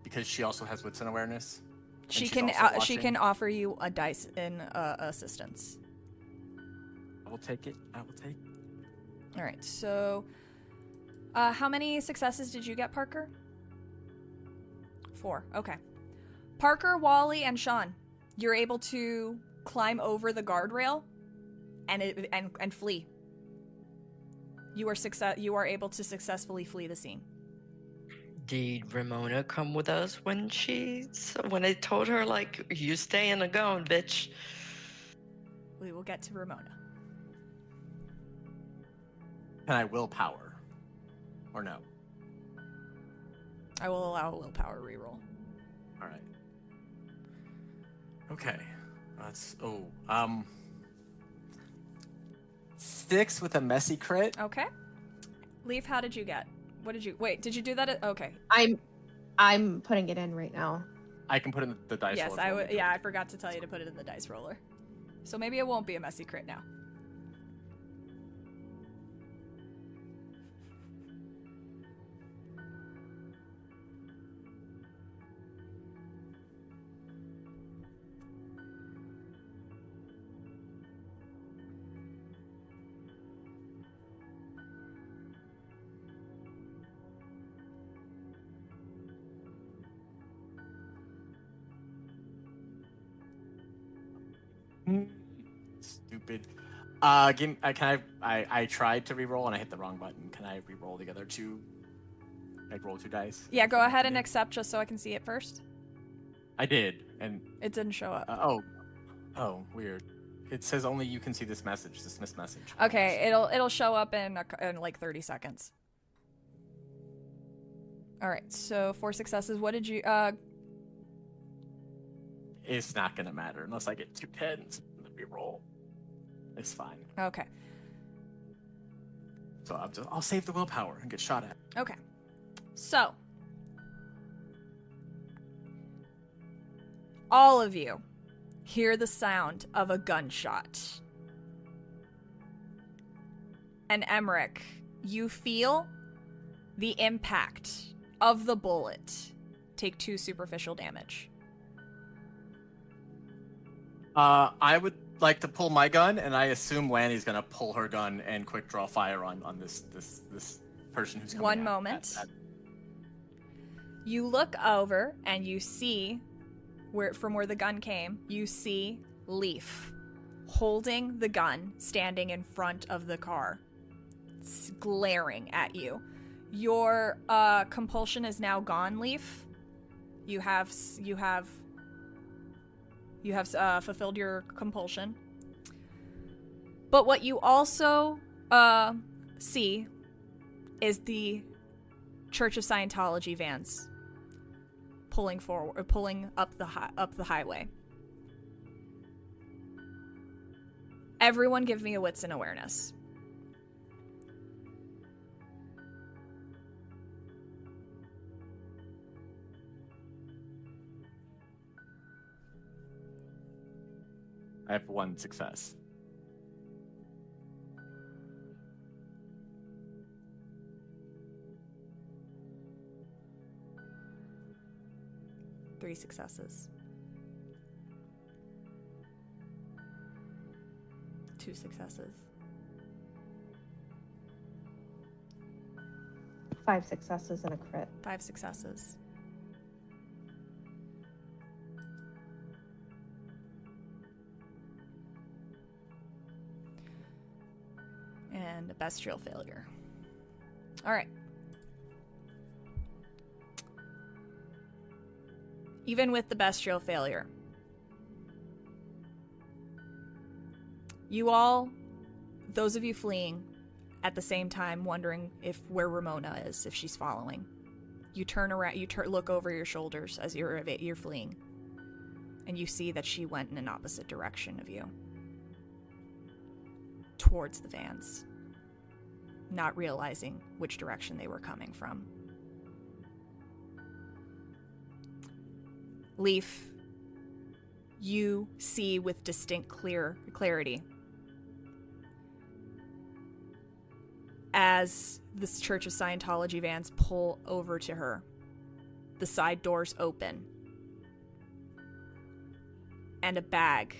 Because she also has wits and awareness. And She she's can also she watching? can offer you a dice in assistance. I will take it. I will take it. All right. So how many successes did you get, Parker? 4. Okay. Parker, Wally, and Shaun, you're able to climb over the guardrail and flee. You are able to successfully flee the scene. Did Ramona come with us when I told her, like, you stay in the gun, bitch? We will get to Ramona. Can I willpower? Or no? I will allow a willpower reroll. All right. Okay. That's 6 with a messy crit. Okay. Leaf, how did you get? What did you... Wait, did you do that? Okay. I'm putting it in right now. I can put in the dice Yes, roller. I for would. me. Yeah, I forgot to tell you to put it in the dice roller. So maybe it won't be a messy crit now. Stupid. I tried to re-roll and I hit the wrong button. Can I re-roll the other two? Like roll 2 dice? Yeah, go ahead and accept just so I can see it first. I did, and it didn't show up. Oh, weird. It says only you can see this message, this message. Okay, it'll show up in like 30 seconds. All right, so 4 successes. What did you? It's not gonna matter unless I get 2 10s. Re-roll. It's fine. Okay. So I'll save the willpower and get shot at. Okay. So, all of you hear the sound of a gunshot. And Emeric, you feel the impact of the bullet. Take 2 superficial damage. I would like to pull my gun, and I assume Lanny's gonna pull her gun and quick draw fire on this person who's coming. One moment. You look over and you see from where the gun came, you see Leaf holding the gun, standing in front of the car, glaring at you. Your compulsion is now gone, Leaf. You have fulfilled your compulsion. But what you also see is the Church of Scientology vans pulling up the highway. Everyone give me a wits and awareness. I have 1 success. Three successes. 2 successes. 5 successes and a crit. 5 successes. And a bestial failure. All right. Even with the bestial failure, you all, those of you fleeing, at the same time wondering where Ramona is, if she's following, you turn around, look over your shoulders as you're fleeing, and you see that she went in an opposite direction of you, towards the vans, not realizing which direction they were coming from. Leaf, you see with distinct clarity as this Church of Scientology vans pull over to her. The side doors open, and a bag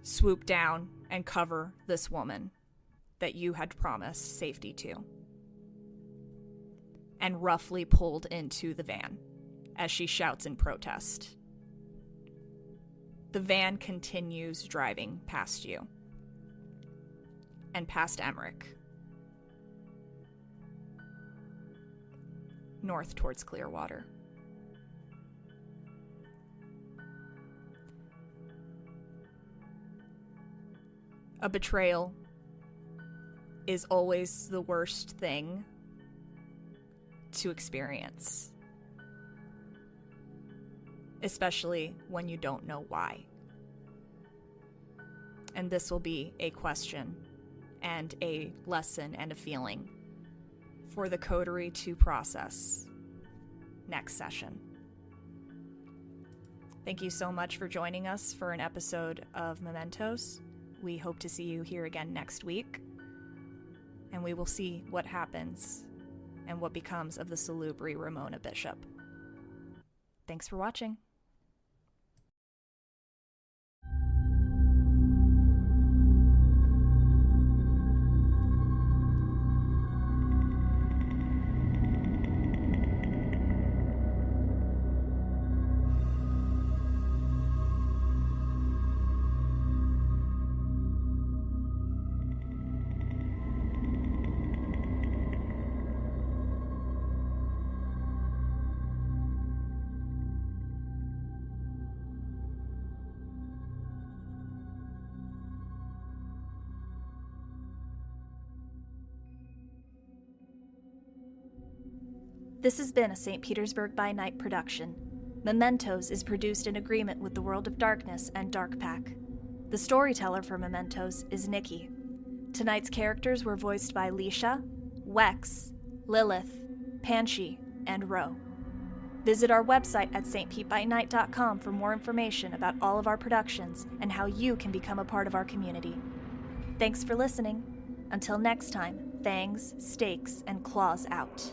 swoop down and cover this woman that you had promised safety to, and roughly pulled into the van as she shouts in protest. The van continues driving past you and past Emeric, north towards Clearwater. A betrayal is always the worst thing to experience, especially when you don't know why. And this will be a question and a lesson and a feeling for the coterie to process next session. Thank you so much for joining us for an episode of Mementos. We hope to see you here again next week, and we will see what happens and what becomes of the Salubri Ramona Bishop. Thanks for watching. This has been a St. Petersburg by Night production. Mementos is produced in agreement with the World of Darkness and Dark Pack. The storyteller for Mementos is Nikki. Tonight's characters were voiced by Lisha, Wex, Lilith, Panshi, and Rowe. Visit our website at stpbynight.com for more information about all of our productions and how you can become a part of our community. Thanks for listening. Until next time, fangs, stakes, and claws out.